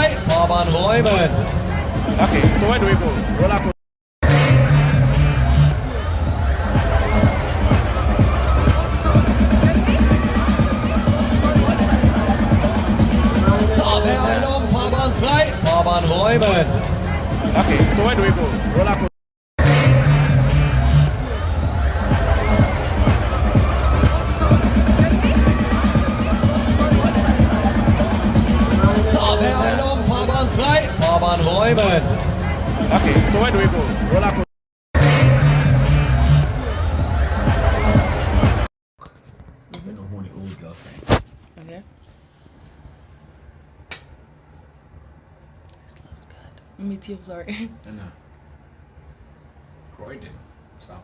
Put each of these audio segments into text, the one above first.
frei, Fahrbahn räumen. Okay, so where do we go? Roller coaster. Beeilung, Fahrbahn frei, Fahrbahn räumen. Okay, so where do we go? Roller coaster. Beeilung, Fahrbahn frei, Fahrbahn räumen. Okay, so where do we go? Roller coaster. Been a horny old girlfriend. Okay. This looks good. Me too, sorry. And Croydon, South.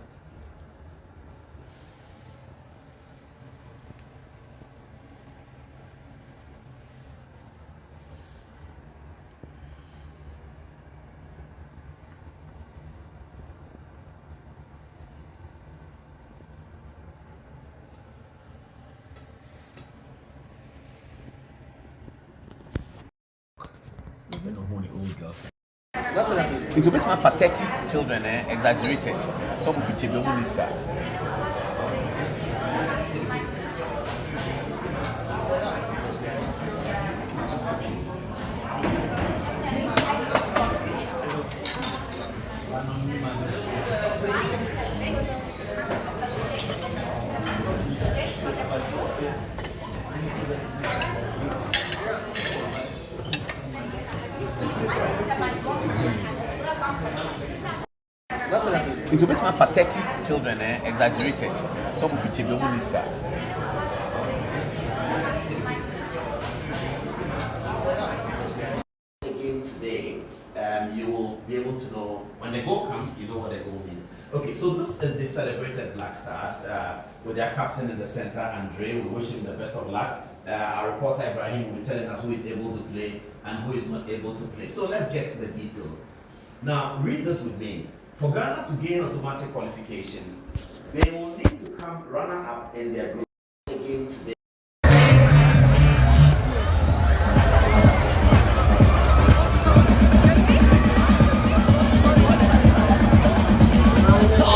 Been a horny old girlfriend. It will be for 30 children, exaggerated. Some of it will be minister. It will be for 30 children, exaggerated. Some of it will be minister. Again today, you will be able to know when the goal comes, you know what the goal means. Okay, so this is the celebrated Black Stars with their captain in the center, Andre. We wish him the best of luck. Our reporter Ibrahim will be telling us who is able to play and who is not able to play. So let's get to the details. Now, read this with me. For Ghana to gain automatic qualification, they will need to come runner-up in their group. Again today.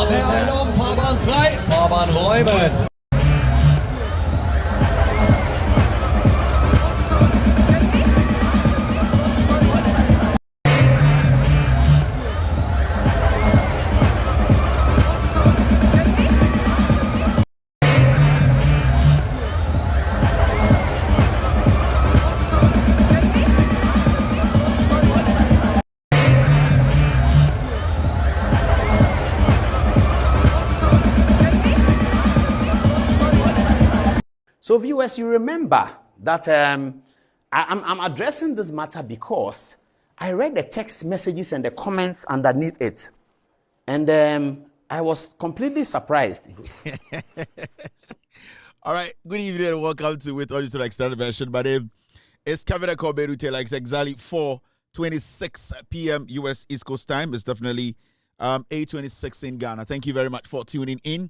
Beeilung, Fahrbahn frei, Fahrbahn räumen. So viewers, you remember that I'm addressing this matter because I read the text messages and the comments underneath it. And I was completely surprised. All right, good evening and welcome to With Audio to the Extended Version. My name is Kevin Akobedu Taylor. It's exactly 4:26 p.m. U.S. East Coast time. It's definitely 8:26 in Ghana. Thank you very much for tuning in.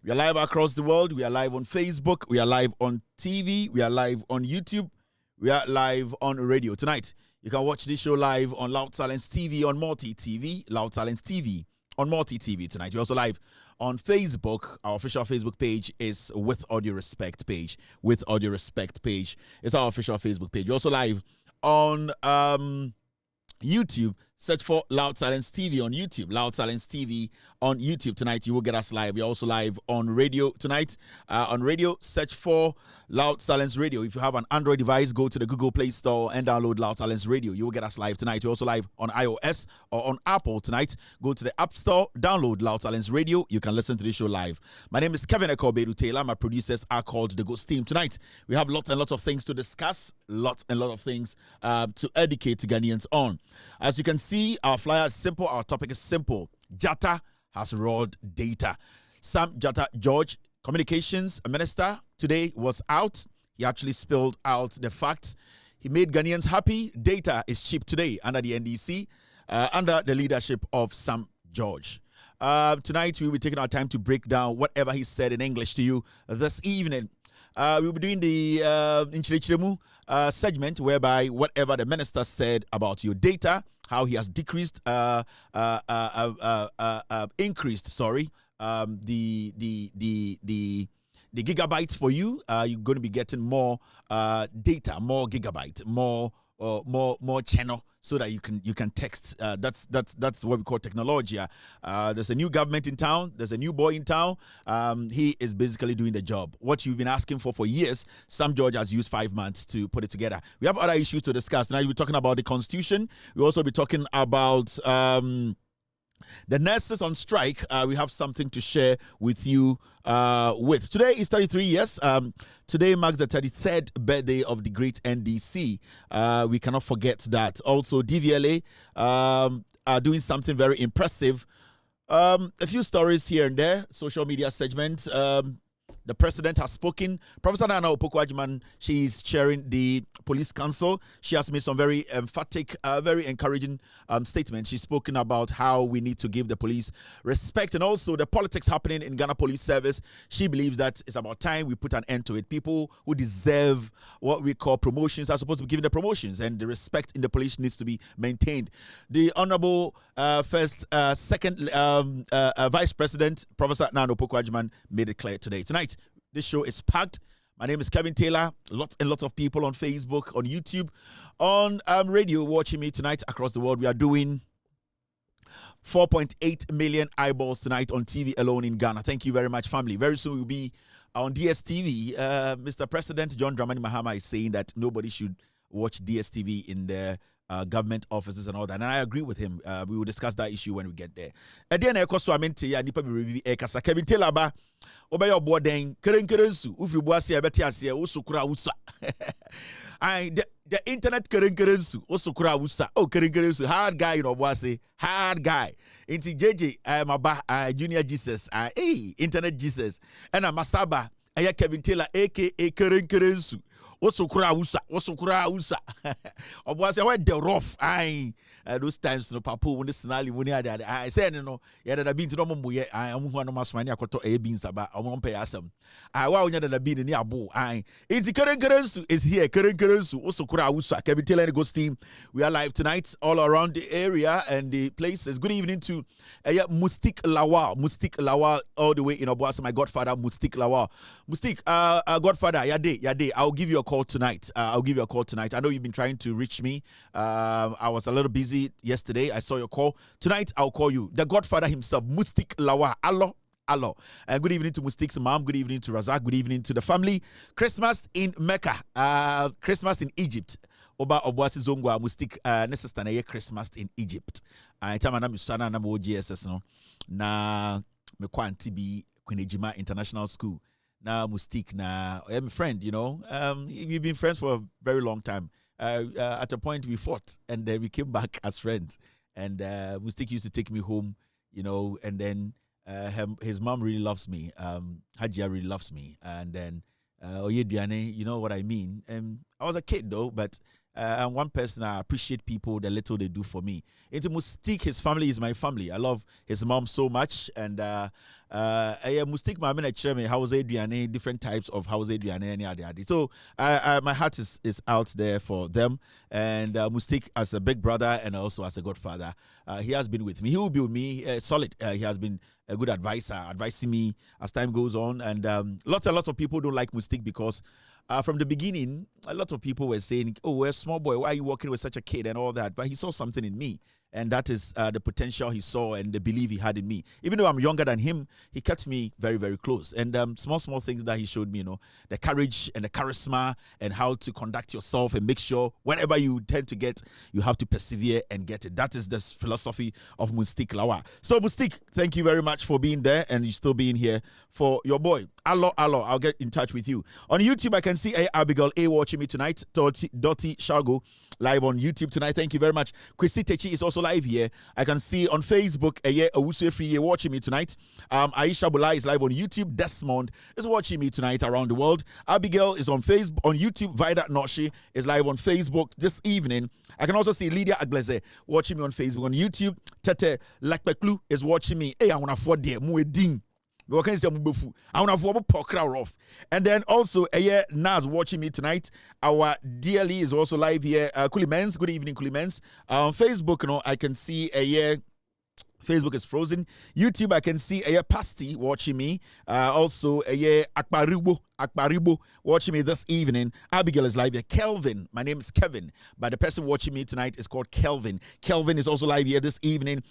We are live across the world. We are live on Facebook. We are live on TV. We are live on YouTube. We are live on radio. Tonight, you can watch this show live on Loud Silence TV on Multi TV. Loud Silence TV on Multi TV tonight. We're also live on Facebook. Our official Facebook page is With Audio Respect page. With Audio Respect page is our official Facebook page. We're also live on YouTube. Search for Loud Silence TV on YouTube. Loud Silence TV on YouTube. Tonight, you will get us live. We're also live on radio tonight. On radio, search for Loud Silence Radio. If you have an Android device, go to the Google Play Store and download Loud Silence Radio. You will get us live tonight. We're also live on iOS or on Apple tonight. Go to the App Store, download Loud Silence Radio. You can listen to the show live. My name is Kevin Akobedu Taylor. My producers are called The Ghost Team. Tonight, we have lots and lots of things to discuss. Lots and lots of things to educate Ghanaians on. As you can see, our flyer is simple. Our topic is simple. Jatta has rolled data. Sam Jatta George, Communications Minister, today was out. He actually spilled out the fact he made Ghanaians happy. Data is cheap today under the NDC, under the leadership of Sam George. Tonight, we will be taking our time to break down whatever he said in English to you this evening. we'll be doing the Nchirichiremu segment, whereby whatever the minister said about your data, how he has decreased, increased, sorry, the gigabytes for you. You're going to be getting more data, more gigabyte, more channel, so that you can text. That's what we call technology. There's a new government in town. There's a new boy in town. He is basically doing the job. What you've been asking for years, Sam George has used 5 months to put it together. We have other issues to discuss. Now we're talking about the Constitution. We'll also be talking about the nurses on strike. We have something to share with you. Today is 33 years. Today marks the 33rd birthday of the great NDC. We cannot forget that. Also, DVLA are doing something very impressive. A few stories here and there. Social media segment. The president has spoken. Professor Nana Opoku-Agyeman, she is chairing the police council. She has made some very emphatic, very encouraging statements. She's spoken about how we need to give the police respect, and also the politics happening in Ghana Police Service. She believes that it's about time we put an end to it. People who deserve what we call promotions are supposed to be given the promotions, and the respect in the police needs to be maintained. The Honorable Second Vice President, Professor Nana Opoku-Agyeman, made it clear today. Tonight, this show is packed. My name is Kevin Taylor. Lots and lots of people on Facebook, on YouTube, on radio watching me tonight across the world. We are doing 4.8 million eyeballs tonight on TV alone in Ghana. Thank you very much, family. Very soon we'll be on DSTV. Mr. President John Dramani Mahama is saying that nobody should watch DSTV in the government offices and all that, and I agree with him. We will discuss that issue when we get there. Again, Kevin Taylor ba obey your board then kerenkerensu ufi boasi abeti asie usukura usa. The internet kerenkerensu usukura usa. Oh, kerenkerensu hard guy, you know, boasi hard guy. Inti JJ maba Junior Jesus hey internet Jesus and Masaba Kevin Taylor aka kerenkerensu. Osukura usa. Obwase where the rough. Those times no papa when this snarly when I say no yeah that been to no mo ye am ho no masmani akoto e beans aba am pay asem wa onya that been ni abo inti kerenkerensu is here kerenkerensu osukura usa Kevin Taylor and Ghost team. We are live tonight all around the area and the places. Good evening to Mustik Lawal all the way in Obwase, my godfather Mustik Lawal. Mustik godfather yade I'll give you a call tonight. I know you've been trying to reach me. I was a little busy yesterday. I saw your call. Tonight, I'll call you. The godfather himself, Mustik Lawa. Hello. Good evening to Mustik's mom. Good evening to Razak. Good evening to the family. Christmas in Mecca. Christmas in Egypt. Oba Obwasi Zongwa Mustik necessary Christmas in Egypt. Time na misana na mo GSS no. Na me kwanti bi Kwenejima International School. Now Mustik na I'm a friend, you know. We've been friends for a very long time. At a point we fought and then we came back as friends. And Mustik used to take me home, you know, and then his mom really loves me. Hajia really loves me. And then Oyediane, you know what I mean. I was a kid though, but I'm one person. I appreciate people, the little they do for me. Into Mustik, his family is my family. I love his mom so much. And Mustik, my man, house Adriane, different types of house Adriane, any other. So my heart is out there for them. And Mustik, as a big brother and also as a godfather, he has been with me. He will be with me solid. He has been a good advisor, advising me as time goes on. And lots and lots of people don't like Mustik because from the beginning, a lot of people were saying, oh, we're a small boy, why are you working with such a kid and all that? But he saw something in me. And that is the potential he saw and the belief he had in me. Even though I'm younger than him, he kept me very, very close. And small things that he showed me, you know, the courage and the charisma and how to conduct yourself and make sure whatever you tend to get, you have to persevere and get it. That is the philosophy of Mustik Lawa. So Mustik, thank you very much for being there and you still being here for your boy. Allo, I'll get in touch with you. On YouTube, I can see Abigail A watching me tonight. Dottie Shargo live on YouTube tonight. Thank you very much. Chrissy Techi is also live here. I can see on Facebook, Owusu Free watching me tonight. Aisha Bula is live on YouTube. Desmond is watching me tonight around the world. Abigail is on Facebook, on YouTube. Vida Noshi is live on Facebook this evening. I can also see Lydia Agleze watching me on Facebook. On YouTube, Tete Lakpeklu is watching me. Hey, I want to afford there. Muedin. What can you say? I want to form a poker off. And then also, Naz watching me tonight. Our DLE is also live here. Kulimens, good evening, Kulimens. Facebook, I can see Facebook is frozen. YouTube, I can see Pasty watching me. Also, Akbaribo watching me this evening. Abigail is live here. Kelvin, my name is Kevin, but the person watching me tonight is called Kelvin. Kelvin is also live here this evening.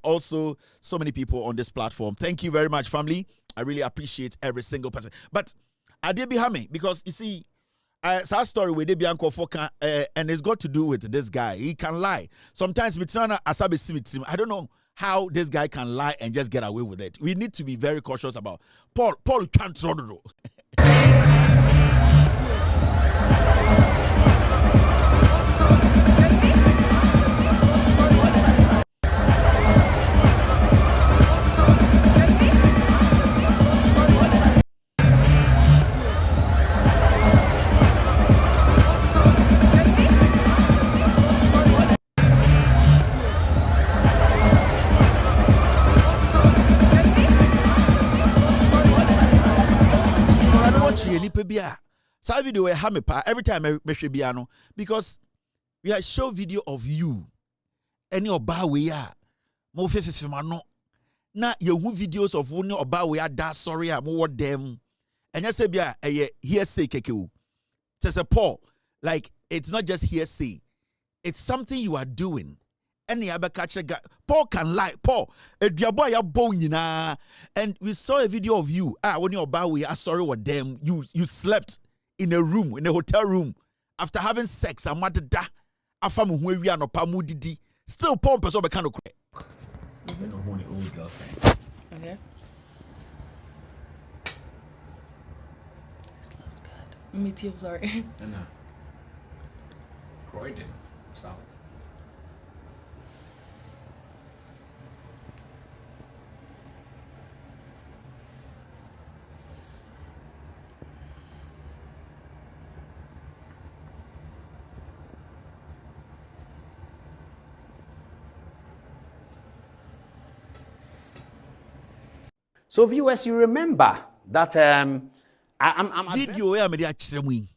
Also, so many people on this platform. Thank you very much, family. I really appreciate every single person. But I did be happy because you see, our story with Debianco Foka, and it's got to do with this guy. He can lie. Sometimes, I don't know how this guy can lie and just get away with it. We need to be very cautious about Paul can't run. So video every time I measure piano because we are show video of you any oba we are mo no na you videos of one oba we are that sorry mo what them and you say bia hearsay keke say Paul, like it's not just hearsay, it's something you are doing. Any other catcher guy, Paul can lie. Paul, and we saw a video of you. When you're about we are sorry with them. You slept in a room, in a hotel room, after having sex. I'm what da. Afamu we are no pamudidi. Still, Paul person be kind of crazy. I don't want an old girlfriend. Okay. This looks good. Me too, sorry. And Croydon, South. So viewers, you remember that I'm video where me dey akire mu yi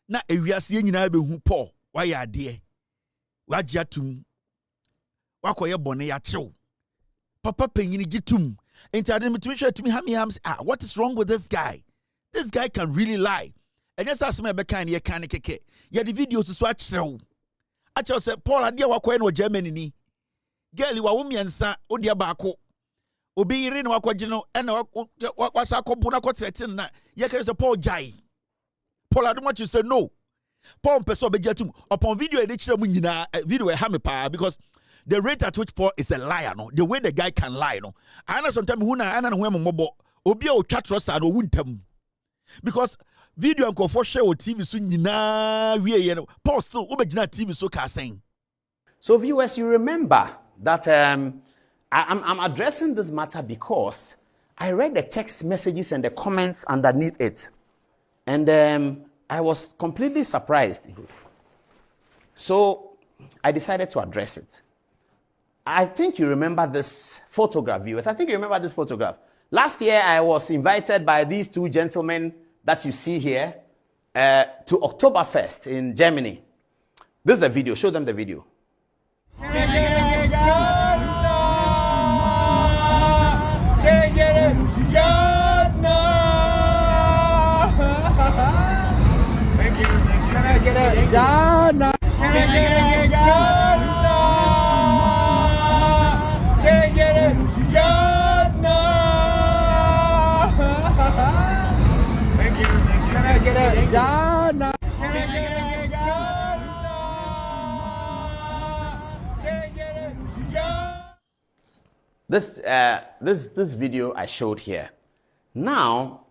na ewiase nyina be hu Paul why ade wagye atum wakoye bone ya chew papa panyini gitum enti ade metumi hwe atumi ha me ham what is wrong with this guy can really lie and just as me be kan ye kan keke ye the video so akire wo akire say Paul ade wakoye no Germany ni girl wa wo miensa odi baako obi yiri na wakwaje no ena wasa akobu na kotretin na ye can say Paul jai Paul I don't want you to say no Paul person obejatum upon video e dey kire mu nyina video e ha me pa because the rate at which Paul is a liar no the way the guy can lie no I know sometimes hu na ana no ho mobo obi a otwa trosa no wuntam because video anko for share o TV so nyina wie ye no Paul still obegina TV so ka sen. So viewers, you remember that I'm addressing this matter because I read the text messages and the comments underneath it. And I was completely surprised. So I decided to address it. I think you remember this photograph, viewers. I think you remember this photograph. Last year, I was invited by these two gentlemen that you see here to Oktoberfest in Germany. This is the video. Show them the video. This video I showed here. Now,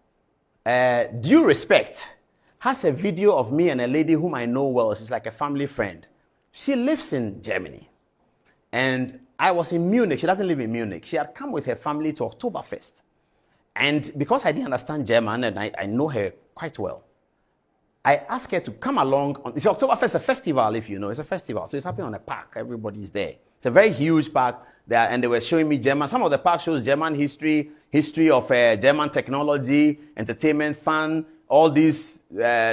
Due Respect has a video of me and a lady whom I know well. She's like a family friend. She lives in Germany. And I was in Munich. She doesn't live in Munich. She had come with her family to Oktoberfest. And because I didn't understand German and I know her quite well, I asked her to come along. It's Oktoberfest is a festival, if you know. It's a festival. So it's happening on a park. Everybody's there. It's a very huge park. And they were showing me German. Some of the park shows German history. history of German technology, entertainment, fun, all these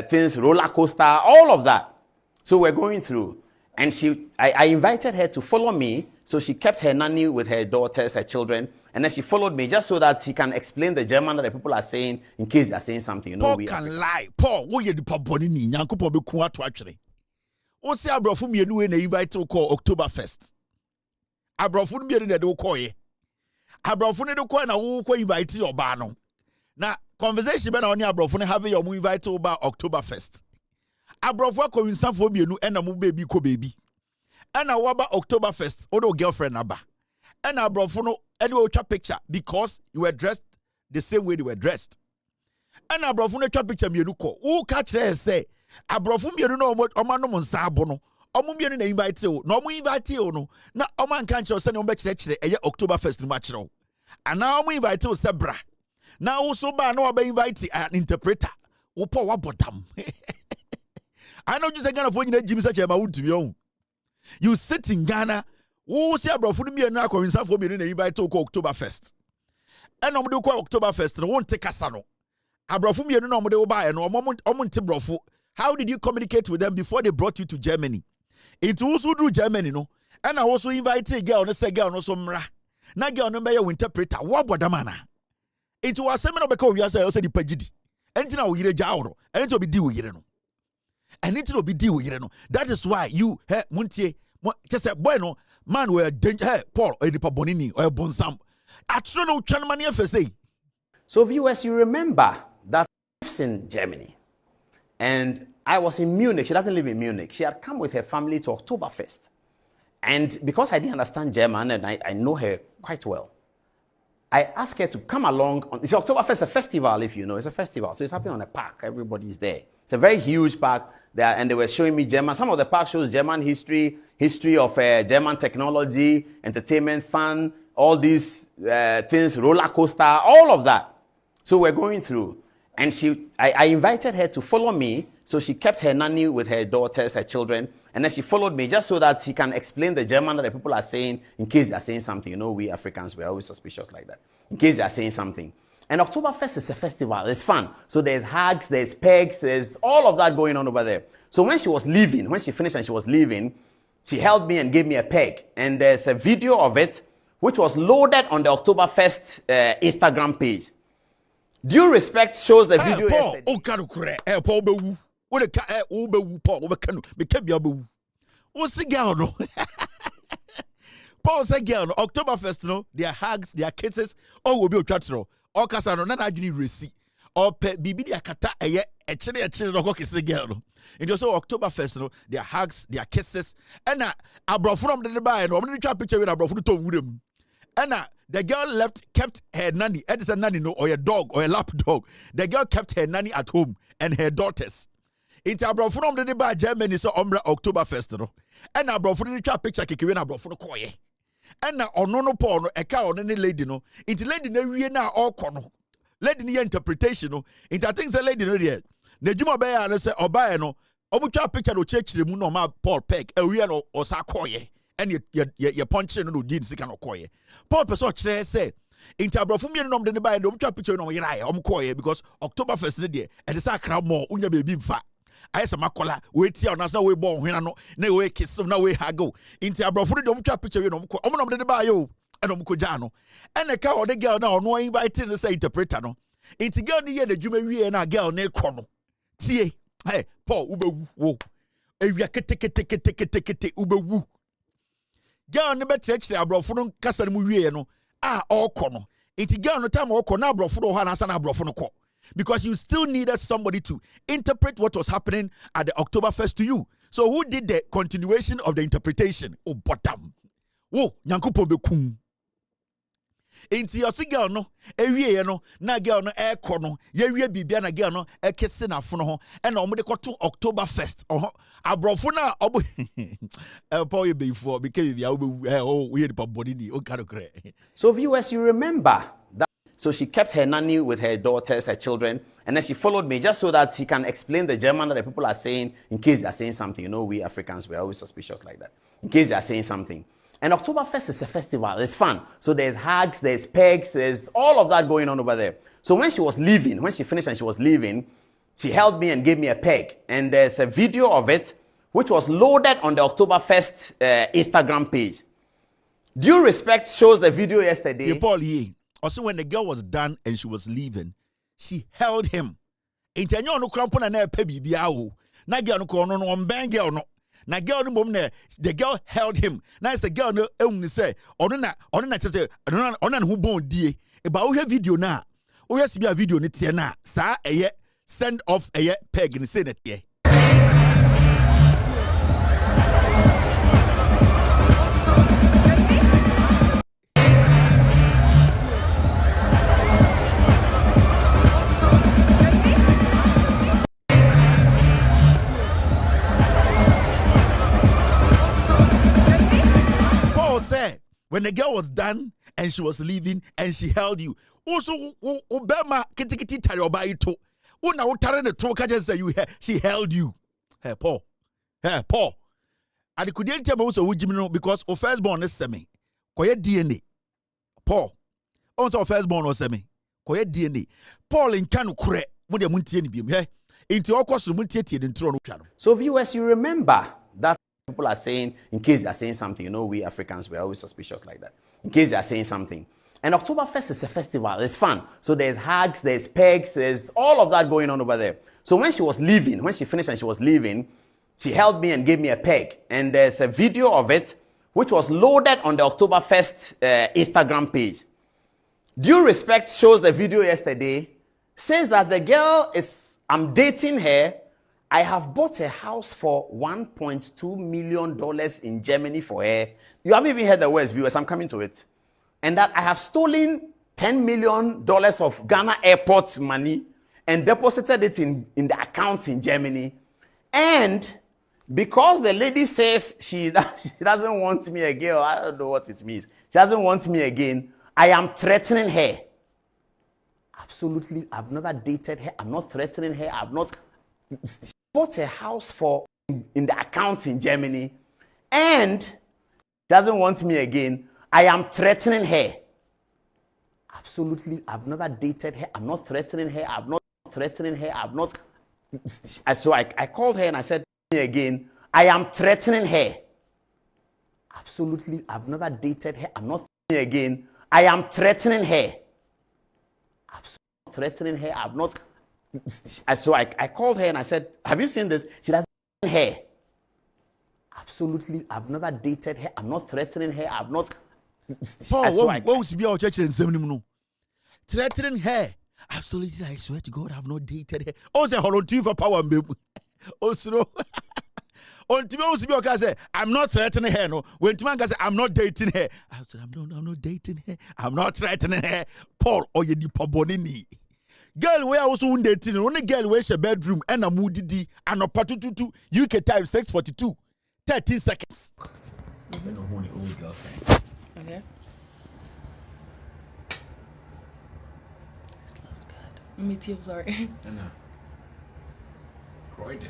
things, roller coaster, all of that. So we're going through. And I invited her to follow me. So she kept her nanny with her daughters, her children. And then she followed me just so that she can explain the German that the people are saying in case they're saying something. You know, Paul can lie. Paul, what you the paboni ni? Nyanko po be kuwa to actually. O se abrofu mi enu na invite to call Oktoberfest. Abrofu mi enu na de call ye. Abrofu ne de call na wo ko invite your ba no. Na conversation be na oni abrofu ne have your mu invite to ba Oktoberfest. Abrofu akowinsanfo mi enu na mu baby ko baby. Ena wo ba Oktoberfest, o do girlfriend na ba. Ena abrofu no anyway twa picture because you were dressed the same way they were dressed. Ena abrofu no twa picture mi enu ko. Wo ka kire say abrofu mi enu no omano mo nsa abo no. Omo mi enu na invite o. Na omo invite o no. Na omo anka nche say na omo kire kire eye Oktoberfest ni ma kire o. Ana omo invite o sebra. Na wo so ba na oba invite an interpreter. Wo po wa bodam. I know you say Ghana for you Jimmy such a ma you sit in Ghana, who say abrofu mi enu akọrinsa for mi na invite to Oktoberfest. And omo de ko Oktoberfest no won't take asano. Abrofu mi enu na omo de oba no omo nte brofo. How did you communicate with them before they brought you to Germany? It also do Germany no. And I also invite a girl no say girl no so mra. Na girl no be your interpreter. What bodamana? It was seminar because we say di pagidi. Enti na wo yire jawo. Enti obi di wo yire no. And it will be deal with you know. That is why you muntie just say boy no man were danger Paul or the bonini or bonsam. I don't know Chanmani FSA. So viewers, you remember that lives in Germany. And I was in Munich. She doesn't live in Munich. She had come with her family to Oktoberfest. And because I didn't understand German and I know her quite well, I asked her to come along. It's Oktoberfest, a festival, if you know. It's a festival. So it's happening on a park. Everybody's there. It's a very huge park there, and they were showing me German. Some of the park shows German history of German technology, entertainment, fun, all these things, roller coaster, all of that. So we're going through. And I invited her to follow me. So she kept her nanny with her daughters, her children. And then she followed me just so that she can explain the German that the people are saying in case they're saying something. You know, we Africans, we're always suspicious like that. In case they're saying something. And Oktoberfest is a festival. It's fun. So there's hugs, there's pegs, there's all of that going on over there. So when she was leaving, when she finished and she was leaving, she held me and gave me a peg. And there's a video of it, which was loaded on the Oktoberfest Instagram page. Due Respect shows the video yesterday. Paul bewu. What a cat bewu Paul obekanu. Bekebia bewu. O girl no. Paul said girl no Oktoberfest no, their hugs, their kisses, all will be otwatro. All kasa no na adwini resi. Or pe bibi dia kata eye echire no ko kisse girl no. It was Oktoberfest no, their hugs, their kisses. And abrofu from the buy no, we try picture with abrofu to wudem. And the girl kept her nanny. It is a nanny no, or a dog, or a lap dog. The girl kept her nanny at home and her daughters. It's abrofu from the buy Germany so ombra Oktoberfest no. And abrofu try picture kiki when abrofu no koye. And now on no porn no eka on any lady no. It's lady na wie na all kono. Lady ni interpretation no. It I think the lady no there. Na juma be ya say obae no. Omu twa picture no church mu no ma Paul Peck. E wie no osa koye. And ye punch no din sika no koye. Paul person kire say interbrofo mi no de buy no twa picture no yirae. Omu koye because Oktoberfest no there. E dey say akra more unya baby mfa. Ayesa makola we tia on na we born hwena no na we kiss na we hago inti abrofo de omtwa picture we no mko omo no de ba yo e no mko ja no ene ka o de girl na ono invite no say interpreter no inti girl ni ye na dwuma wie na girl na ekọ no tie hey Paul ubewu wo ewia kete ubewu girl ne be chire abrofo no kasa no mu wie no okọ no inti girl no time okọ na abrofo do ho na asa na abrofo no kọ. Because you still needed somebody to interpret what was happening at the Oktoberfest to you. So who did the continuation of the interpretation? Oh, bottom. Whoa, nyankupo bekum. Inti yosi girl no, ewie no, na girl no kono, ye bibia na girl no, kese na fono ho, and omo de koto Oktoberfest. Abrofo na obo Paul be before because we hear the body ni o kare. So viewers, you remember that. So she kept her nanny with her daughters, her children, and then she followed me just so that she can explain the German that the people are saying in case they're saying something. You know, we Africans, we're always suspicious like that. In case they're saying something. And Oktoberfest is a festival. It's fun. So there's hugs, there's pegs, there's all of that going on over there. So when she was leaving, when she finished and she was leaving, she held me and gave me a peg. And there's a video of it, which was loaded on the Oktoberfest Instagram page. Due Respect shows the video yesterday. Yeah, Paul, yeah. Also, when the girl was done and she was leaving, she held him. Intenyo no krampo na na pe bibia o. Na girl no kono no on girl no. Na girl no mom na the girl held him. Na is the girl no ehun say ono na tete ono na hu bon die. E ba wo hwe video na. Wo hwe sibia video ni tie na. Sa eye send off eye peg ni say na tie. Said when the girl was done and she was leaving and she held you. Also, Obama kitikiti tarioba ito. Una utare the troka just say you she held you. Hey Paul. And couldn't tell me also wujimino because o firstborn is semi. Koye DNA. Paul. Also firstborn or semi. Koye DNA. Paul in kanu kure. Mo de muntie ni biem. Hey. Into okwaso muntie tie den tro no twa no. So viewers, you remember that people are saying, in case they are saying something, you know, we Africans, we're always suspicious like that. In case they are saying something. And Oktoberfest is a festival. It's fun. So there's hugs, there's pegs, there's all of that going on over there. So when she was leaving, when she finished and she was leaving, she held me and gave me a peg. And there's a video of it, which was loaded on the Oktoberfest Instagram page. Due Respect shows the video yesterday, says that the girl is, I'm dating her. I have bought a house for $1.2 million in Germany for her. You haven't even heard the words, viewers. I'm coming to it. And that I have stolen $10 million of Ghana airport money and deposited it in the account in Germany. And because the lady says she doesn't want me again, I don't know what it means. She doesn't want me again. I am threatening her. Absolutely. I've never dated her. I'm not threatening her. I've not bought a house for in the account in Germany and doesn't want me again. I am threatening her. Absolutely. I've never dated her. I'm not threatening her. I'm not threatening her. I've not. So I called her and I said again, I am threatening her. Absolutely. I've never dated her. I'm not again. I am threatening her. Absolutely threatening her. I've not. So I called her and I said, have you seen this? She doesn't her. Absolutely. I've never dated her. I'm not threatening her. I've not. What was be our church in Seminum? Threatening her. Absolutely. I swear to God, I've not dated her. Oh, say, hold on to you for power, baby. Also, on to me, say, I'm not threatening her. No, when Timanga say, I'm not dating her. I said, I'm not dating her. I'm not threatening her. Paul, or you di pobonini. Girl, where I was on dating, only girl where's your bedroom and a moody D and a patutu UK time 642. 13 seconds. I've been a horny old girlfriend. Okay. This looks good. Me too, sorry. And Croydon,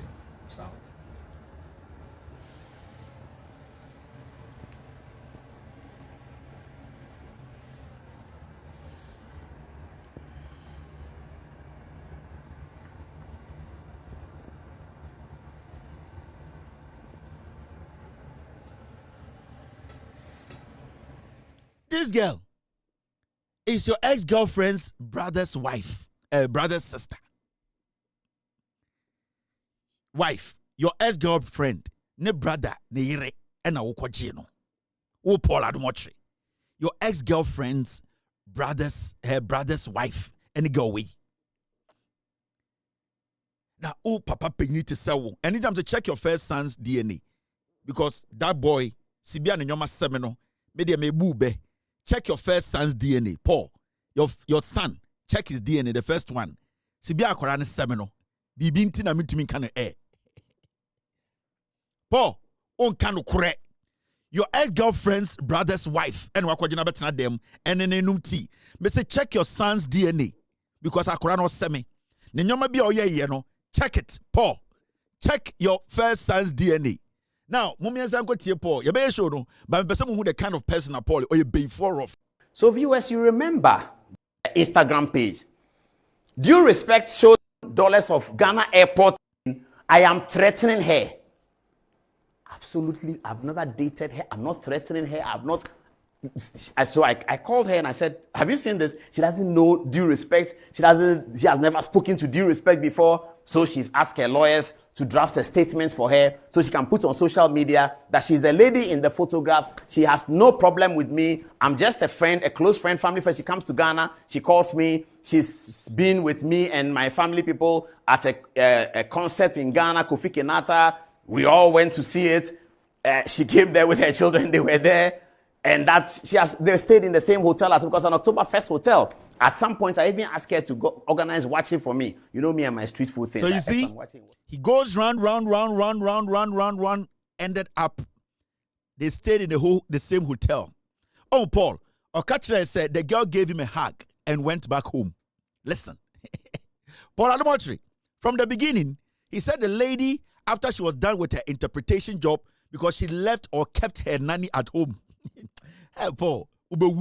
South. This girl is your ex-girlfriend's brother's wife, brother's sister. Wife, your ex-girlfriend, ne brother, ne yere, and a wokojino. O Paul Adumotre. Your ex-girlfriend's her brother's wife, and go away. Now, oh, Papa, you need to sell. Anytime to check your first son's DNA, because that boy, Sibia and Yoma Semino, media me bube. Check your first son's DNA. Paul, your son, check his DNA, the first one. Sibia Korani Semino. Bibinti na mitumi kanu Paul, on kanu kure. Your ex-girlfriend's brother's wife, and wakojina betna them, and an enumti. Me say check your son's DNA. Because akora no semi. Ninyoma bi oye no. Check it, Paul. Check your first son's DNA. Now, Mummy and Sanko Tia Paul, you better show no, but person who the kind of person Paul or you be for of. So viewers, you remember the Instagram page. Due respect shows dollars of Ghana airport. I am threatening her. Absolutely, I've never dated her. I'm not threatening her. I've not. So I called her and I said, have you seen this? She doesn't know due respect. She has never spoken to due respect before. So she's asked her lawyers to draft a statement for her so she can put on social media that she's the lady in the photograph. She has no problem with me. I'm just a friend, a close friend, family friend. She comes to Ghana. She calls me. She's been with me and my family people at a concert in Ghana, Ofori Atta. We all went to see it. She came there with her children. They were there. And they stayed in the same hotel as because an October 1st hotel. At some point, I even asked her to go organize watching for me. You know me and my street food things. So you see, he goes round, ended up, they stayed in the same hotel. Oh, Paul, Okachra said the girl gave him a hug and went back home. Listen, Paul Adamotri, from the beginning, he said the lady, after she was done with her interpretation job, because she left or kept her nanny at home. Hey, Paul, this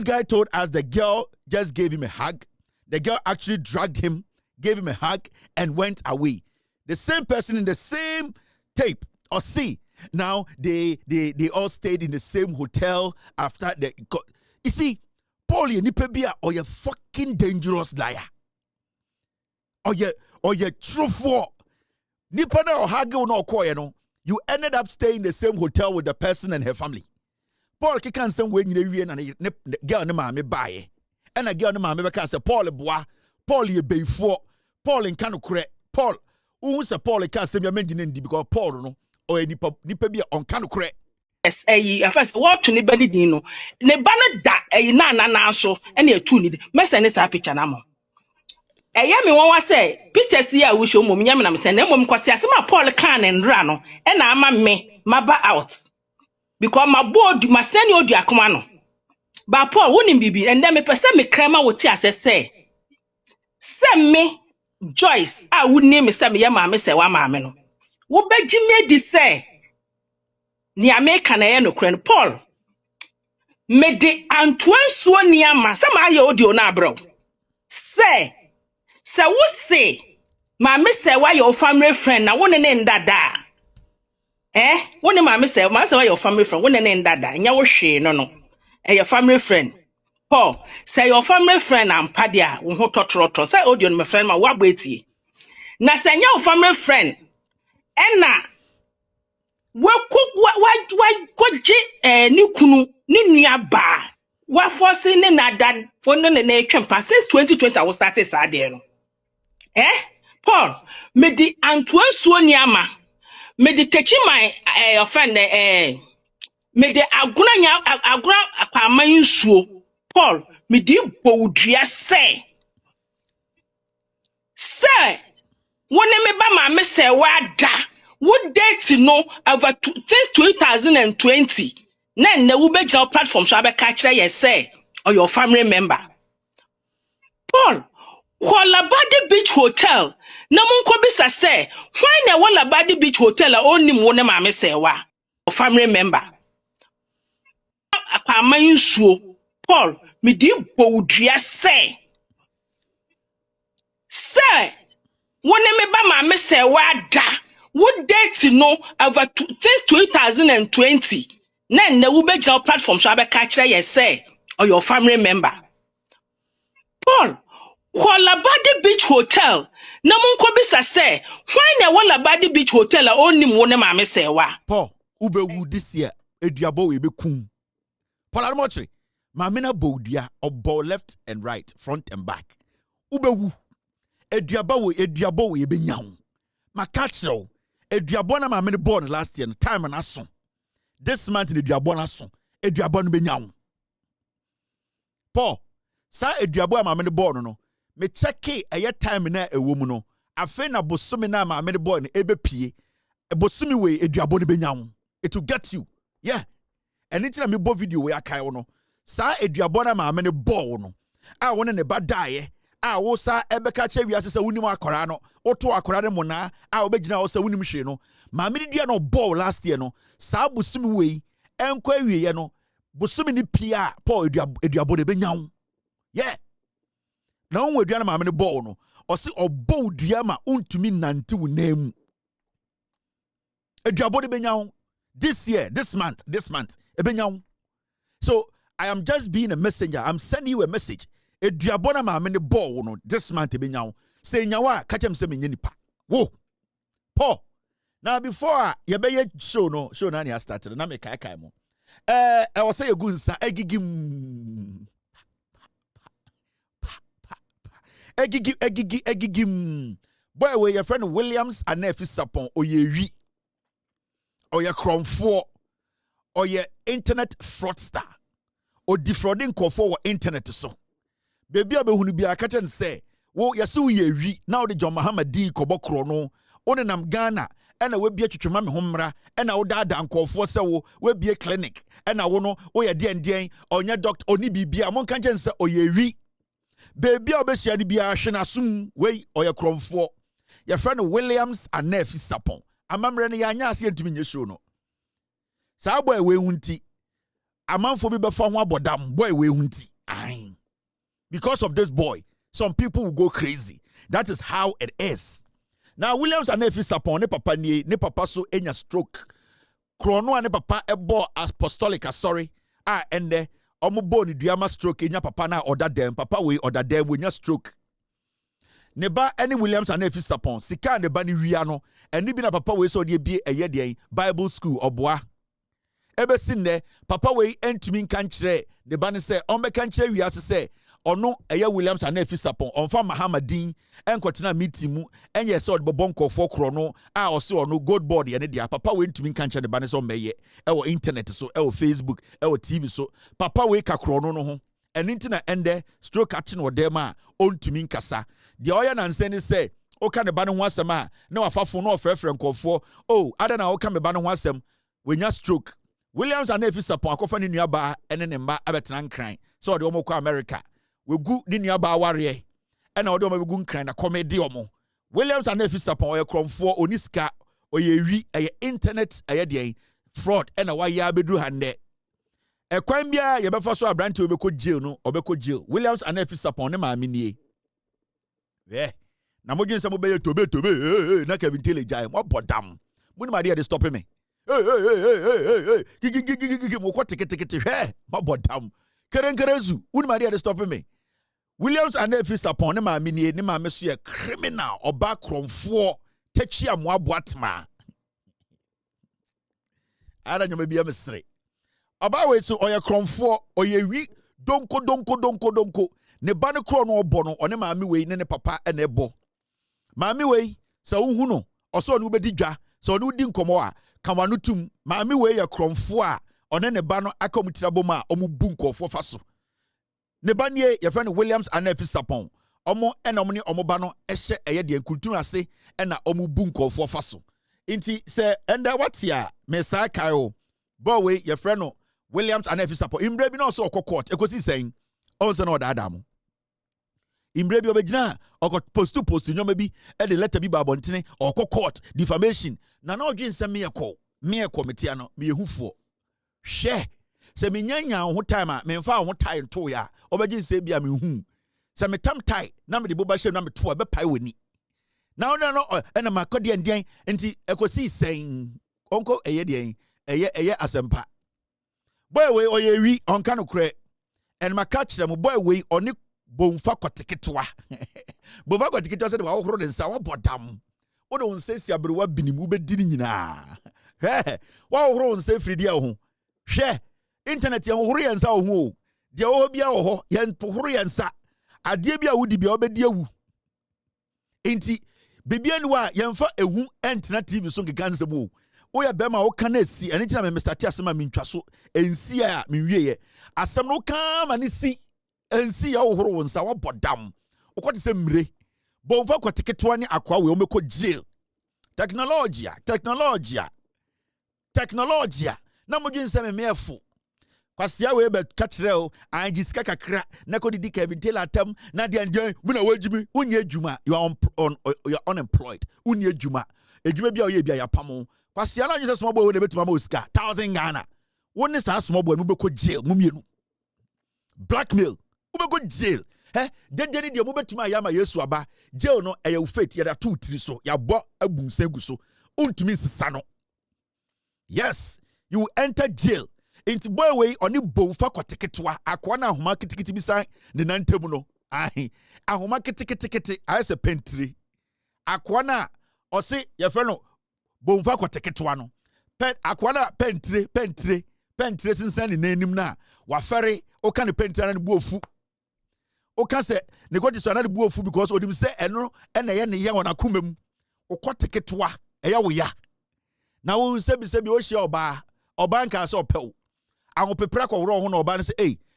guy told us the girl just gave him a hug. The girl actually dragged him, gave him a hug, and went away. The same person in the same tape or see. Now they all stayed in the same hotel after the. You see, Paul, you or you fucking dangerous liar. Or you truthful. Nipa na hug no koye no. You ended up staying in the same hotel with the person and her family. Paul kikan some way in the and girl no ma me buy. And a girl no ma me ka say Paul boa. Paul ye be for Paul in kanu kure. Paul who say Paul ka say me menjine ndi because Paul no or nipa bi on kanu kure. Yes, first what to anybody no. Ne ba no da na so e na etu ni. Me send this picture na mo. Me won wa say pictures here we show mom nyam na me say na mom kwase asema Paul kan and ra no e na ama me maba out because my board my send odu akoma no ba Paul wonim bibi and then me pese me krama wo ti ase say me Joyce would name me say me ya ma me say wa ma me no wo beji me di say ni America na ye no kren Paul me de antoansuo ni ama say ma ye odio na abro say so wo say mama say why your family friend na won ne ndada won mama say why your family friend won ne ndada nya wo hwe no your family friend Paul say your family friend am padia wo ho totroto say audio no my friend ma wa gbetie na say nya your family friend na wa koje ni kunu ni nua ba wa force ne nadan for no ne twempa since 2020 I was started sad there no Paul, me di antoansuo ni ama. Me di techi my offend me di aguna akwaman nsuo. Paul, me di bowdua say. Say, wone me ba ma me say wada. Would date no over since 2020. Then ne wo be job platform so abeka kire ye say or your family member. Paul, Labadi Beach Hotel. Na munko bisa say, why na Labadi Beach Hotel a onim wo ne ma me say wa family member. Akwaman nsuo. Paul, me di bowdua say. Say, wone me ba ma me say wada. Would date no over since 2020. Then ne wo be job platform so abeka kire ye say or your family member. Paul Labadi Beach Hotel. Na munko bisa say, why na Labadi Beach Hotel a onim wo ne ma me say wa. Paul, ube this year, eduabo we be kum. Paul Adamotri, ma me na bowdua obo left and right, front and back. Ube wu. Eduabo we be nyaw. Ma catchro. Eduabo na ma me born last year, time and ason. This month in eduabo na ason. Eduabo no be nyaw. Paul, sa eduabo ma me born no. Me checke a time na a woman no. Afe na bosumi na ma me boy no ebe pie. E bosumi we eduabo no benyawo. It will get you. Yeah. And it's na me bo video we akai no. Sa eduabo na ma me boy no. A won ne ba dae wo sa ebeka che wiase se wonim akora no oto akora ne mona a obegina wo se wonim hwe no maame ne dua no ball last year no saa busumi wei enko awieye no busumi ni pia Paul eduabo de benyawo yeah na won adua na maame ne ball no o se obo dua ma untumi nante wo nemu eduabo de benyawo this year this month ebenyawo. So I am just being a messenger. I'm sending you a message. Eduabo na maame ne ball no this month ebenyawo say nyawa ka chem se menye nipa wo Paul. Now before you be show na ya started na me kai mo I was say gunsa egigim boy we your friend Williams Anefi Sapon oyewi oye kromfo oye internet fraudster o defrauding kofo internet so baby abehunu bia ka chen say wo yase wo yewi now the John Mahamadi kobokro no one nam Ghana ena we bia twetwema me homra ena wo daada nkofo se wo we bia clinic ena wo no wo ye den onya doctor oni bibia mon kan se oyewi baby obesia ni bia hwenasum we oye kromfo your friend Williams Anefi Sapon amamre ne ya nya ase ntimi nye show no sa boy we hunti amanfo bi befa ho abodam boy we hunti ai because of this boy some people will go crazy. That is how it is. Now Williams Anefi Sapon ne papa so enya stroke krono ne papa ebo apostolic sorry ende omo bo ni duama stroke enya papa na order dem papa we order dem we nya stroke ne ba any Williams Anefi Sapon sika ne ba ni wia no eni bi na papa we so de bie eye de Bible school oboa ebe sinne papa we entumi nkan kire ne ba ne se on be kan kire wia se ono eye Williams Anefi Sapon onfa Mahamadin enkotena meeting mu enye se odbobonko fo krono a ose ono gold board ye ne dia papa we ntumi nkan kire ne ba ne so meye ewo internet so ewo Facebook ewo TV so papa we ka krono no ho eni ntina ende stroke action odem a ontumi nkasa de oya na nse ne se o ka ne ba ne ho asem a na wafafo no ofrefre nkofo ada na o ka me ba ne ho asem we nya stroke Williams Anefi Sapon akofa ne nuaba ene ne mba abetena nkran so de omo kɔ America we gu ne nuaba aware ena ode omo gu nkran na comedy omo Williams Anefi Sapon oye kromfo oniska oye wi internet de fraud ena wa ya bedu hande ekwan bia ye befa so abrante obekɔ jail no obekɔ jail Williams Anefi Sapon ne maame nie na mo gyense mo be tobe na Kevin Taylor jai mo bodam mo ni ma dey stop me gigi mo ko tikiti ma bodam kerenkerezu uni ma dey stop me Williams Anefi Sapon ne maame nie ne maame so ye criminal oba kromfo tachi amoabo atma ara nyoma bia mesre oba we so oye kromfo oye wi donko ne ba ne kro no obo no one maame we ne papa ene ebo maame we sa uhu no oso no bedi dwa so no di nkomo a kamanu tum maame we ye kromfo a one ne ba no akomutirabo ma omu bu nkofo fa so ne ba nie ye friend Williams Anefi Sapon omo ena omo ne omo ba no ehye eye de kulturu ase ena omu bu nkofo fa so inti se enda watia me sa kai o boy we ye friend no Williams Anefi Sapon imbre bi no so court ekosi sen on se no da adam imbre bi obegina post nyoma bi e de letter bi ba bontene court defamation na odwen se me committee ano me ehufo hwe se me nyanya ho time a me mfa ho time to ya obegin se bia me hu se me tam tie na me de boba hye na me to be pai wani na no ena makode ndien nti ekosi sen onko eye den eye asempa boy we oyewi onka no kure en maka kire mo boy we oni bomfa koteketwa bomfa koteketwa se de wa horo de nsa wa bodam wo de onsesi abrewa binimu be di nyina wa horo onse fridi a ho hwe internet ye horo ye nsa ho de wo bia wo ho ye horo ye nsa ade bia wudi bia obedi awu enti bibia ni wa ye mfa ehu entena TV so ngekanse bo wo ya bema wo kana esi ene tina me start asema me ntwa so ensi a me wieye asem no ka ma ne si ensi ya wo horo wo nsa wo bodam wo kwete se mre bomfa kwateketo ani akwa we o meko jail technology na modwin se me mefo kwasia we be kachire o anji sika kakra na ko didi Kevin Taylor atam na de anjan mu na wajimi unye adwuma you are you are unemployed unye adwuma adwuma bia oye bia ya pamo kwasia na nyese small boy we betuma ma osika 1000 Ghana woni sa small boy mu be ko jail mu mienu blackmail mu be ko jail dedeni de mu betuma ya ma Yesu aba jail no eya ufeti ya da tu tiri so ya bo abunsa gu so untumi sisa no. Yes, you will enter jail. Into boy way on the bofa kwatiketwa akwana ahoma kitikiti bisa ne nantemu no. Ahoma kitikiti I say pentry. Akwana ose ye fe no bomfa kwatiketwa no. Akwana pentry sinsan ne nanim na wafere oka ne pentry na ne buofu. Oka se ne kwati so na ne buofu because odim se eno na ye ne ye wona komam. Okwatiketwa eya wo ya. Na wo sebi o hia oba nka se opew ahopepra kworo ho na oba ne se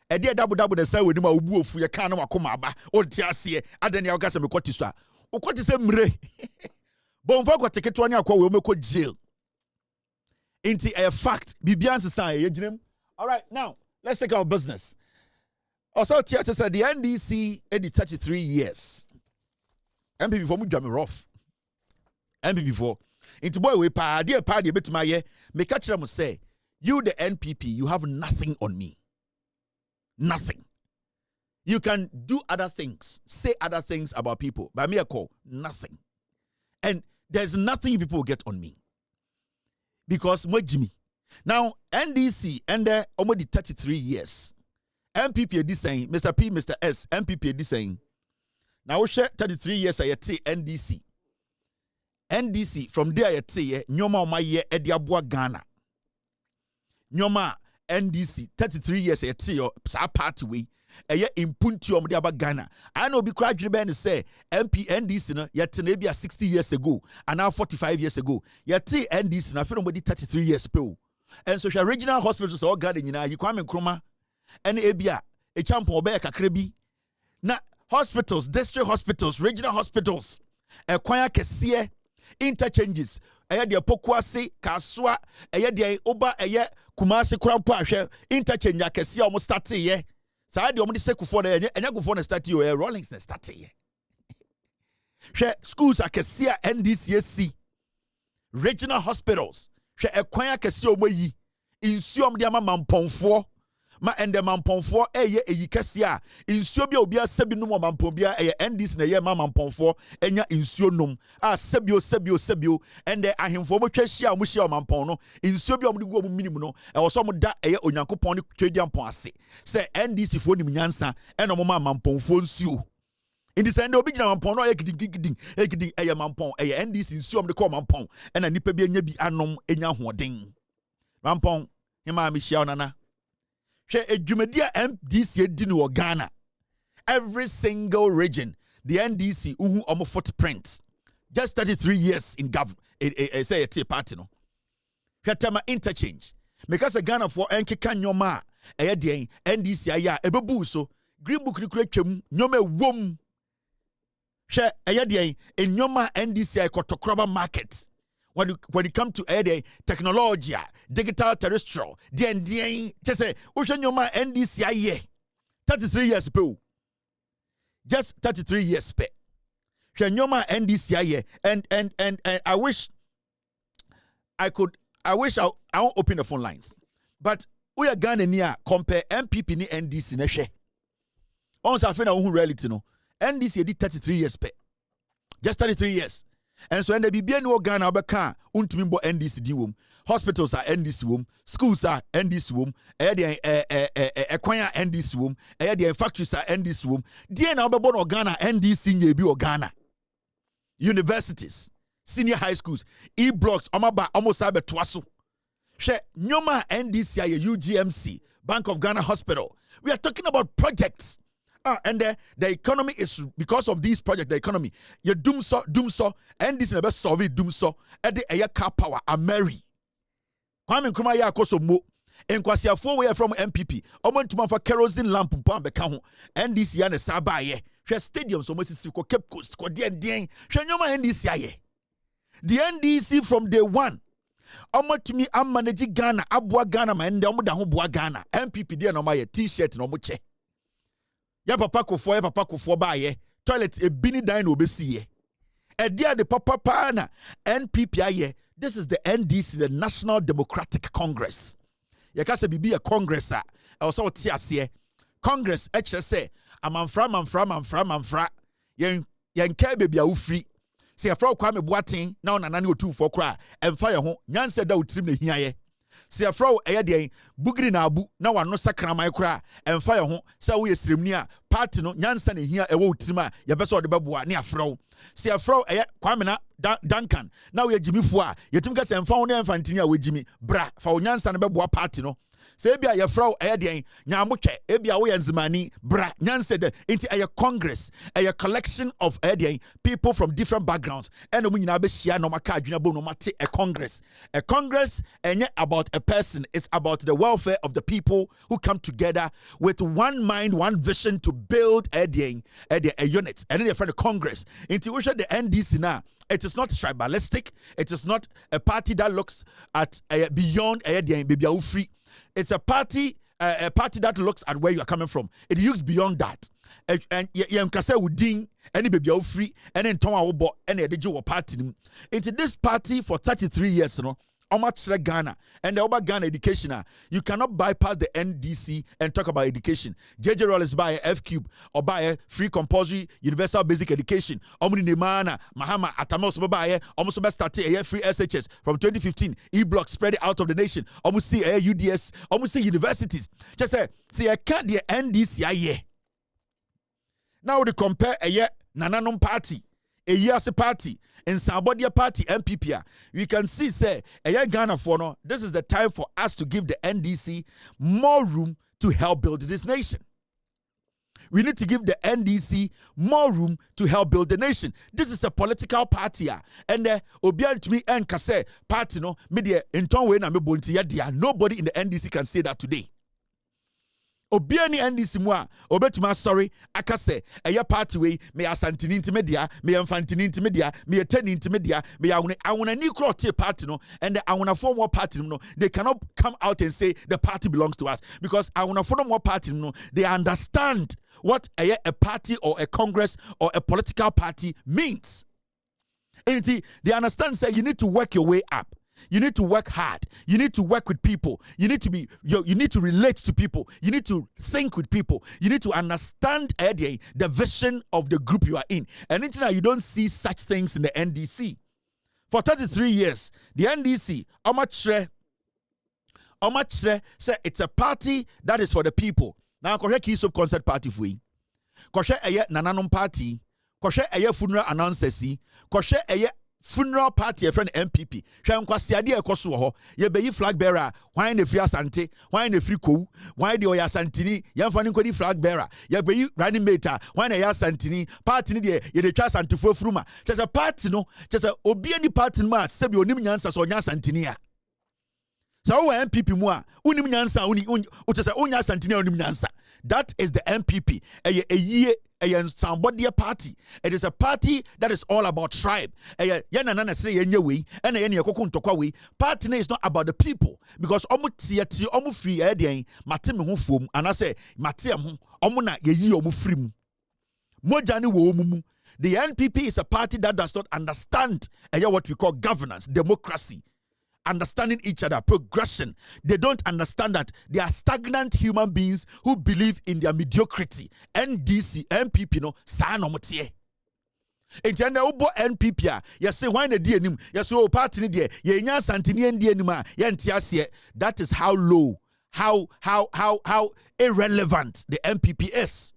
ede dabo de sa weni ma obu ofu ye kan na wakoma aba o ti ase adani ya se mekoti so a okoti se mre bomfa kwateketo ne akwa we meko jail into a fact bibian se ye ginem. All right, now let's take our business. Also TS said the NDC edi 33 years MPP for mu dwame rough MPP for into boy we pa de betima ye me catch them say you the NPP you have nothing on me. Nothing. You can do other things, say other things about people, but me I call nothing. And there's nothing you people get on me. Because mo Jimmy. Now NDC and there almost 33 years. MPP is saying Mr. P, Mr. S, MPP is saying. Now we share 33 years I say NDC. NDC from there I say nyoma ma ye ediabua Ghana. Nyoma NDC 33 years I say sa party we eye impunti om de aba Ghana. I know be cry dwebe and say MP NDC no yet na bia 60 years ago and now 45 years ago. Yet NDC na fe nobody 33 years pe o. And so regional hospitals all Ghana nyina yi Kwame Nkrumah and ebia e champion obe kakra bi. Na hospitals, district hospitals, regional hospitals e kwanya kese interchanges eye de Pokuase Kaswa eye de oba eye Kumasi Krampo ahwe interchange akese a omo start ye saa de omo de sekufo na enya gufo na start ye Rollins na start ye hwe schools akese a NDCSC regional hospitals hwe ekwan akese omo yi insuo omo de ama mamponfo ma ende mamponfo eye eyikese a insuo bia obi asabi num mampon bia eye NDC na ye mamponfo enya insuo num a sabio ende ahemfo mo twahia mo hia mampon no insuo bia omde gu omo minim no e wo so mo da eye onyankopon ne twedi ampon ase se NDC fo nim nyansa eno mo mamponfo nsuo indi se ende obi gina mampon no eye gidin eye mampon eye NDC insuo omde ko mampon ena nipa bia nya bi anom enya hoden mampon hima mi hia onana. MDC did in Ghana. Every single region, the NDC uhu footprint. Just 33 years in government. Say a tea party no. Tema interchange. Because a Ghana for enkeka nyoma NDC aya ebebu so green book recreate nyoma wom. She ayadien in nyoma NDC kotokraba market. When it comes to technology, digital terrestrial, just say, Oceanoma NDC 33 years pe. Just 33 years pe. Oceanoma NDC and I wish I won't open the phone lines. But we are Ghana near compare MPP ni NDC ne she. On sa fe na who reality no. NDC did 33 years pe. Just 33 years. And so, and the BBN no Ghana Baka, Untumimbo NDC diwum, hospitals are NDC wum, schools are NDC wum, acquire NDC wum, factories are NDC wum, dear now Bono Ghana, NDC Yebi or Ghana, universities, senior high schools, blocks, Omaba, almost Sabe Twasu, She Nyoma NDC, UGMC, Bank of Ghana Hospital. We are talking about projects. And the economy is because of these projects. The economy, you doom so, and this never solve it. Doom so, at the air car power, a Mary. Kwame Nkrumah ya koso mo. Enkwasi afo we from MPP. Omo ntuma for kerosene lamp pon beka ho. NDC ya ne saba ye. Hwe stadium so mo sisi ko Cape Coast ko den. Hwe nyoma NDC aye. The NDC from day one. Omo tumi amanage Ghana, abua Ghana ma ende omo da ho bua Ghana. MPP dey no ma ye t-shirt no mo che. Ya papa kofo ba ye. Toilet e bini dan no obesi ye. E dia de papa pa na NPP aye. This is the NDC, the National Democratic Congress. Ye ka se bibi a congress a. E so ti ase. Congress say amamfra. Yen ke baby a ufri. Se afra kwa me boaten na ona nane otufo kra emfa ye ho nyanse da utrim na hia ye. Se afra eye de bugiri na abu na wano sakraman kra emfa ye ho se wo ye siremni a party no nyanse na hia ewo utrim a ye be so de beboa ne afra wo. Se afra eye kwame na Duncan na wo ye jimifo a yetum ka se emfa ho na emfa ntini a wo jimi bra fa wo nyanse na beboa party no. Se ebia ye frau den nyamotwe ebia wo yanzimani bra nyanse de inti a congress a collection of den people from different backgrounds and omu nyina be hia no maka adwena bo no mate a congress enye about a person. It's about the welfare of the people who come together with one mind, one vision to build a unit, and then they friend the congress inti wo the NDC na. It is not tribalistic. It is not a party that looks at beyond baby free. It's a party that looks at where you are coming from. It looks beyond that. And you can say udin any baby free and then ton awobo and the party. Into this party for 33 years, you know. Ghana and the Oba Ghana education. You cannot bypass the NDC and talk about education. JJ Rollins by F Cube or by a free compulsory universal basic education. Omni Nemana, Mahama, Atamos Babaye, almost started a free SHS from 2015. E-block spread out of the nation. Almost see a UDS, almost see universities. Just say, see, I can't the NDC a year. Now they compare a year Nananom party. A year as a party in Sambodia party MPP, we can see say a year Ghana for no. This is the time for us to give the NDC more room to help build this nation. We need to give the NDC more room to help build the nation. This is a political party, and Obian to me and Kase party no media in ton way na me bonti ya. Nobody in the NDC can say that today. Obiani NDC mwa obetuma sorry akase eye party way me asantini intimedia me infantini intimedia me eteni intimedia me awuna ni crotty party no and the awuna form more party no they cannot come out and say the party belongs to us because awuna form more party no they understand what a party or a congress or a political party means. And they understand say you need to work your way up. You need to work hard. You need to work with people. You need to relate to people. You need to think with people. You need to understand the vision of the group you are in. And until now, you don't see such things in the NDC. For 33 years, the NDC, say it's a party that is for the people. Now, Koshe Kiso Concert Party Fui. Koshe Eye Nananom Party. Koshe Eye Funeral Announcers. Koshe Eye funeral party a friend MPP hwan kwase ade ekoso ho ye beyi flag bearer hwan na free asante hwan na free ko hwan de oya santini ye mfa ni kwadi flag bearer ye beyi running mate hwan na ya santini party ni de ye de twa santefo fruma chese party no chese obi ani party ma se bi onim nyansa so nya santini a so MPP mu a unim nyansa uni chese onya santini onim nyansa. That is the MPP a somebody party. It is a party that is all about tribe. Party is not about the people because omu free matim hu fom and I say matiam omuna yeyi omu free mojani wo omu. The NPP is a party that does not understand what we call governance, democracy, understanding each other, progression. They don't understand that they are stagnant human beings who believe in their mediocrity. NDC, MPP, no, sa no motie. Ejende ubo NPP, yes, say why the DNM, yes, so party there, ye nya santini NDNM, ye that is how low, how irrelevant the MPP is.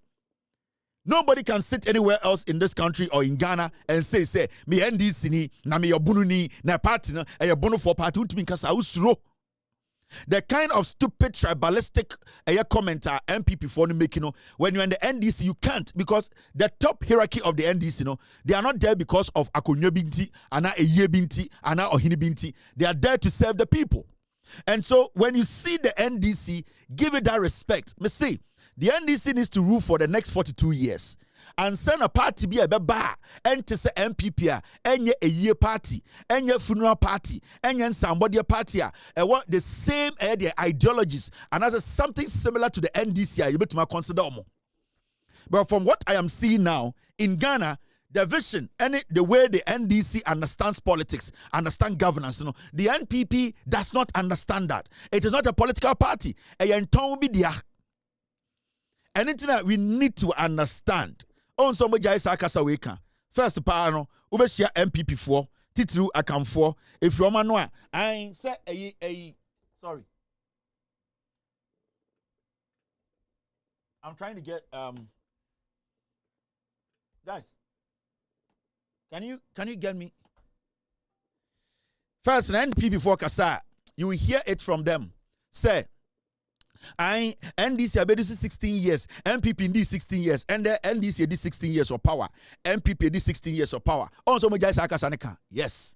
Nobody can sit anywhere else in this country or in Ghana and say me NDC ni na me yobunu ni na party na e yobunu for party utimi kasa usuro. The kind of stupid tribalistic commenter MPP for making when you're in the NDC you can't because the top hierarchy of the NDC they are not there because of akonyo binti ana eye binti ana ohini binti. They are there to serve the people. And so when you see the NDC, give it that respect. Me say the NDC needs to rule for the next 42 years. and send a party be a beba and to say MPP enye a year party enye funeral party enye somebody party what the same their ideologies and as something similar to the NDC you better consider more. But from what I am seeing now in Ghana, the vision and the way the NDC understands politics, understand governance, the NPP does not understand that. It is not a political party. Anything that we need to understand. On somebody is akasa first pano, ubeshia MPP for titru akamfo. If you man I say sorry. I'm trying to get guys. Can you get me? First, an NPP for Kasa, you will hear it from them. Say, NDC have 16 years, MPP in these 16 years, and the NDC did 16 years of power, MPP did 16 years of power. Also, yes.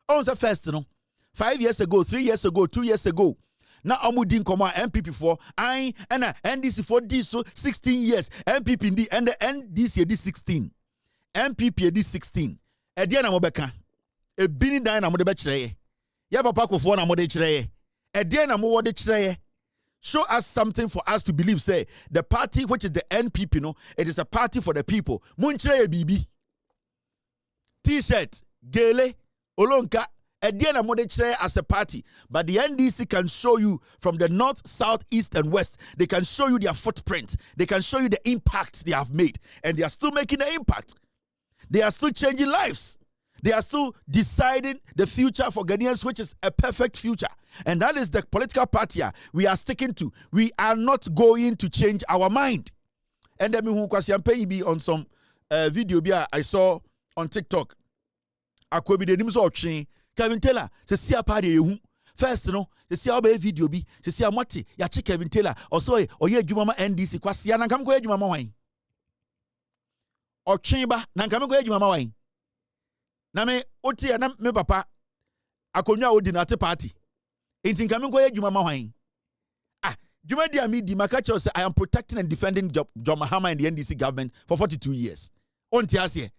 Also, first, 5 years ago, 3 years ago, 2 years ago. Now Amudin Koma MPP for and NDC for this 16 years, MPP in the and the NDC did 16. MPP did 16. Ediana mobeka. E bini dan na mo de be kire. Ya papa kofo na mo de kire. Ediana mo wo de kire. Show us something for us to believe. Say the party which is the NPP, it is a party for the people. Mun kire bibi. T-shirt, gele, olonka. Ediana mo de kire as a party. But the NDC can show you from the north, south, east, and west. They can show you their footprint. They can show you the impact they have made, and they are still making the impact. They are still changing lives. They are still deciding the future for Ghanaians, which is a perfect future. And that is the political party we are sticking to. We are not going to change our mind. And then we be on some video I saw on TikTok. Akwebi de nim so otwe. Kevin Taylor, se sia party ehu. First se sia oba video bi, se sia moti ya che Kevin Taylor. Also oye adwuma ma NDC kwasia na kam ko adwuma ma wan. Ochimba na nkame ko adwuma ma wan na me oti na me papa akonwa odi na te party enti nkame ko adwuma ma wan dwuma dia me di maka cho say I am protecting and defending John Mahama and the NDC government for 42 years onti ase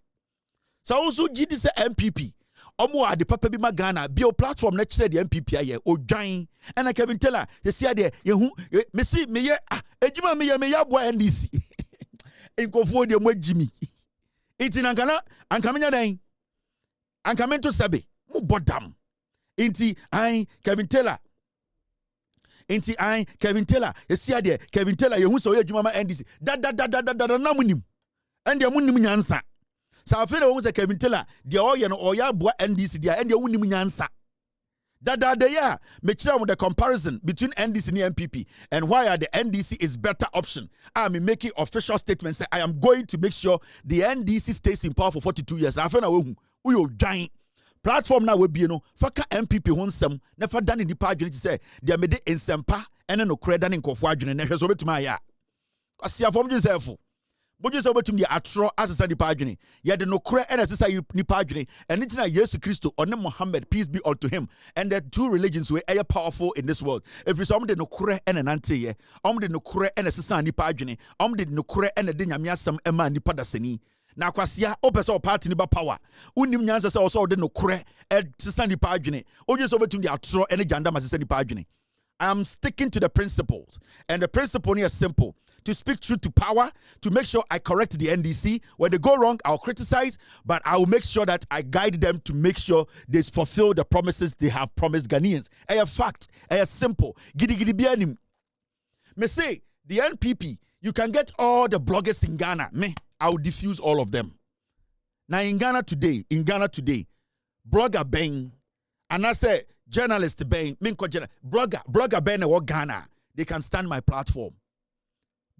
so also gidi say MPP omo ade papa bi ma Ghana bio platform na kire the MPP aye odwan na Kevin Taylor se sia de yehu me si me ye adwuma me ye boa NDC enkofo de mo agimi Inti nankana ankamenya dan ankamento sabe mu bodam inti Kevin Taylor esia de Kevin Taylor yehu so yedwuma ma NDC da namunim ende munim nyansa sa afere wo se Kevin Taylor de oye no oya boa NDC de ende munim nyansa da ya me kira the comparison between NDC and MPP and why the NDC is better option. I'm making official statements say I am going to make sure the NDC stays in power for 42 years. I feel na we are dying. Platform now will be faka MPP honsem never done in the party say they made it in sempa and no credit in kofo adwene na hweso betuma ya. Asia from yourself. Bojo so betum de atro asesa nipa adwene ye de nokre and asesa nipa adwene and it na Jesus Christo on Muhammad peace be unto him and the two religions were powerful in this world if you some de nokre and nante ye de nokre and asesa nipa adwene de nokre and de nyame asem ema nipa dasani na kwasia opese party ni ba power unim nyansa se also de nokre asesa nipa adwene ojo so betum de atro and janda masesa nipa adwene. I am sticking to the principles and the principle is simple. To speak truth to power, to make sure I correct the NDC. When they go wrong, I'll criticize, but I will make sure that I guide them to make sure they fulfill the promises they have promised Ghanaians. A fact, a simple. Gidi bianim. Me say, the NPP, you can get all the bloggers in Ghana. Me, I will diffuse all of them. Now in Ghana today, blogger bang, and I say journalist bang, blogger bang or Ghana, they can stand my platform.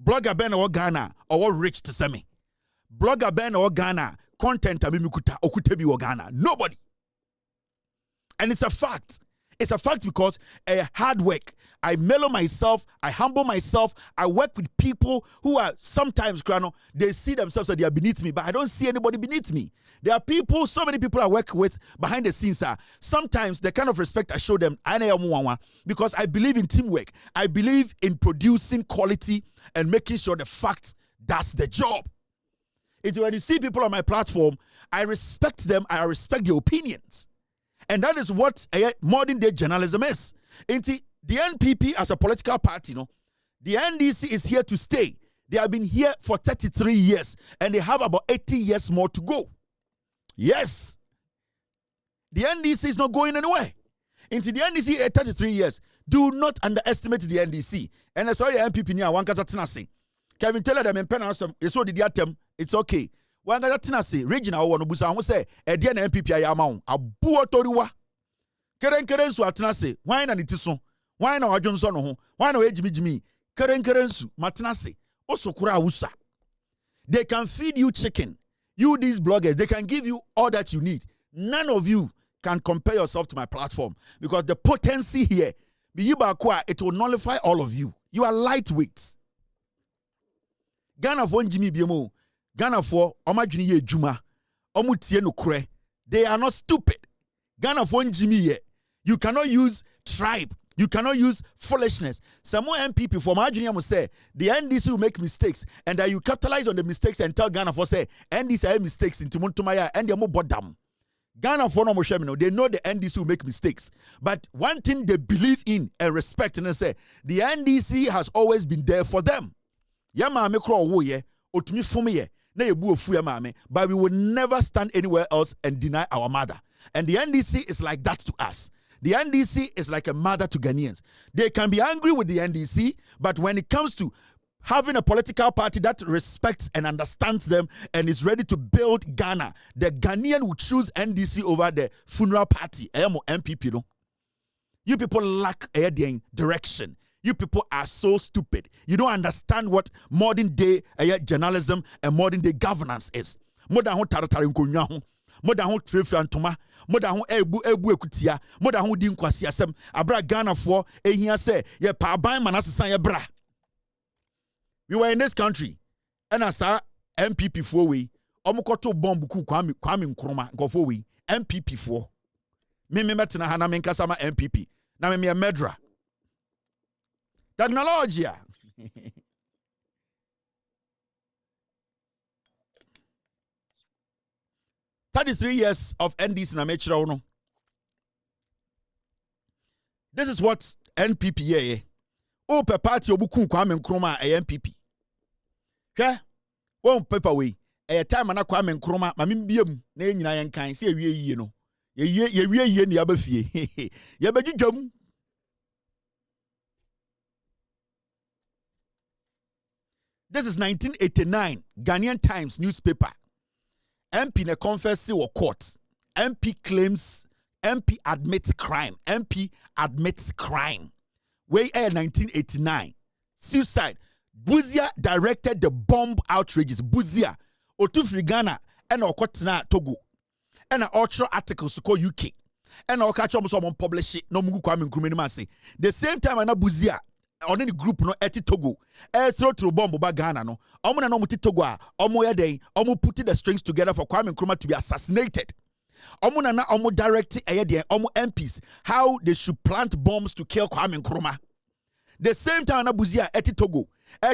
Blogger Ben or Ghana or rich to semi. Blogger Ben or Ghana content amikuta okutebi or Ghana. Nobody. And it's a fact. It's a fact because hard work. I mellow myself. I humble myself. I work with people who are sometimes, they see themselves that they are beneath me, but I don't see anybody beneath me. There are people, so many people I work with behind the scenes. Sometimes the kind of respect I show them, because I believe in teamwork. I believe in producing quality and making sure the fact does the job. When you see people on my platform, I respect them, I respect their opinions. And that is what modern day journalism is. The NPP as a political party, the NDC is here to stay. They have been here for 33 years and they have about 80 years more to go. Yes. The NDC is not going anywhere. Into the NDC 33 years. Do not underestimate the NDC. And that's why the NPP near one kasa tenase. Kevin tell them in penance so did atem. It's okay. One kasa tenase regional one busa who say e dia na NPP ayama abu otoriwa. Keren su atenase. Why na nitiso? Why na wadwonso no ho? Why na ejimi keren su matenase. Osokura awusa. They can feed you chicken. You these bloggers, they can give you all that you need. None of you can compare yourself to my platform because the potency here, it will nullify all of you. You are lightweights. Ghana for Jimmy Biemo, Ghana for Omajuni Ye Juma, Omutie no Kure. They are not stupid. Ghana for Jimmy, you cannot use tribe. You cannot use foolishness. Some more MPP from Majuni must say the NDC will make mistakes and that you capitalize on the mistakes and tell Ghana for say NDC have mistakes in Timontumaya and they're more bottom. Ghana for no more they know the NDC will make mistakes. But one thing they believe in and respect and they say the NDC has always been there for them. Yama me kro wo ye otumi fom ye na yebu ofu ya mame, but we will never stand anywhere else and deny our mother. And the NDC is like that to us. The NDC is like a mother to Ghanaians. They can be angry with the NDC, but when it comes to having a political party that respects and understands them and is ready to build Ghana, the Ghanaian will choose NDC over the funeral party. MPP, no? You people lack direction. You people are so stupid. You don't understand what modern day journalism and modern day governance is. More than more than who Frantoma, more than who ebu ekutia, more than who din kwasi asem, abra Ghana for here say, ye pa ban manasa ye bra. We were in this country, and as our MPP for we, omukoto bomb ku kwame nkrumah go for we, MPP for. Me metina hana menkasama MPP. Na me a medra. Technology. 33 years of NDC na mechira no. This is what NPP ye. O pe party obuku Kwame Nkrumah a NPP. Hwe won paper we. E time na Kwame Nkrumah ma membiem na enyina yen kan se ewie yie no. Ye wie yie ne abafie. Ye badwudwam. This is 1989 Ghanaian Times newspaper. MP ne confess or court. MP claims, MP admits crime. MP admits crime. Way 1989. Suicide. Buzia directed the bomb outrages. Buzia. Otufri Ghana. And Okotna Togo. And an ultra article to call UK. And I'll catch someone publish it. No Mugu Kwame Nkrumah say. The same time I know Buzia. On any group no eti Togo throw bomb ba Ghana no omo na no muti Togo a omo ye den omo put the strings together for Kwame Nkrumah to be assassinated. Omo na omo direct omo MPs how they should plant bombs to kill Kwame Nkrumah. The same time na Buzia eti Togo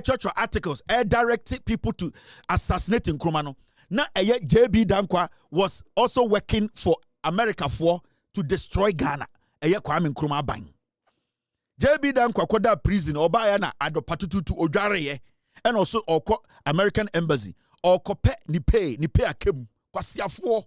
church articles directed people to assassinate Nkrumah no. Na JB Dankwa was also working for America for to destroy Ghana. Kwame Nkrumah ban. JB Dankwa koda prison obaya na adopatututu odwareye and also oko American embassy oko pe ni pay akem kwasiafo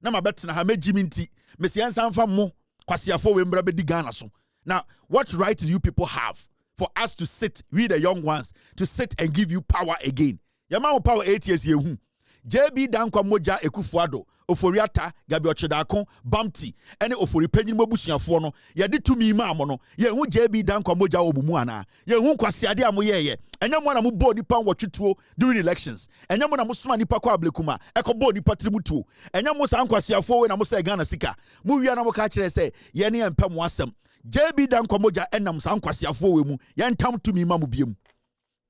na mabetena ha mejiminti mesiansa mfa mo kwasiafo we mbra bedi Ghana so. Now what right do you people have for us to sit, we the young ones, to sit and give you power again? Yama power 8 years yehu. JB Dankwa moja Ekufuado, Ofori Atta, Gabi Ochedakon, Bamti, ene Ofori Penyin Mobusuafo no, ye de tumi ma mo no, ye hu JB Dankwa moja omumu ana, ye hu kwasiade amu ye, enya mo na mo bo nipa nwotwetuo during elections, enya mo na mo soma nipa kwa ablekuma, eko bo nipa tributuo, enya mo sa nkwasiafo we na mo say Ghana sika, mu wia na mo ka kire say, ye ne empem wasem, JB Dankwa moja enam sa nkwasiafo we mu, ye ntam tumi ma mu biem.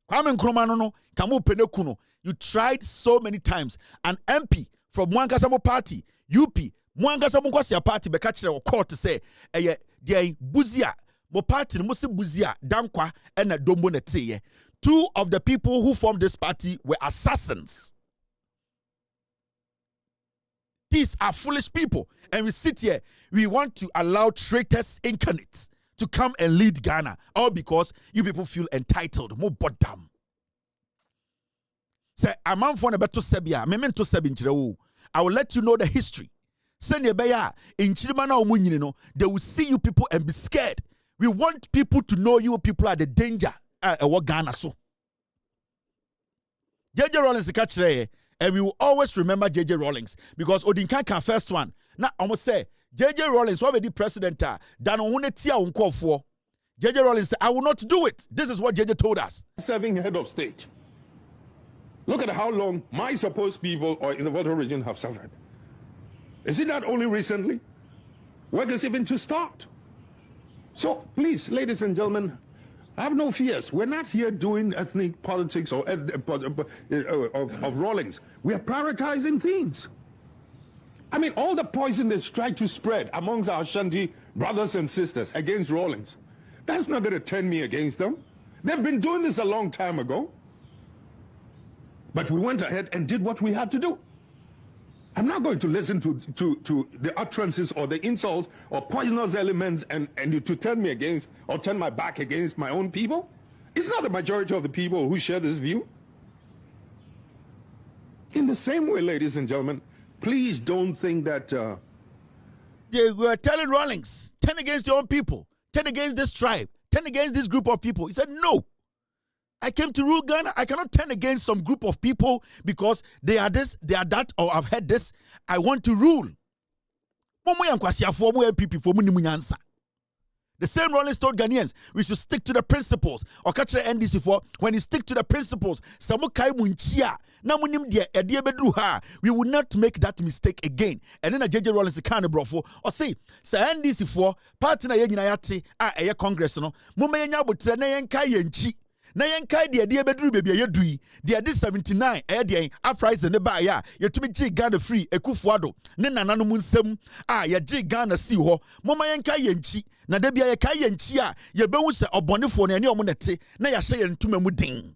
Kwame Nkrumah no kamu peneku no. You tried so many times. An MP from Mwankasamo party, UP, Mwankasamo Kwasia party, bekachire or court to say, de Buzia, mo party, mo se Buzia, Dankwa, and a dombo nete. 2 of the people who formed this party were assassins. These are foolish people. And we sit here, we want to allow traitors incarnates to come and lead Ghana, all because you people feel entitled. More bottom. Say, a man for a better Sebia, memento Sebin. I will let you know the history. Send your beya in Chirimana Omunino, they will see you people and be scared. We want people to know you people are the danger. What Ghana so. JJ Rawlings the catch there, and we will always remember JJ Rawlings because Odinka can first one. Now I must say, JJ Rawlings, what the president dan on for. JJ Rawlings said, I will not do it. This is what JJ told us. Serving head of state. Look at how long my supposed people or in the Volta region have suffered. Is it not only recently? Work is even to start. So please, ladies and gentlemen, have no fears. We're not here doing ethnic politics or of Rawlings. We are prioritizing things. I mean, all the poison that's tried to spread amongst our Shanti brothers and sisters against Rawlings, that's not going to turn me against them. They've been doing this a long time ago. But we went ahead and did what we had to do. I'm not going to listen to the utterances or the insults or poisonous elements and to turn me against or turn my back against my own people. It's not the majority of the people who share this view. In the same way, ladies and gentlemen, please don't think that... They were telling Rawlings, turn against your own people, turn against this tribe, turn against this group of people. He said, no. I came to rule Ghana. I cannot turn against some group of people because they are this, they are that, or I've heard this. I want to rule. The same Rawlings told Ghanaians, we should stick to the principles. Or catch the NDC for when you stick to the principles, we will not make that mistake again. And then a JJ Rawlings can brofo or say, NDC for partner yayinayati a Congress no, Mumaya butre na yanka yenchi. Na yankai de bedru baby yedui de 79 de afrise ne ba ya yetumi gi Ghana free ekufuado ne nananu mu nsam ye gi Ghana si ho moma yankai yanchi na da bia ye kai yanchi a ye behu se obonefo ne omo nete na ya hye ntuma mu din.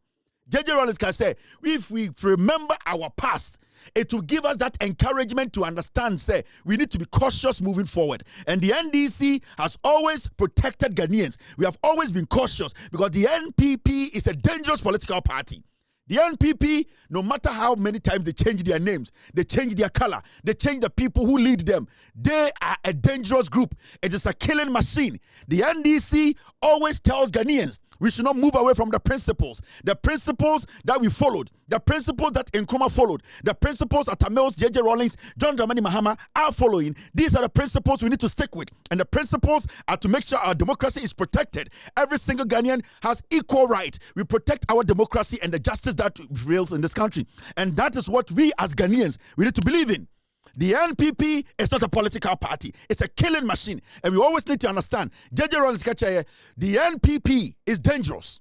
JJ Rawlings can say, if we remember our past, it will give us that encouragement to understand, say, we need to be cautious moving forward. And the NDC has always protected Ghanaians. We have always been cautious because the NPP is a dangerous political party. The NPP, no matter how many times they change their names, they change their color, they change the people who lead them, they are a dangerous group. It is a killing machine. The NDC always tells Ghanaians, we should not move away from the principles that we followed, the principles that Nkrumah followed, the principles that Tamils, JJ Rawlings, John Dramani Mahama are following. These are the principles we need to stick with. And the principles are to make sure our democracy is protected. Every single Ghanaian has equal right. We protect our democracy and the justice that prevails in this country. And that is what we as Ghanaians, we need to believe in. The NPP is not a political party. It's a killing machine. And we always need to understand, JJ Rawlings, the NPP is dangerous.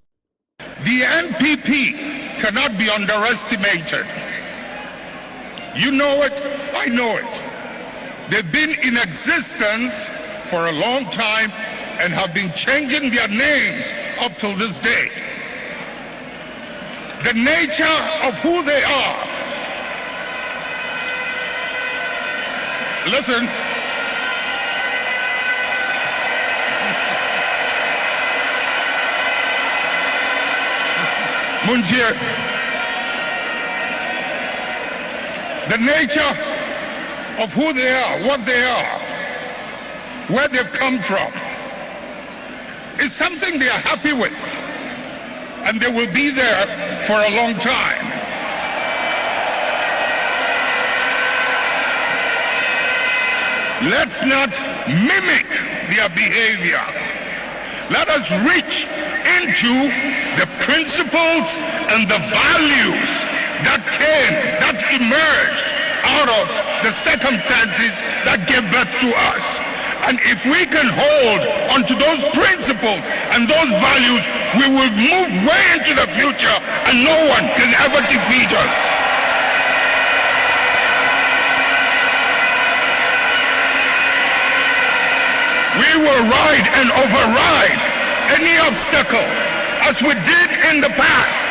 The NPP cannot be underestimated. You know it, I know it. They've been in existence for a long time and have been changing their names up till this day. The nature of who they are. Listen. Munjir. The nature of who they are, what they are, where they've come from, is something they are happy with. And they will be there for a long time. Let's not mimic their behavior. Let us reach into the principles and the values that emerged out of the circumstances that gave birth to us. And if we can hold onto those principles and those values, we will move way into the future and no one can ever defeat us. We will ride and override any obstacle as we did in the past.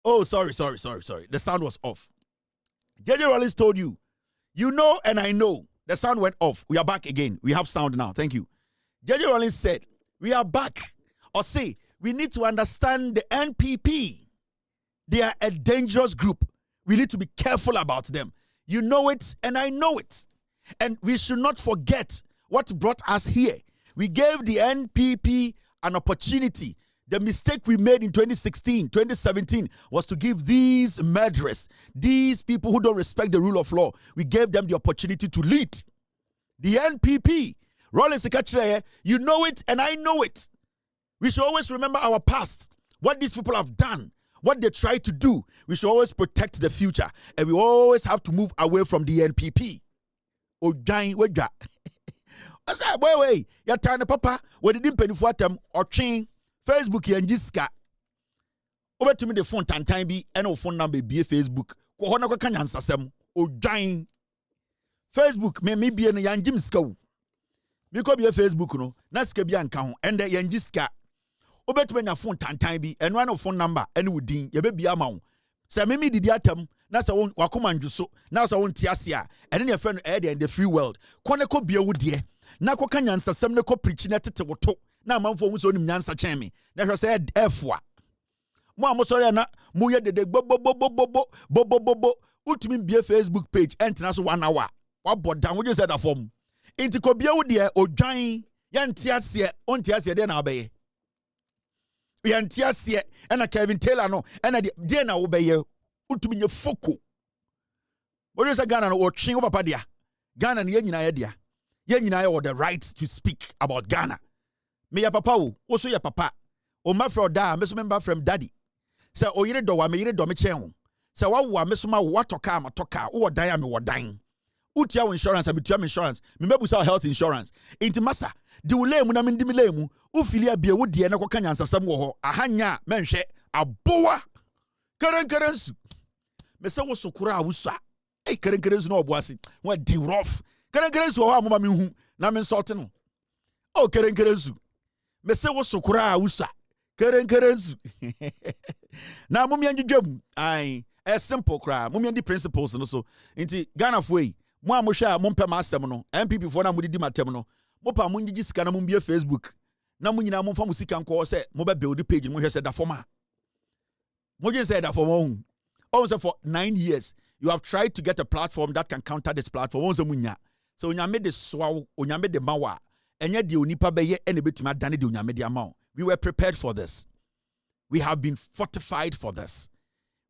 Oh, sorry. The sound was off. JJ Rollins told you. You know, and I know. The sound went off. We are back again. We have sound now. Thank you. JJ Rollins said, we are back. Or say, we need to understand the NPP. They are a dangerous group. We need to be careful about them. You know it, and I know it. And we should not forget what brought us here. We gave the NPP an opportunity. The mistake we made in 2016, 2017 was to give these murderers, these people who don't respect the rule of law, we gave them the opportunity to lead. The NPP, Rollins Sekachire, you know it and I know it. We should always remember our past, what these people have done, what they try to do. We should always protect the future, and we always have to move away from the NPP. Ojan weja. I said, wait, you're trying to papa, what did you pay for them or chain? Facebook and Jiska. Over to me the phone time be and phone number be Facebook. Ko hono ko kan yansasem odwan. Facebook me be no yan Jimska. Me ko be Facebook no na sika bi anka ho and yan Jiska. Over to me na phone time be and one phone number and wudin ye be bia ma wo. Se me didi atam na se won wakoma ndwuso na se won tiase a ene ne fe no in the free world. Ko ne ko bia wo de na ko kan yansasem ne ko preach na tete woto. Na manfo mu so nim nyansa chen me na hwe say efwa mo amosori na mo ye dede bo ultimi bia Facebook page entina so 1 hour wa bodan wo je say da form inti ko bia wo de odwan ya ntiase ontiase de na obeye ya ntiase na Kevin Taylor no na de na wo beye ultimi nye foko wo je say Ghana no wo twen wo papa dia Ghana ne nyina ye dia ye nyina ye the right to speak about Ghana. Me ya papa wo so ya papa o ma fro da me so member from daddy say o yire do wa me yire do me chen wo say wa wo me so ma wo toka ma toka wo dan ya me wo dan utia wo insurance abitua me insurance me mebusa health insurance inti masa di wo lemu na me ndi me lemu u filia bia wo de na ko kanya ansasam wo ho ahanya menhwe aboa kerenkerensu me say wo sokura a wo sa kerenkerensu na oboase wo di rough kerenkerensu wo amoma me hu na me insult no o kerenkerensu me say wo sokura usa kerenkerensu na mumya ndwedwam ai a simple cry mumya ndi principles no so nti Ghana fo yi mo amohwe a mo mpem asem no MPP fo na mo didi matem no mo pa mo ngigi sika na mo bia Facebook na mo nyina mo fa mo sika nko say mo be build page mo hwe say da forma mo je say da forma on say for 9 years you have tried to get a platform that can counter this platform on say munya so onyame de swa onyame de mawa. We were prepared for this. We have been fortified for this.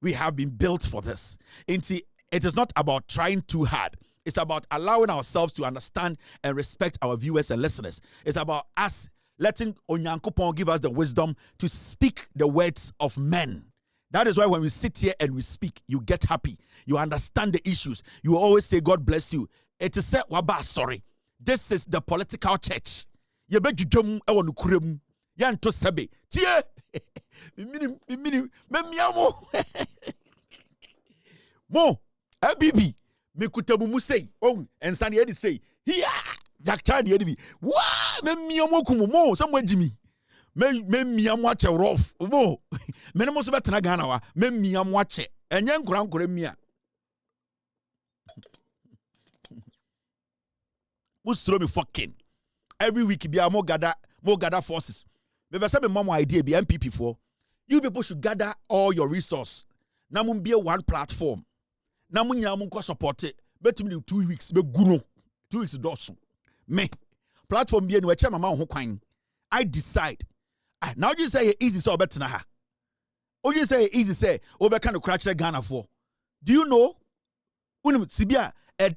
We have been built for this. It is not about trying too hard. It's about allowing ourselves to understand and respect our viewers and listeners. It's about us letting Onyankopon give us the wisdom to speak the words of men. That is why when we sit here and we speak, you get happy. You understand the issues. You always say, God bless you. It is said, waba sorry. This is the political church. You bet you jum e wonu kurem. Ya nto sebe. Tie. Mimi memiamo. Mo, ABB me kutabu mu sei. On ensane ye di sei. Here. Jack Chan ye di. Wa memiamo kumu mo samwa jimi. Memiamo ache rough. Mo. Me no mo so betena Ghana wa. Memiamo ache. Enye nkura nkura mia. Who's throw me fucking every week? Be a more gather forces. Maybe some mom idea be MPP for you people should gather all your resources. Namun be one platform. Namun yamun ko support it. Bet me 2 weeks. Be guno 2 weeks dosu. Me platform be no eche mama ho kwan. I decide. Now you say easy so bet na ha. Oh, you say easy say, over kind of crash Ghana for. Do you know? Sibia,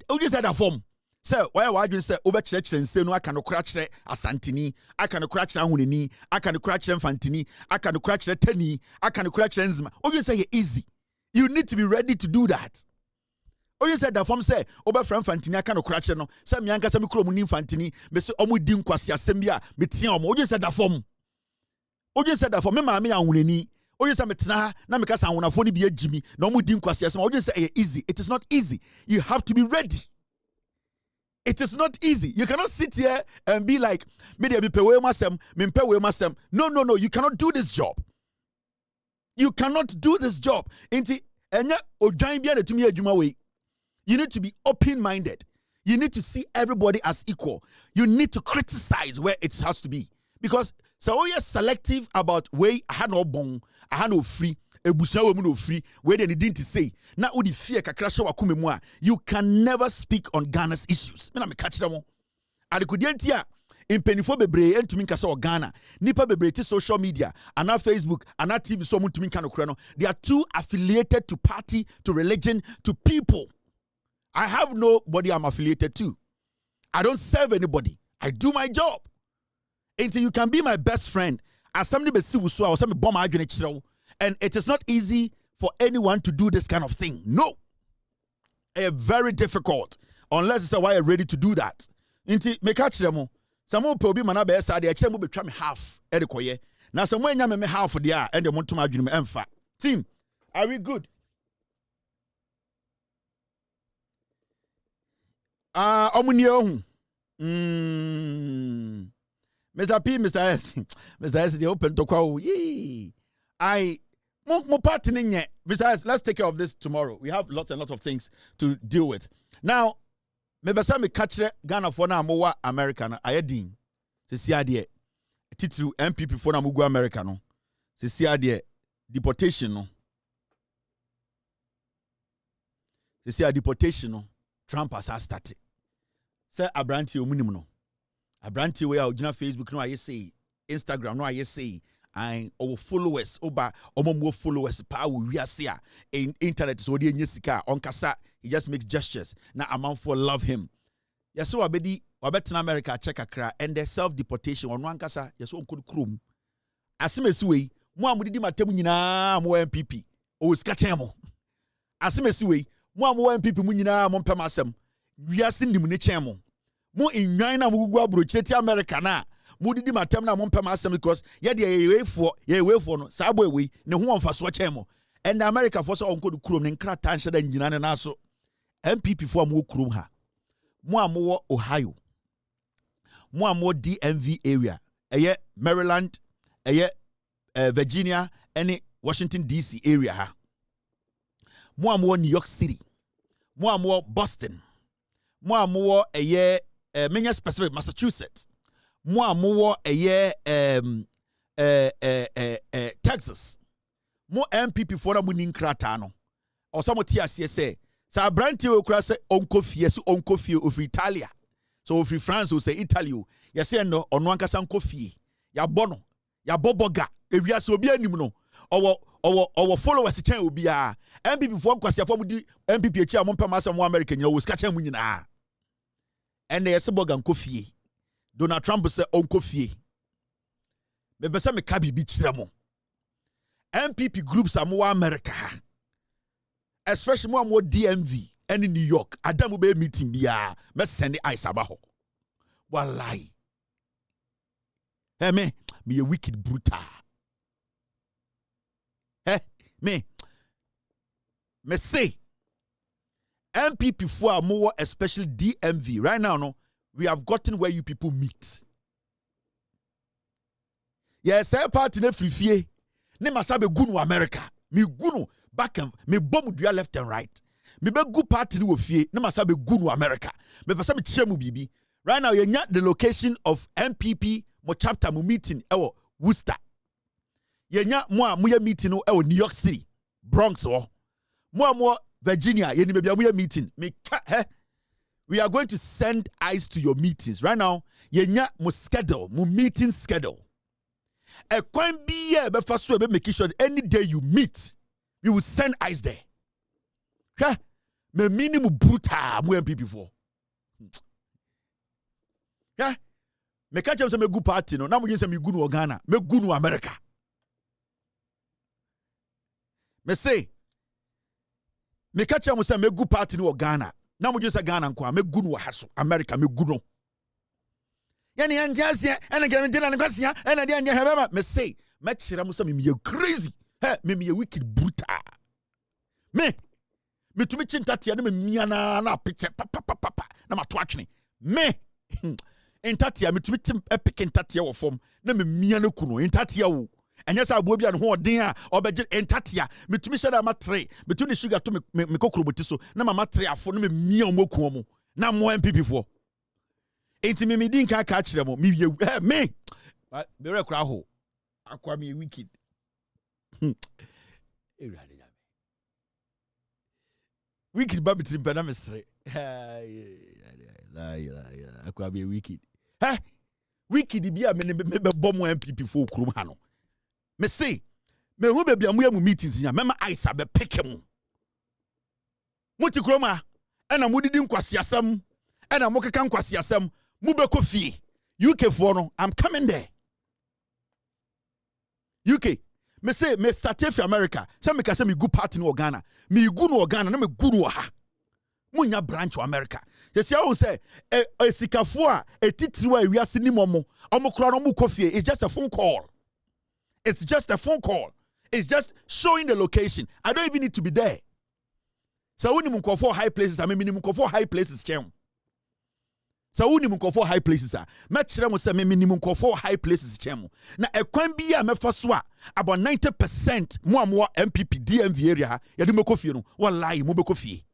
oh, you said that form. So, why you say over church and say no, I can crash a Santini, I can crash a Hunini, I can crash a Fantini, I can crash a Tenny, I can crash Enzma. Oh, you say easy. You need to be ready to do that. Oh, you said that form say over from Fantini, I can crash no. Some young Casami Cromuni Fantini, Miss Omudim Quasia Sembia, Mitiam. Oh, you said that form. Oh, you said that for me, Mammy and Hunini. Oh, you say metna na me kasa wona fo ni bi agimi na omu di nkwase asem. Oh, you say easy. It is not easy. You have to be ready. It is not easy. You cannot sit here and be like, media be pewe masem, me pewe masem. No. You cannot do this job. You cannot do this job. Inti enya odwan bia na tumi adwuma we. You need to be open-minded. You need to see everybody as equal. You need to criticize where it has to be. Because so you're selective about where I had no bong, I had no free, ebusia no free, where they didn't say. Now udi fear kakrasha wakume mwa. You can never speak on Ghana's issues. Me na me catch them. Adikudientia in penifo bebre entumi kasa o Ghana. Nipa bebre ti social media, ana Facebook, ana TV so mutumi kano krano. They are too affiliated to party, to religion, to people. I have nobody I'm affiliated to. I don't serve anybody. I do my job. Until you can be my best friend, as somebody be see wusu or somebody bomb and it is not easy for anyone to do this kind of thing. No, very difficult unless it's a why you're ready to do that. Until me catch them, some more probably man be say they actually be try me half edikoye. Now some when me half there and they want to imagine me emfa. Team, are we good? Omunio. Mr. P, Mr. S, Mr. S, the open to call. I more partner yet. Besides, let's take care of this tomorrow. We have lots and lots of things to deal with. Now, maybe some catch Ghana for now more American. I did. To see idea. Titru MPP for now go American. To see idea deportation. No. To see a deportation. No. Trump has started. Say Abranti omunim no. Abranti we are Facebook no I say Instagram no I say and our followers oba omo followers pa we see in internet so dey nyesika onkasa he just makes gestures na amount for love him. Yes so wabedi wabetena America check akra and the self deportation on onkasa yes onkodu krom asemesi we mo amudidi matem nyina mo MPP o sika chen mo asemesi we mo MPP mu nyina mo mpem asem wiase nim ne chen mo mo inwan na mo gugu abrocheti America na mo didi matem na mo mpem asem because ye de ye wefo no sa boy we ne ho onfa so chen mo and America for so onkodu krom ne nkrata nhye da nyina ne na so MPP for mo krom ha mo amowo Ohio mo amowo DMV area eye Maryland eye Virginia and Washington DC area ha mo amowo New York City mo amowo Boston mo amowo eye menya specific Massachusetts mo amowo eye Texas mo MPP for na mo ni nkrata no osamo ti ase say sa branti we kura say onkofie so onkofie of Italia so of France we say Italy you say no ono ankasa onkofie ya bono ya boboga ewiase obi anim no owo followers chen obi a MPP for kwase for di MPP echi a mo pema asem wo America nyina wo ska chen mu nyina and yes boga onkofie Donald Trump say onkofie me be say me ka bibi kire mo MPP groups are more America especially more DMV and in New York Adamu be meeting bia me send ice abaho wallahi me a wicked brutal me say MPP for more especially DMV right now no we have gotten where you people meet yes party na free fie ne masabe gunu America me gunu back and me bomb do left and right me be good party ni wo fie ne masabe gunu America me pesa me chemu bibi right now you nya the location of MPP mo chapter mo meeting ewo Worcester you nya mo meeting no ewo New York City Bronx mo Virginia you ni be mo meeting me we are going to send eyes to your meetings right now you nya mo schedule mo meeting schedule A coin be a first way make sure that any day you meet, you will send ice there. Yeah, me minimum brutal more MPP for. Yeah, me catch them say me good party no. Now me say me good no Ghana, me good no America. Me say, me catch them say me good party no Ghana. Now me say Ghana nko me good no haso America me good no. Yani anjasia ena game dina nkwasia ena dia nya hebema me say me kire mo say me crazy he me wicked brutal me tumi chintatia na me miana na picture papa na mato atwene me entatia me tumi tim epic entatia wo fom na me miana kuno entatia wo enya sa abo bia ne ho odin a obeje entatia me tumi sheda ma 3 me tumi sugar to me kokoro boti so na mama 3 afo na me mia omoku omo na mo MPP fo enti me din ka kire mo me wie me be rekura ho akwa me wicked wicked baby trim na mesre akwa be wicked wicked bia me be bom MPP fo kurum ha no me say me hu be bia mu meetings nya mema aisa be peke mu muti kuroma ena mudidi nkwasiasam ena mokeka nkwasiasam mu be kofie UK for no I'm coming there UK me say me start for America say me ka say me good party no Ghana me good no Ghana na me good no ha munya branch of America you see how say sikafo a etitiri a wiase ni momo omokro no mu kofie it's just a phone call it's just a phone call it's just showing the location I don't even need to be there so when you go for high places I mean minimum go for high places chem so when you go for high places me kire mo say me minimum go for high places chem na ekwan bi a me fa so a about 90% mo amwo MPP DMV area ya de mekofie no wallahi mo be kofie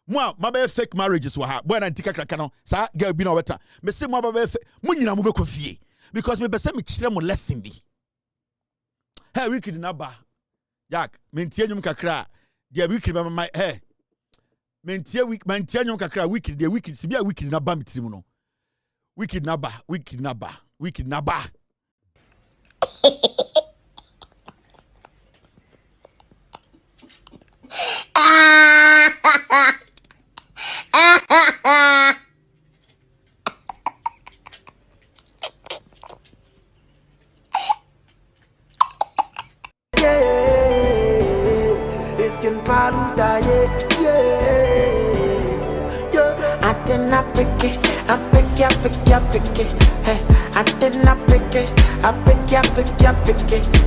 mo ma be fake marriages wa ha boy na ntika kraka no sa girl bi na weta me say mo ba be mo nyina mo be kofie because me be say me kire mo lesson bi hey wicked na ba Jack me ntie nyum kakra dia wicked ba my hey me ntie nyum kakra wicked dia wicked si bia wicked na ba me tirim no wicked na ba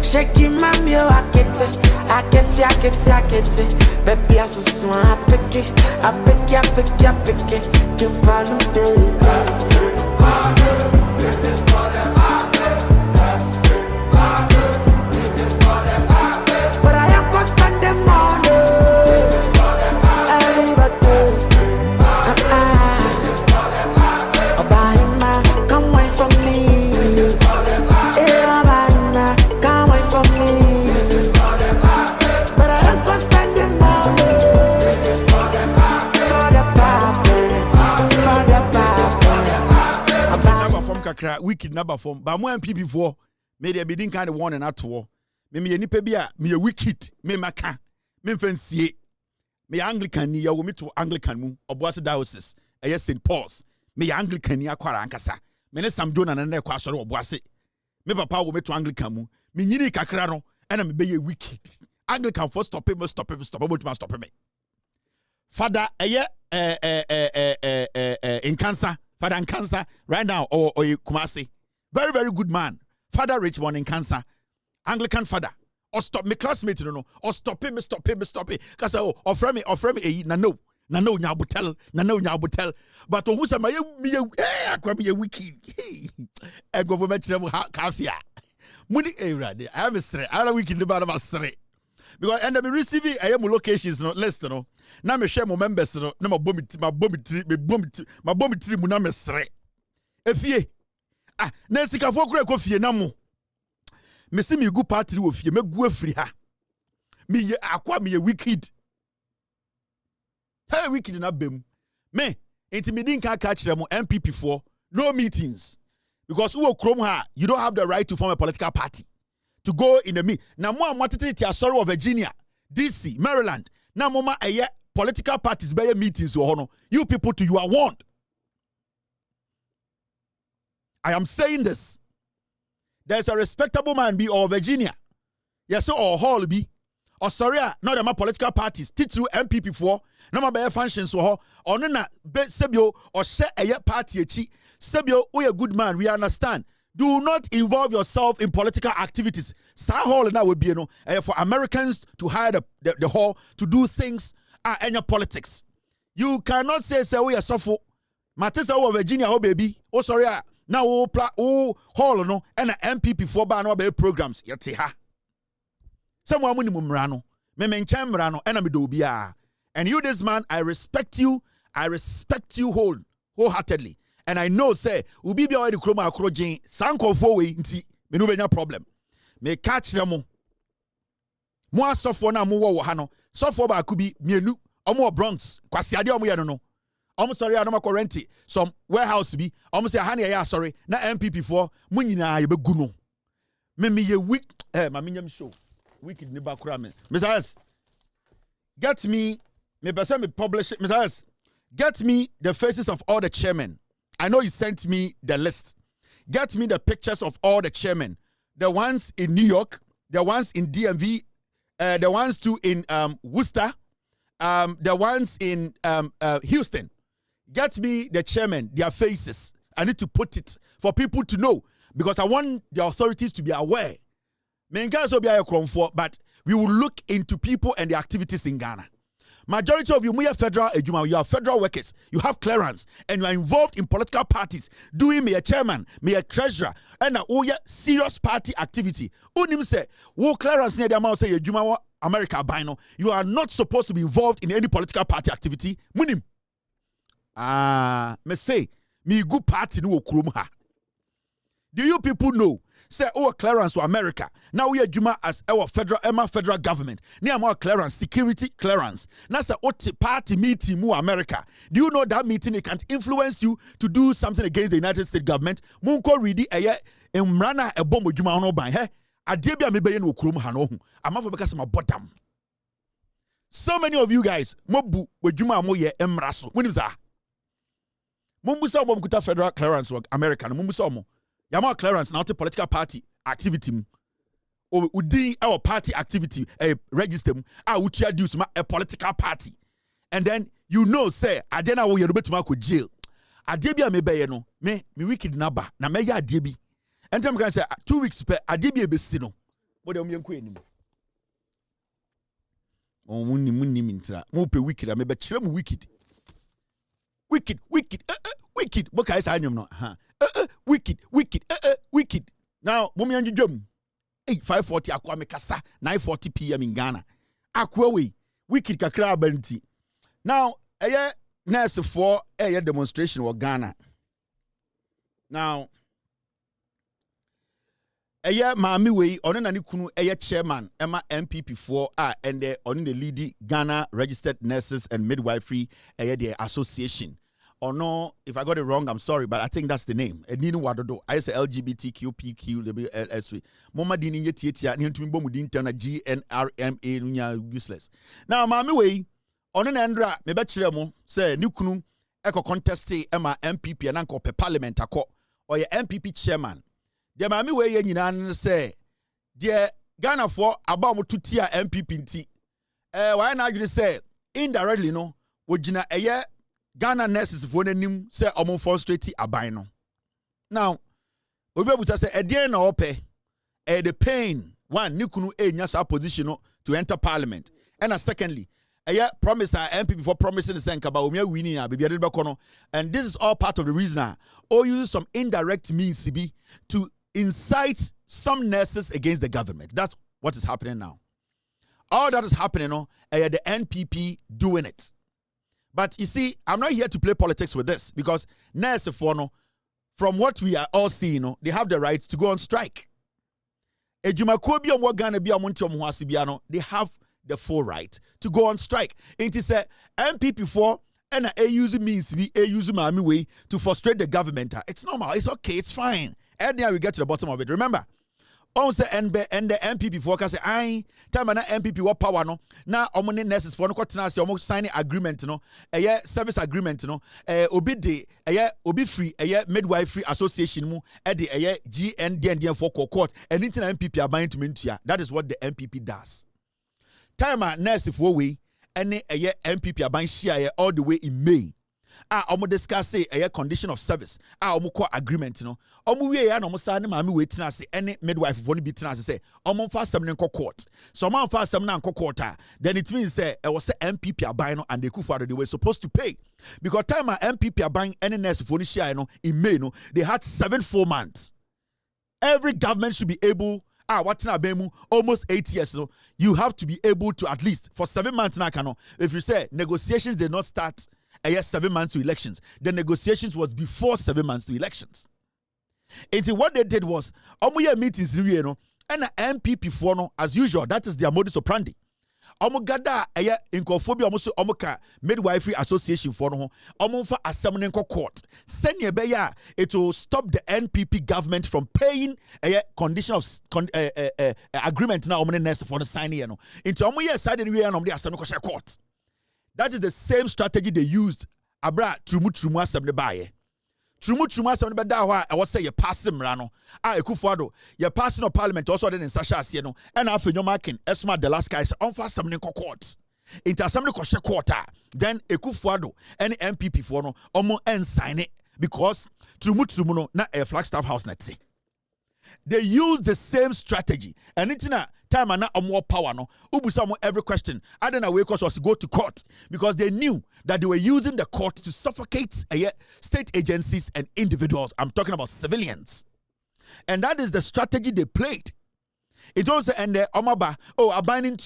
Shaking my meal, I get it. Baby, I so swan, I pick it. Kimpalude. This is for them, but I am gonna spend the money. This is for them, come away from me. This is for them, come away from me. This is for them, but I am gonna spend the money. This is for them, for the number from kakra wicked number from ba mo MPP for me dey be din kind of one and ato me nipa bi a me wicked me maka me fancy me Anglican ni ya wo me to Anglican mu oboase diocese St Paul's me Anglican ni akwara ankasa me ne Sam Jonah na kwa asore oboase me papa wo me to Anglican mu me nyini kakra no na me be ye wicked Anglican for stop me Father in cancer Father in cancer right now or Kumasi very very good man Father Richmond in cancer Anglican father or stop me classmate no or stop him cuz offer me na no nyabutel but who say me akwa me wicked e government them kafia muni erade I have a straight I don't wicked about my straight because and me receiving am locations no list no na me share mo members no na mabomiti mu na me sre efie na sikafo kura ko fie na mo me se me gu party wo fie me gu afiri ha me ye akwa me ye wicked hey wicked na bem me enti me din ka kire mo MPP for no meetings Because you don't have the right to form a political party. To go in the now more sorry of Virginia, DC, Maryland. Now mama political parties by meetings you people you are warned. I am saying this. There's a respectable man be or Virginia. Yes, or Hall be. Or sorry, not the political parties. Teach you MPP for no more functions or no sebio or share a party. Sebio, we a good man. We understand. Do not involve yourself in political activities. Hall now will be for Americans to hire the hall to do things in your politics. You cannot say we are suffer. Matisa over Virginia, oh baby. Oh sorry, now hall no and MPP for ban programs. Yatiha. Someone minimum rano. Me menchen rano and amidobia. And you, this man, I respect you. I respect you wholeheartedly. And I know, say, ubi be already chroma acrojen, sanko for way, nti, me no benya problem. Me catch them. More software na more wahano. Software ba kubi, mienu, omo Bronx, kwasi adi omo yano no. Omo sorry, anoma korenti, some warehouse bi, omo say, hani ya sorry, na MPP for, munyina yebe guno. Me ye weak, maminyam show. Wicked niba kurame. Mr. S, get me person me publish it. Mr. S, get me the faces of all the chairmen. I know you sent me the list. Get me the pictures of all the chairmen. The ones in New York, the ones in DMV, the ones too in Worcester, the ones in Houston. Get me the chairmen, their faces. I need to put it for people to know because I want the authorities to be aware. But we will look into people and their activities in Ghana. Majority of you, we are federal, you are federal workers, you have clearance, and you are involved in political parties, doing me a chairman, me a treasurer, and a serious party activity. Unim say, wo clearance near the amount say you America bino. You are not supposed to be involved in any political party activity. Munim. Me say, me good party no okrum ha. Do you people know? Say, clearance to America. Now we are Juma as our federal government. Near more clearance, security clearance. Now say, party meeting mu America. Do you know that meeting it can influence you to do something against the United States government? Munko ready mrana a bomb Juma no ban. Hey, adebia mebe no krum ha no. Amafo beka se bottom. So many of you guys, mobu we Juma mo ye emraso. Munim za. Mumbusa mo mkuta federal clearance work America. Mumbusa mo. Yama clearance now to political party activity or udi our party activity register which do a political party and then you know say adena wo yerube tuma ko jail adebia me be no me wicked naba na me ya adebi entem kan say 2 weeks per adebia be si no bo de me enko enim o munni mintra mo pe wicked me be kire mu wicked mo kai sa anyum no wicked. Now, Mummy and Jum. 5:40 akwa mekasa 9:40 p.m. in Ghana. Akwa we wicked kakra benti. Now, nurse for demonstration in Ghana. Now, Mami we on nani kunu chairman Emma MPP for and on the leading Ghana Registered Nurses and Midwifery the association. Or no, if I got it wrong, I'm sorry, but I think that's the name. Edini wadodo. I say LGBTQPQWLSV. Mama dini nyetiya ni ntumi bomu dintana GNRMA nunya useless. Now, mami we ono na ndra me be kire mo say ni kunu eko contest ema MPP ananko pe parliament akọ or ye MPP chairman. De mami we ye nyina say de Ghana for aba mo tutia MPP nti. Why na you say indirectly no wogina Ghana nurses for nim say omo frustrate aban no. Now, obebuta say edien na ope the pain one nikunu nya position no to enter parliament. And secondly, promise MPP for promising the senka ba omia winning baby ade bekono. And this is all part of the reason or use some indirect means to incite some nurses against the government. That's what is happening now. All that is happening no the NPP doing it. But you see, I'm not here to play politics with this because from what we are all seeing, they have the right to go on strike. They have the full right to go on strike. It is a MPP for and a use means be a use mommy way to frustrate the government. It's normal. It's okay. It's fine. And now we get to the bottom of it. Remember, on say and the MPP for say I time na MPP what power no na omone nurses for no kwatena say omo sign agreement no service agreement no obi de obi free midwifery association mu de GNDN for court anything MPP aban to mentua. That is what the MPP does. Time nurse for we any MPP aban share all the way in May. Omo discuss say condition of service. Omo call agreement no. Omo we ya no mo sa ne maami we tina say any midwife for no be tina say omo fa asem ne court. So omo fa asem na court then it means say e was say MPP aban no and they Kufuor they were supposed to pay. Because time MPP aban any nurse for no share no in May no they had 7 full months. Every government should be able what's na bemu almost 8 years no you have to be able to at least for 7 months na kano. If you say negotiations did not start 7 months to elections. The negotiations was before 7 months to elections. And what they did was, meetings, and MPP for no, as usual, that is their modus operandi. Gada incophobia almost midwifery association for no, for assembling court. Send your beya, it will stop the NPP government from paying a condition of agreement now for the signing. Into side the assembly court. That is the same strategy they used. Abra trumu assembly baye. Trumu assembly bada I was say you pass him rano. Ekufuor you passing of parliament also then in Sasha Asieno. And after your marking Esma the last guy on fast assembly court. Into assembly quarter. Then Ekufuor any MPP for no omo and sign it because trumu no na a Flagstaff house net see. They use the same strategy. And it's na time and not more power no. Ubusamu every question. I don't know where cause was to go to court because they knew that they were using the court to suffocate state agencies and individuals. I'm talking about civilians. And that is the strategy they played. It also and the omaba abiding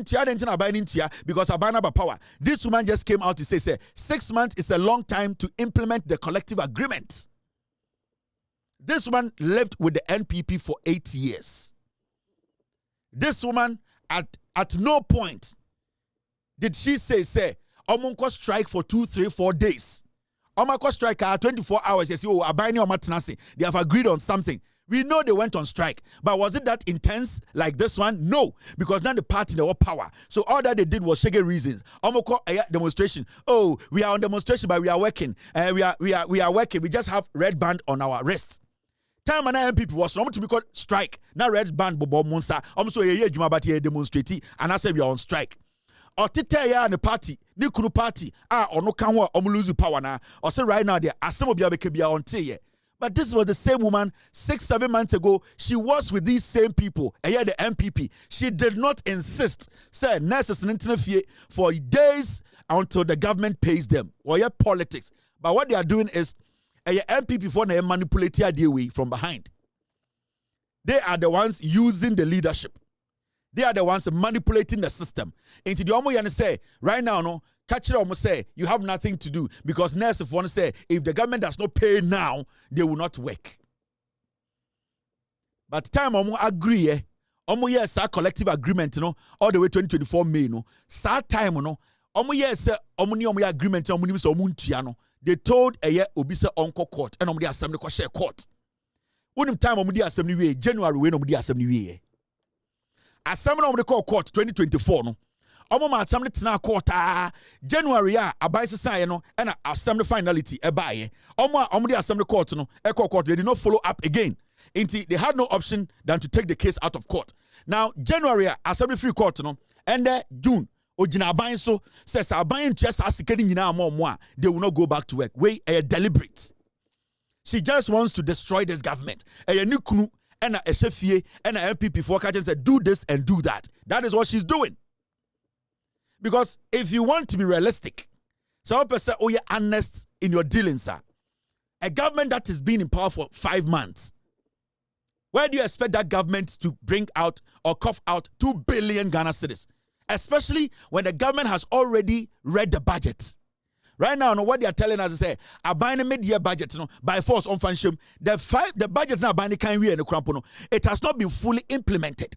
tia because abana power. This woman just came out to say 6 months is a long time to implement the collective agreement. This woman lived with the NPP for 8 years. This woman, at no point did she say, Omonko strike for 2, 3, 4 days. Omonko strike 24 hours. Yes, they have agreed on something. We know they went on strike, but was it that intense like this one? No, because now the party they were power. So all that they did was shaggy reasons. Omoko demonstration. Oh, we are on demonstration, but we are working. We are working. We just have red band on our wrists. Time and MPP was not to be called strike. Now red band bobo monsa. So ye but ye demonstrate and I say we are on strike. Or tite ya the party, ni kunu party. Or no kanwa lose power na. Or say right now there some of you on tie. But this was the same woman 6-7 months ago. She was with these same people. And yet the MPP, she did not insist. Say nurses for days until the government pays them. Or yet politics. But what they are doing is MPP for na manipulate their way from behind. They are the ones using the leadership. They are the ones manipulating the system. Into the omo say right now no catch it almost say you have nothing to do because nurses want to say if the government does not pay now they will not work. But time omo agree omo yes a collective agreement no all the way 2024 May no sa time no omo yes omo ni omo agreement omo ni so omo ntua no. They told obisa onko court and omudi assembly ko share court. Unim time omudi assembly we January we omudi assembly we. Assembly omudi call court 2024 no. Omo ma assembly tina court January abai sesa no and assembly finality ebaye. Omudi assembly court no court they did not follow up again. Inti they had no option than to take the case out of court. Now January assembly free court no and June Ojina aban so says aban just asikedi nyina mo they will not go back to work. Way deliberate. She just wants to destroy this government. Nukunu and a Shefie and a MPP for catching said do this and do that. That is what she's doing. Because if you want to be realistic, some person you're honest in your dealings, sir. A government that has been in power for 5 months. Where do you expect that government to bring out or cough out 2 billion Ghana cedis? Especially when the government has already read the budget. Right now, what they are telling us is say, a buying a mid-year budget, by force on function. The budget now buying kind we in the crampono. It has not been fully implemented.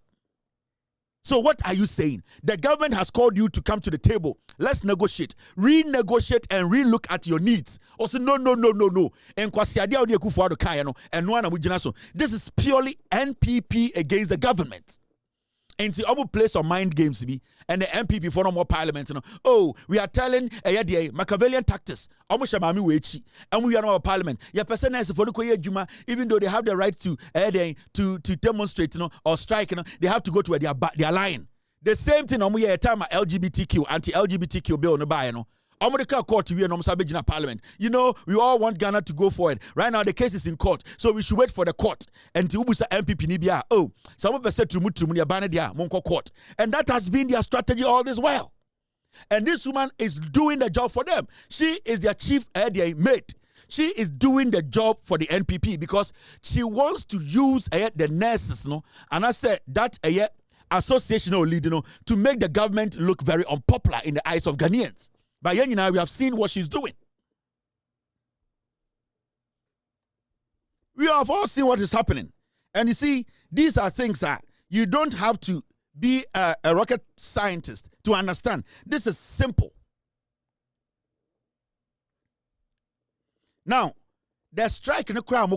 So what are you saying? The government has called you to come to the table. Let's negotiate, renegotiate, and relook at your needs. Also, no. This is purely NPP against the government. And to almost play some mind games be and the MPP for no more parliament. Oh, we are telling Machiavellian tactics. Almost shamami wechi, and we are not a parliament. Your person is for Juma, even though they have the right to demonstrate, or strike, they have to go to where they are lying. The same thing we are time LGBTQ, anti-LGBTQ bill no buy America court we are parliament. We all want Ghana to go forward. Right now the case is in court, so we should wait for the court. And to ubusa MPP nibia. Oh, some people said monko court, and that has been their strategy all this while. And this woman is doing the job for them. She is their chief mate. She is doing the job for the NPP because she wants to use the nurses, and I said that association or lead, to make the government look very unpopular in the eyes of Ghanaians. But we have seen what she's doing. We have all seen what is happening. And you see, these are things that you don't have to be a rocket scientist to understand. This is simple. Now, the strike in the crowd,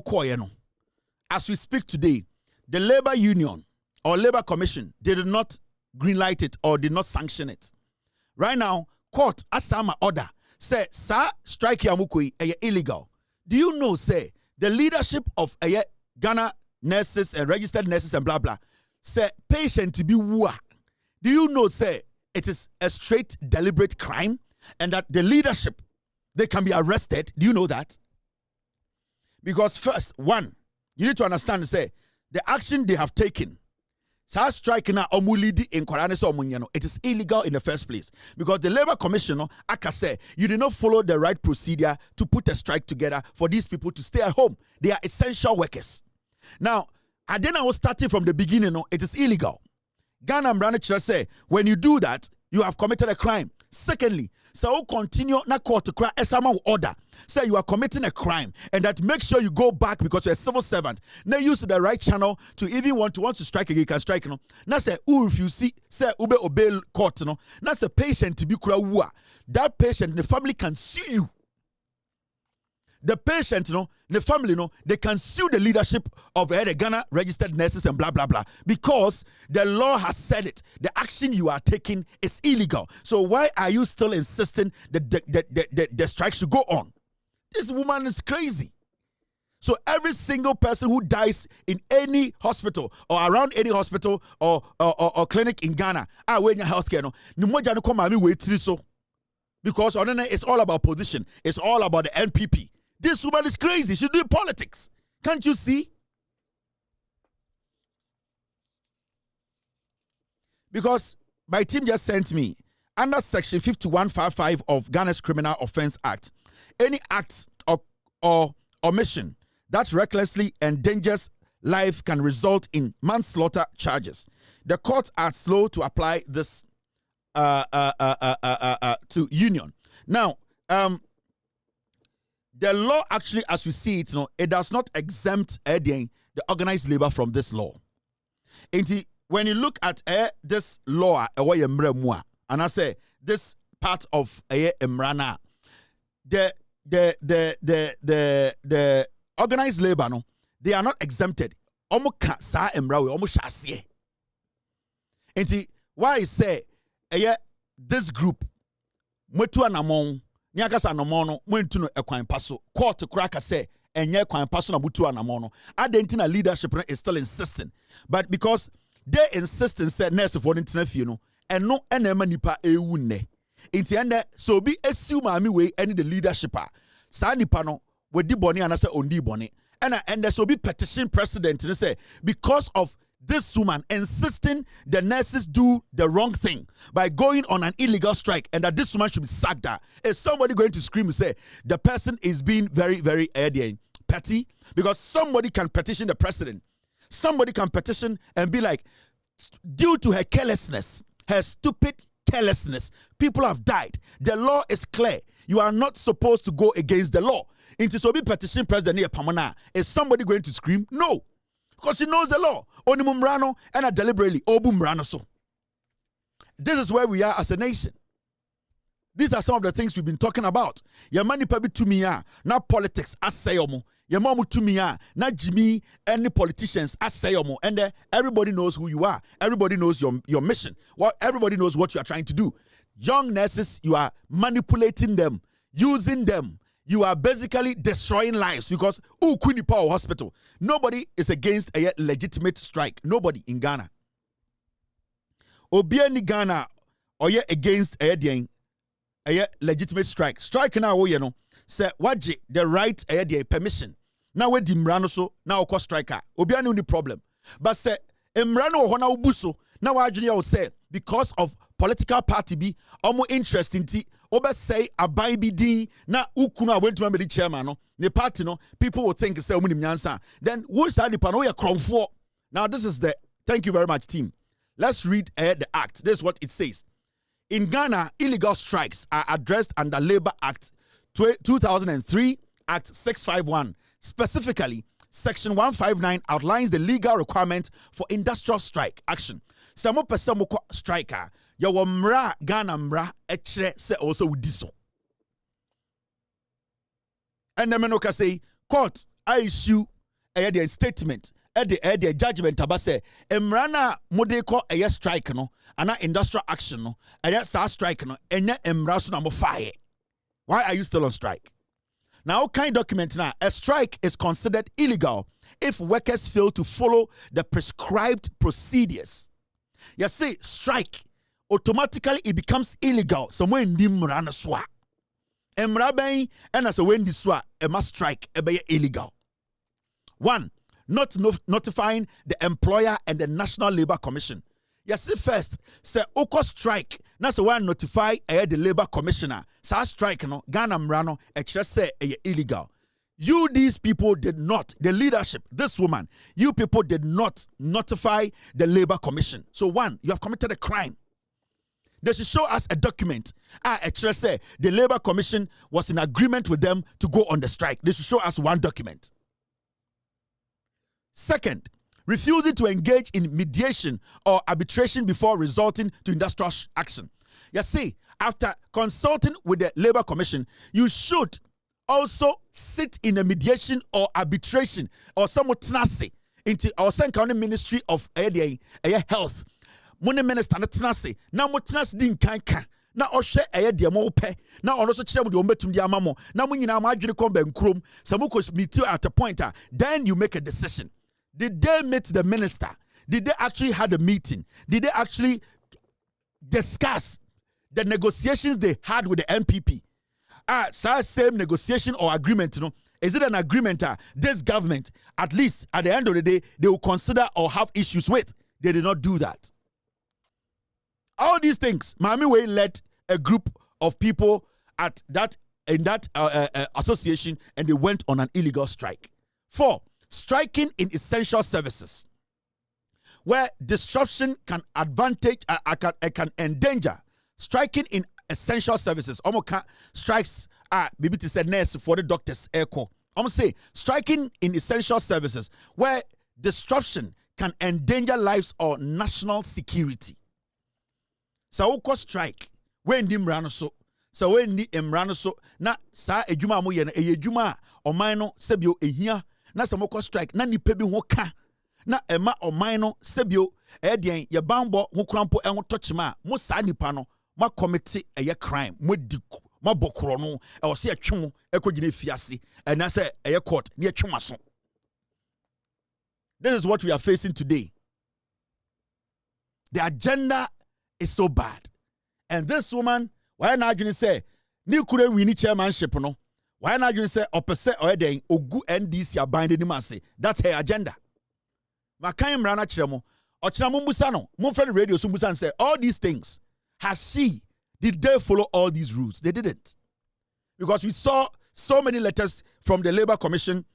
as we speak today, the labor union or labor commission did not greenlight it or did not sanction it. Right now, court asama order say sa strike yamukui illegal. Do you know say the leadership of Ghana nurses and registered nurses and blah blah say patient to be wua? Do you know say it is a straight deliberate crime and that the leadership they can be arrested? Do you know that? Because first, one, you need to understand say the action they have taken. Striking it is illegal in the first place because the labor commissioner, Aka said, you did not follow the right procedure to put a strike together for these people to stay at home. They are essential workers. Now, I was starting from the beginning. It is illegal. Ghana Mbranicha say when you do that, you have committed a crime. Secondly, so continue na court to cry esama order. Say you are committing a crime and that make sure you go back because you're a civil servant. Now use the right channel to even want to strike again, you can strike. Now say if you see say ube obey court, now say patient to be kura. That patient, the family can sue you. The patient, the family, they can sue the leadership of the Ghana registered nurses and blah, blah, blah. Because the law has said it. The action you are taking is illegal. So why are you still insisting that the strike should go on? This woman is crazy. So every single person who dies in any hospital or around any hospital or clinic in Ghana, when your healthcare, because it's all about position. It's all about the NPP. This woman is crazy. She's doing politics. Can't you see? Because my team just sent me, under Section 5155 of Ghana's Criminal Offence Act, any act or omission that recklessly endangers life can result in manslaughter charges. The courts are slow to apply this to union. Now, the law actually, as we see it, it does not exempt the organized labor from this law. And when you look at this law, and I say this part of Emrana, the organized labor, they are not exempted. And why I say this group, Nyakasa no mono went to a coin passo, court to crack a say, and yet coin passo na butu anamono. Adentina leadership is still insisting. But because they insist and said nurse for the and no enema nipa ewune. Inti ende so be assume ami way any the leadership. Sa nipa no we di boni and I say ondi boni. And there so be petition president and say because of this woman insisting the nurses do the wrong thing by going on an illegal strike and that this woman should be sacked. Is somebody going to scream and say the person is being very, very petty? Because somebody can petition the president. Somebody can petition and be like, due to her carelessness, her stupid carelessness, people have died. The law is clear. You are not supposed to go against the law. Into so be petition president near Pamona. Is somebody going to scream? No. Because she knows the law. Only mumrano and a deliberately obumrano so. this is where we are as a nation. These are some of the things we've been talking about. Your money probably to me, now politics, as say omo. Your mom to me, now Jimmy, any politicians, as say omo. And everybody knows who you are. Everybody knows your mission. Well, everybody knows what you are trying to do. Young nurses, you are manipulating them, using them. You are basically destroying lives because Queenie Power Hospital. Nobody is against a legitimate strike. Nobody in Ghana. Obiani Ghana or yet against a legitimate strike. Strike now, you know, say what the right permission. Now we dimrano so now call striker. Obiani only problem. But say emrano hona ubuso. Now I will say because of political party be almost interesting tea. Oba say abai bi din na ukuna went to the chairman no the party no people will think say omuni nyansa. Then who's that nipa no ya kronfo. Now this is the thank you very much team. Let's read the act. This is what it says. In Ghana, illegal strikes are addressed under Labor Act 2003, Act 651. Specifically, Section 159 outlines the legal requirement for industrial strike action. Samo pesamo striker, yawo mra Ghana mra echre se also udiso. And then menoka say, court, I issue a statement. The judgment abase emrana modeko a strike no ana industrial action no a sa strike no enya emraso na mo fire. Why are you still on strike? Now kind document now a strike is considered illegal if workers fail to follow the prescribed procedures. You see strike automatically it becomes illegal somewhere in dimrana swa. Emra ben and as a wendy swa e must strike e be illegal. 1. Not notifying the employer and the National Labor Commission. Yes, first, say Oko strike. That's the one notify the Labor Commissioner. Sa strike no Ghana mrano just say illegal. You these people did not, the leadership, this woman, you people did not notify the Labor Commission. So 1, you have committed a crime. They should show us a document. Actually say the Labor Commission was in agreement with them to go on the strike. They should show us one document. Second, refusing to engage in mediation or arbitration before resulting to industrial action. You see, after consulting with the Labor Commission, you should also sit in a mediation or arbitration or somewhat tenacity into our County Ministry of Health. Money Minister tenacity. Now mo tenacity din kanka. Na ohwe de mo pe na ono so kire mo de ombetum de amamo na mo nyina ma adwene kon bankrom samuko meet you at a point then you make a decision. Did they meet the minister? Did they actually have a meeting? Did they actually discuss the negotiations they had with the MPP? Same negotiation or agreement, you know, is it an agreement this government, at least at the end of the day, they will consider or have issues with? They did not do that. All these things, Mami Way led a group of people in that association and they went on an illegal strike. 4, striking in essential services, where disruption can can endanger. Striking in essential services. Omoka strikes maybe to say nurse for the doctors echo. Say striking in essential services where disruption can endanger lives or national security. So oko strike when di mrano so. So when di mrano so na sa ejuma mo ye na ejuma oman no sebio ehia na samoko strike na nipa bi ho ka na ema oman no sebio den ye bambo ho krampo enho tochima mo sa nipa no ma commit a crime mo di ma bokro no e wo se atwemo ekogine fiase na se eye court na atwema so. This is what we are facing today. The agenda is so bad. And this woman, why not you say ni kure wini chairmanship no? Why not you say opposite or den ogu NDC abandon him say that's her agenda. Makai mrana chiremo or chiramo musano, mon friend radio sumbusan say all these things. Did they follow all these rules? They didn't. Because we saw so many letters from the Labor Commission,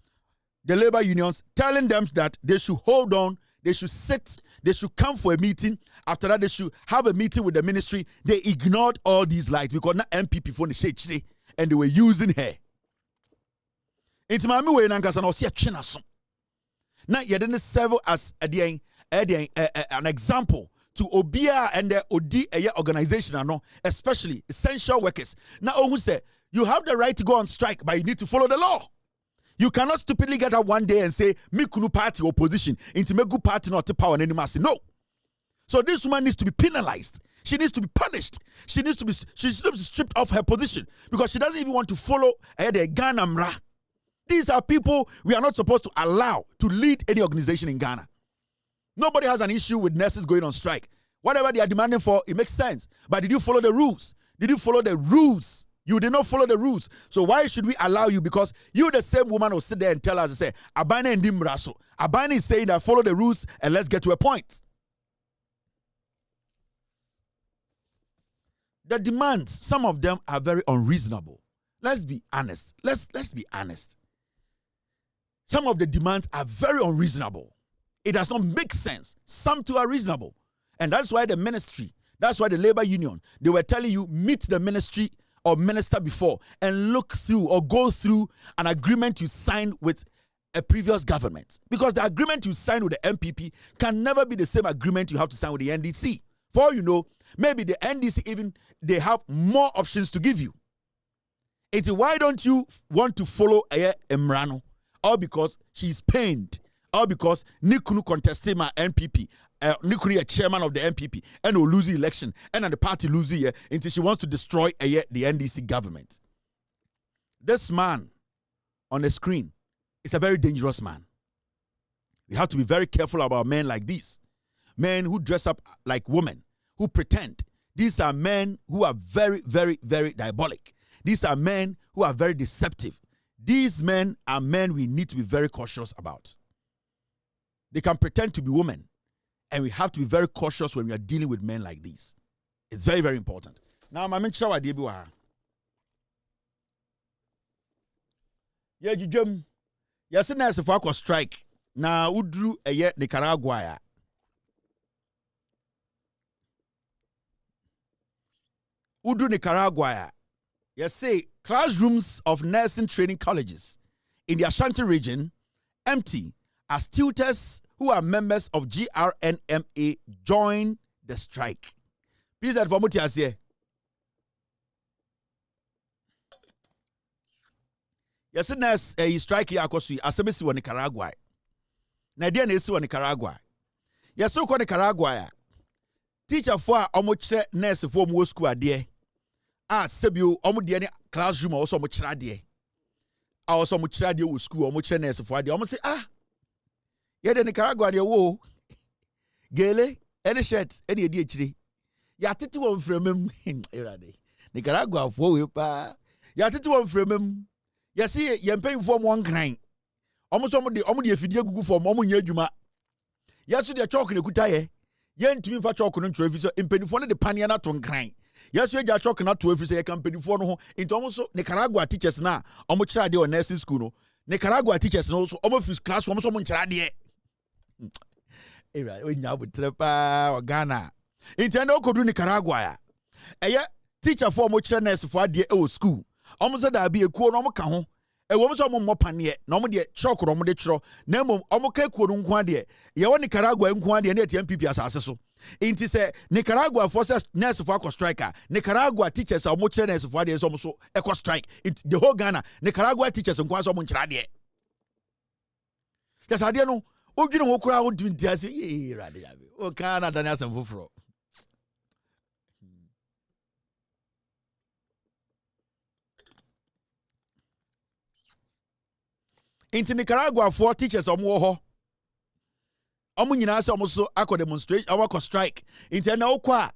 the labor unions, telling them that they should hold on, they should sit, they should come for a meeting. After that, they should have a meeting with the ministry. They ignored all these lights because not MPP for the shade and they were using her. Into my way, Nangasan, see a chinason. Now, you didn't serve as an example to Obia and the OD organization, especially essential workers. Now, who say you have the right to go on strike, but you need to follow the law. You cannot stupidly get up one day and say, me kunu party opposition, into me good party not to power anymore. No. So this woman needs to be penalized. She needs to be punished. She needs to be stripped off her position because she doesn't even want to follow the Ghana Mra. These are people we are not supposed to allow to lead any organization in Ghana. Nobody has an issue with nurses going on strike. Whatever they are demanding for, it makes sense. But did you follow the rules? Did you follow the rules? You did not follow the rules. So why should we allow you? Because you, the same woman, will sit there and tell us, say, Abane and Dimraso. Abane is saying that follow the rules and let's get to a point. The demands, some of them are very unreasonable. Let's be honest. Let's be honest. Some of the demands are very unreasonable. It does not make sense. Some too are reasonable. And that's why the ministry, that's why the labor union, they were telling you, meet the ministry or minister before and look through or go through an agreement you signed with a previous government. Because the agreement you signed with the MPP can never be the same agreement you have to sign with the NDC. For all you know, maybe the NDC even, they have more options to give you. It's why don't you want to follow Emrano? Or because she's pained, or because Nikunu contested my NPP, Nikunu a chairman of the NPP, and will lose the election, and then the party loses here until she wants to destroy the NDC government. This man on the screen is a very dangerous man. We have to be very careful about men like this. Men who dress up like women, who pretend. These are men who are very, very, very diabolic. These are men who are very deceptive. These men are men we need to be very cautious about. They can pretend to be women, and we have to be very cautious when we are dealing with men like these. It's very, very important. Now, I'm sure I did. Yeah, you jump. Yes, nice if I strike. Now, who drew a yet Nicaragua? Who drew Nicaragua? Yes, say classrooms of nursing training colleges in the Ashanti region empty as tutors who are members of GRNMA join the strike. Please for Mutias here. Yes, nurse a strike here akosui asemesi wo Nicaragua. Na dia na esi wo Nicaragua. Yes, so ko Nicaragua. Teacher for omochre nurse for mo school ade. Sebio omudie ne classroom also mo kira de. Also mo kira de wo school mo kira nurse for ade. Omo say ye de Nicaragua de wo. Gele any shirt any ade akire. Ya tete won fremem erade. Nicaragua for we pa. Ya tete won fremem. Ya see ye mpem for mo nkran. Omo so omo de afidie gugu for mo nya adwuma. Ya so de chalk ne kuta ye. Ye ntumi fa chalk no ntro fi so mpenifo ne de pania na to nkran. Yes, you just chalk not to every say company for no into almost Nicaragua teachers now. Almost de on nursing school no. Nicaragua teachers also almost class almost someone chade. Right, when you would trepa or Ghana. Intendo could do Nicaragua. Teacher for much nurse for the school. Almost that be a cool no can. A woman's almost more pan yet. No more chalk or more tro. Nemo almost quadrum. You want Nicaragua and Quandi and the MPP as assessor. Inti say Nicaragua forces nurse for a striker. Nicaragua teachers are much nurse for the almost eco strike. It the whole Ghana. Nicaragua teachers and quite so much radie. Just I don't know. Oh, you know who crowd doing this? Yeah, radie. Oh, Canada and some fufro. Into Nicaragua for teachers or more. Nyina say omoso akọ demonstration awakọ strike inte na okwa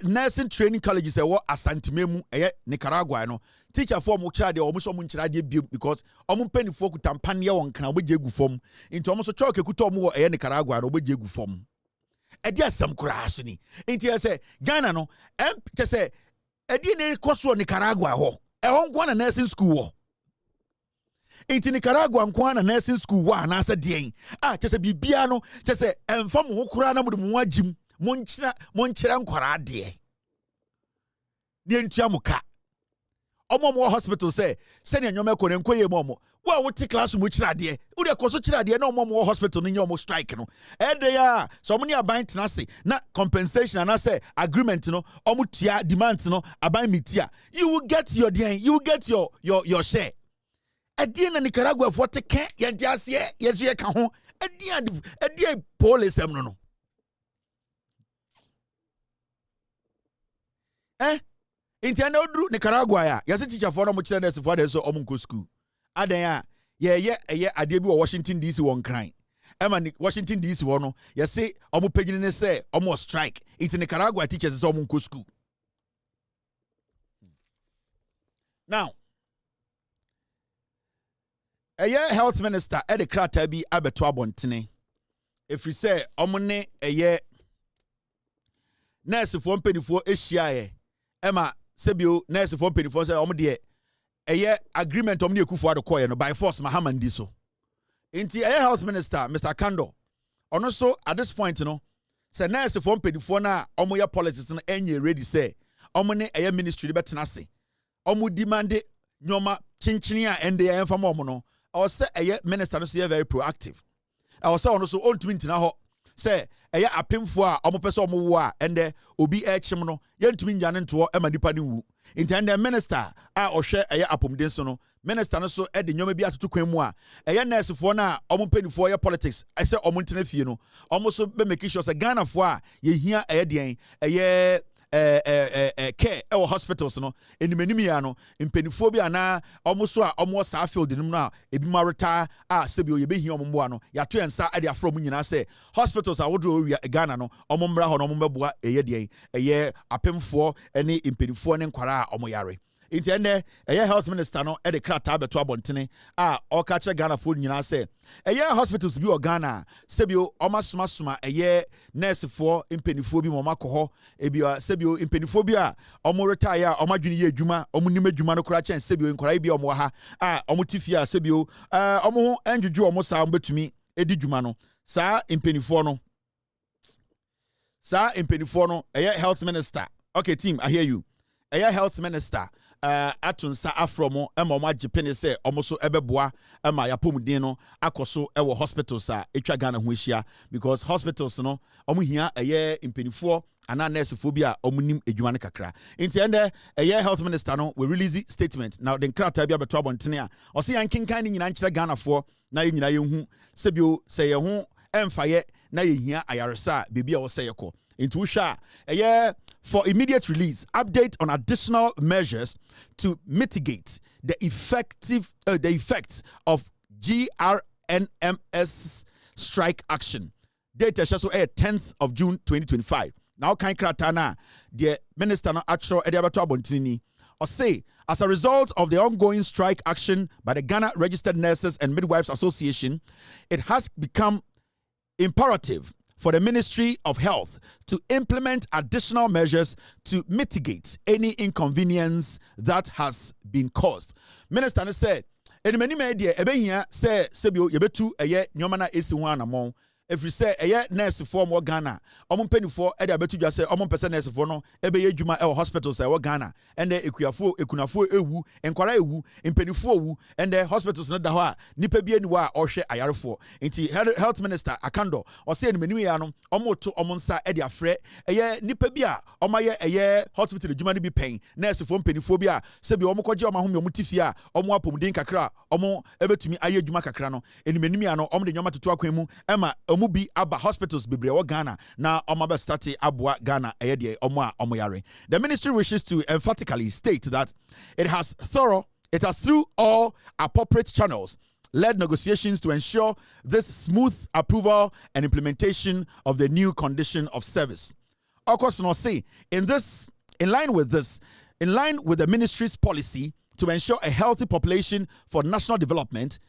nursing training colleges e wo Asantememu Nicaragua no teacher for mo kira de omoso mo nkira de biem because omo mpanifo kutampane won kan obeje gu fom inte omoso chalk ekuta omo wo Nicaragua no obeje gu fom e dia sam kura so ni inte say Ghana no te say e di ne koso Nicaragua ho e ho nkwa na nursing school ho. Inti Nicaragua nkwana nursing school wa na asa den chese bibia no chese emfa mo hokura na mo de mo agim mo nkyira nkwara de ne ntua muka omo hospital say send your nyoma ko nenkoye momo wa wo ti class mu chirade wo de koso chirade na omo hospital no nyomo strike no e dey ya so omo ni aban tena se na compensation na say agreement no omo tua demand no aban metia you will get your you will get your share na Nicaragua for te can yantiase yesu ye ka ho edie police em no inti na odru Nicaragua ya yase teacher for no mo kire nurse for dey so omunko school adan ya ye ade bi wo Washington DC won kran ema ni Washington DC wo no yase omo pagini ne say omo strike inti Nicaragua teachers so omunko school. Now health minister the krata bi abeto abontene if we say omone nurse for mpenifo ehia ema sebio nurse for mpenifo say omde agreement omne ekufu adekoye no by force mahamandi so inti health minister Mr. Kando ono so at this point no say nurse for mpenifo na omoya politics no enye ready say omone ministry betena se omo demand nyoma chinchini a ende ya emfa mo no or say minister no say very proactive or say ono so ontumi ntina ho say apemfo a omo pese omo wo a ende obi echim no yentumi nyane nto e manipa ne wu intende minister a ohwe apomden so no minister no so de nyoma bi atoto kwan mu a nurse fo na omo penifo politics say omo ntina fie no omo so be make sure say Ghana fo a ye hia den care hospitals no enimanimu ya no mpenifo bi ana omo sa field nim no ebi ma retire sebi oye be hi omo mboa no ya to ensa ade afro mu nyina say hospitals a wodro Ghana no omo mbra ho no omo beboa apemfo ene mpenifo ne nkwara omo yare intende health minister no de krata beto abontene o ka che Ghana fo nyina say hospitals bi o Ghana sebio omasoma nurse fo mpenifo bi mo makoho ebia sebio mpenifo bi a omo retire a omadwene ye adwuma omo nim adwuma no kora chen sebio nkora bi omo ha omo tifia sebio omo enjuju omo sa betumi edi dwuma no sa mpenifo no health minister. Okay team, I hear you. Health minister atunsa afromo ema omo agipene se omo so ebeboa ema yapomuden no akoso ewo hospitals a etwa Ghana ho ehia because hospitals no omo hia impenifo ana nurse phobia omo nim edwuma ne kakra inti ende health minister no we release statement now the krata bia beto abontene a o se yankenkan ni nyina nkyere Ghana fo na ye nyina ye hu sebio se ye ho emfaye na ye hia ayaresa bebia wo se ye ko into sha for immediate release, update on additional measures to mitigate the effects of GRNMS strike action. Data shows 10th of June 2025. Now, kind kratana the minister no actual ediabato abontini or say as a result of the ongoing strike action by the Ghana Registered Nurses and Midwives Association, it has become imperative for the Ministry of Health to implement additional measures to mitigate any inconvenience that has been caused. Minister said, "In many media, ebehia say sebio yebetu nyoma na esi ho anamon. If you say nurse for more Ghana, omo penifo e de abetu dwa say omo pese nurse for no ebe ye dwuma e hospitals e Ghana and ekunafo ewu enkwara ewu mpenifo ewu and the hospitals no da ho a nipa bi aniwa a ohwe ayarefo nti health minister Akando o say enimanimu ya no omo to omo nsa e de afre nipa bi a omo ye hospital dwuma no bi pen nurse for mpenifo bi a se bi omo koje omo ahome omo tifia a omo apomuden kakra omo ebetumi aye dwuma kakra no enimanimu ya no omo de nyoma toto akwan mu ema bi aba hospitals bebre wo Ghana na omaba start abua Ghana eyede omoyare. The ministry wishes to emphatically state that it has through all appropriate channels led negotiations to ensure this smooth approval and implementation of the new condition of service. Of course, no say in line with the ministry's policy to ensure a healthy population for national development,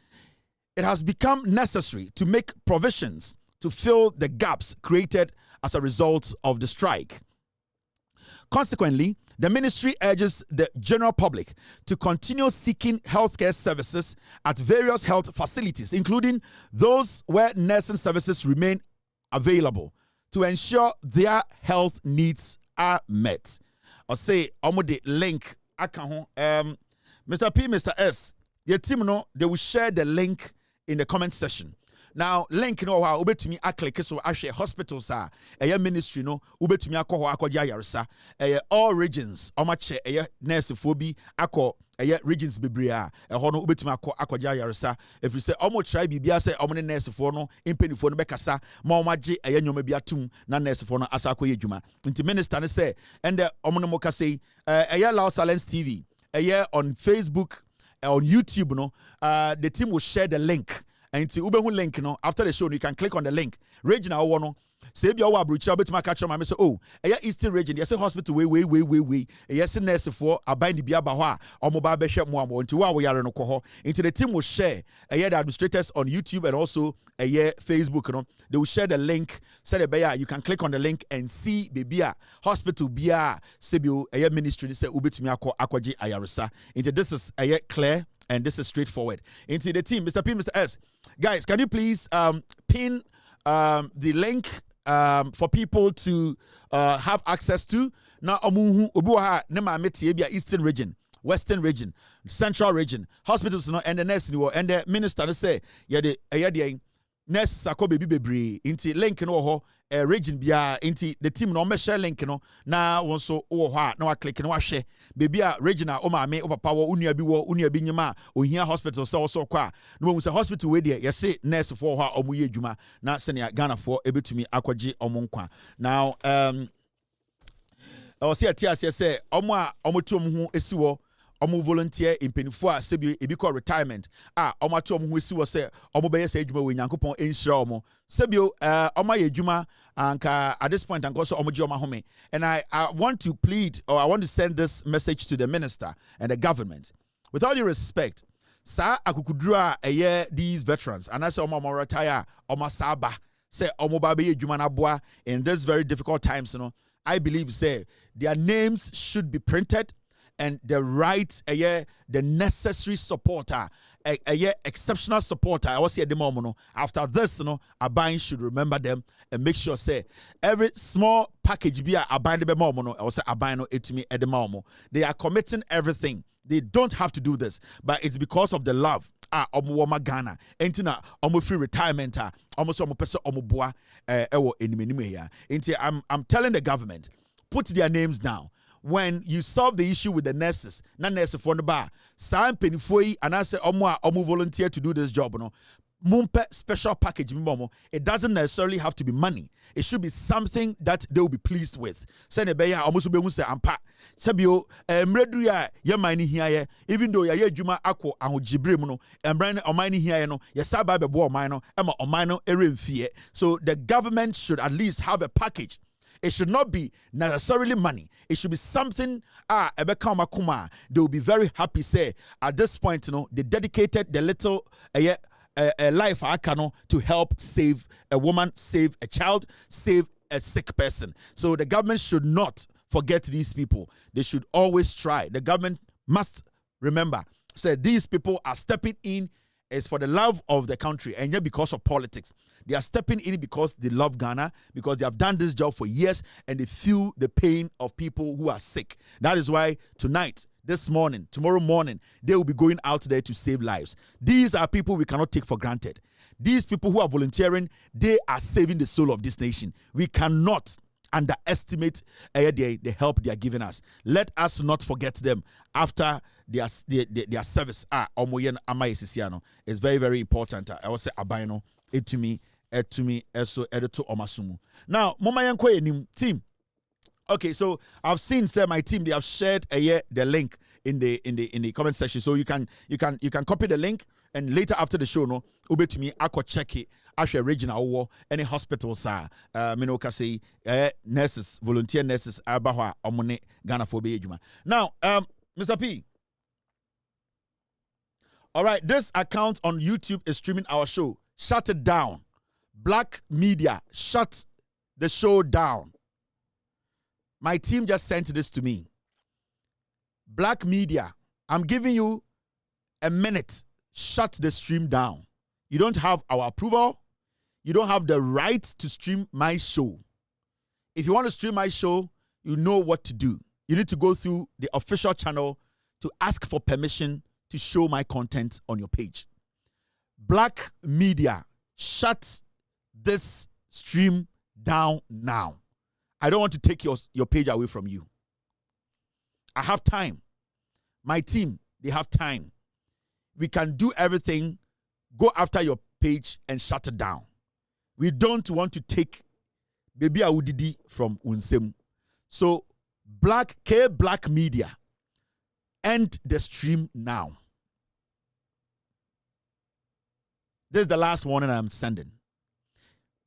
it has become necessary to make provisions to fill the gaps created as a result of the strike. Consequently, the ministry urges the general public to continue seeking healthcare services at various health facilities, including those where nursing services remain available, to ensure their health needs are met. Or say, omo de link akaho Mr. P, Mr. S, your team, no, they will share the link in the comment section. Now, link no wa ubetumi click so ahwe hospitals ministry no ubetumi akọ akọja yaresa all regions omache nurse phobi akọ regions bebre ho no ubetumi akọja yaresa if you say omo try bibia say omo nurse fo no impenifo no bekasa ma omaje nyoma bi atum na nurse fo no asa akọ yedwuma nti minister ne say and omo no moka say Loud Silence TV on Facebook on YouTube no the team will share the link. And to Uber link, after the show, you can click on the link. Region, I want to say, you are Bruce, but my catcher, my say, oh, Eastern region, yes, a hospital, way, yes, a nurse for a bind the Biabaha, or mobile bishop Muamo, into what we are in Okoho. Into the team will share the administrators on YouTube and also Facebook. They will share the link. Say the you can click on the link and see the hospital Bia Sibu ministry. Say Ubitmiako Akwaji Ayarisa. Into this is clear. And this is straightforward. Into the team, Mr. P, Mr. S. Guys, can you please pin the link for people to have access to? Now, Eastern region, Western region, Central region, hospitals, and the nurse, and the minister say, nurse sako baby bebre inti link no ho region bia inti the team no me share link no na won so wo ho na wa click no wa hwe baby a regional o ma me o papa wo unua bi nyima ohia hospital so kwa no wo say hospital we there yes nurse for ho omo ye adwuma na senia Ghana for ebetumi akwaje omo nkwa now o say atiase say omo a omo tu omo ho esi wo omo volunteer impenifo a sebi ebi call retirement omo atu omo ho esi wo say omo be yes adwuma we nyankopon enhyira omo sebi omo ye adwuma anka at this point anko so omo je omo home and I want to plead or I want to send this message to the minister and the government with all due respect sa akukudura these veterans and I say omo retire omo saba say omo ba be adwuma na boa in this very difficult times I believe say their names should be printed and the right, the necessary supporter, exceptional supporter. I was here at the moment. After this, Abain should remember them and make sure say every small package be Abain the moment. I was say Abain it to me at the moment. They are committing everything. They don't have to do this, but it's because of the love. Omo Ghana, entina omo free retirement. Almost omo person omo boa. I'm telling the government, put their names down. When you solve the issue with the nurses, na nurse for the bar, sign penifoi, and I say omo volunteer to do this job, mumpe special package, it doesn't necessarily have to be money. It should be something that they will be pleased with. Send a beya almost be say ampa. Sabio mredria ya mine here, even though ya juma ako and jibrimuno, and brand or mine here no, ya saba be bo mino, emma or mino erin fear. So the government should at least have a package. It should not be necessarily money. It should be something. Ebeka they will be very happy. Say at this point, they dedicated the little life to help save a woman, save a child, save a sick person. So the government should not forget these people. They should always try. The government must remember. Say these people are stepping in. Is for the love of the country and yet because of politics. They are stepping in because they love Ghana, because they have done this job for years and they feel the pain of people who are sick. That is why tonight, this morning, tomorrow morning, they will be going out there to save lives. These are people we cannot take for granted. These people who are volunteering, they are saving the soul of this nation. We cannot underestimate the help they are giving us. Let us not forget them after their service. Omoyen Amayesisiano is very, very important. I will say Abaino, it to me, so editor Omasumu. Now, Momayanko team. Okay, so I've seen my team, they have shared the link in the comment section. So you can copy the link and later after the show, ube to me, I could check it. Actually, regional war, any hospitals are say nurses, volunteer nurses, Abahwa, Omone, Ghana for Bejuma. Now, Mr. P. All right, this account on YouTube is streaming our show. Shut it down. Black media, shut the show down. My team just sent this to me. Black media, I'm giving you a minute. Shut the stream down. You don't have our approval. You don't have the right to stream my show. If you want to stream my show, you know what to do. You need to go through the official channel to ask for permission to show my content on your page. Black media, shut this stream down now. I don't want to take your page away from you. I have time. My team, they have time. We can do everything. Go after your page and shut it down. We don't want to take Baby Awudidi from Unsem. So, Black Media, end the stream now. This is the last warning I'm sending.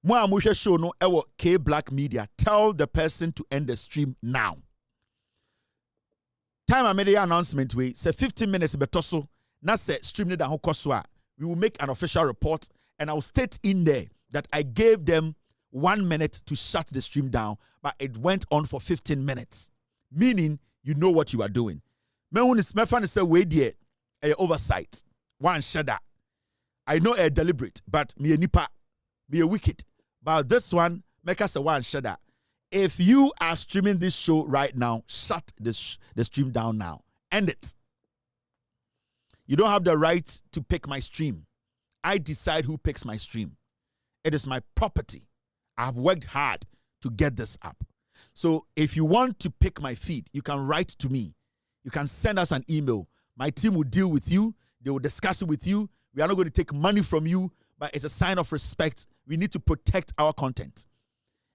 Mo amushe show no ewo K Black Media. Tell the person to end the stream now. Time I made the announcement we say 15 minutes betoso. Na say stream ne da ho koswa. We will make an official report and I will state in there that I gave them 1 minute to shut the stream down, but it went on for 15 minutes. Meaning you know what you are doing. Me when is me fan say we there a oversight. One shada. I know a deliberate, but me a nipa, me a wicked. But this one, make us a one shada. If you are streaming this show right now, shut the stream down now. End it. You don't have the right to pick my stream. I decide who picks my stream. It is my property. I have worked hard to get this up. So if you want to pick my feed, you can write to me. You can send us an email. My team will deal with you. They will discuss it with you. We are not going to take money from you, but it's a sign of respect. We need to protect our content.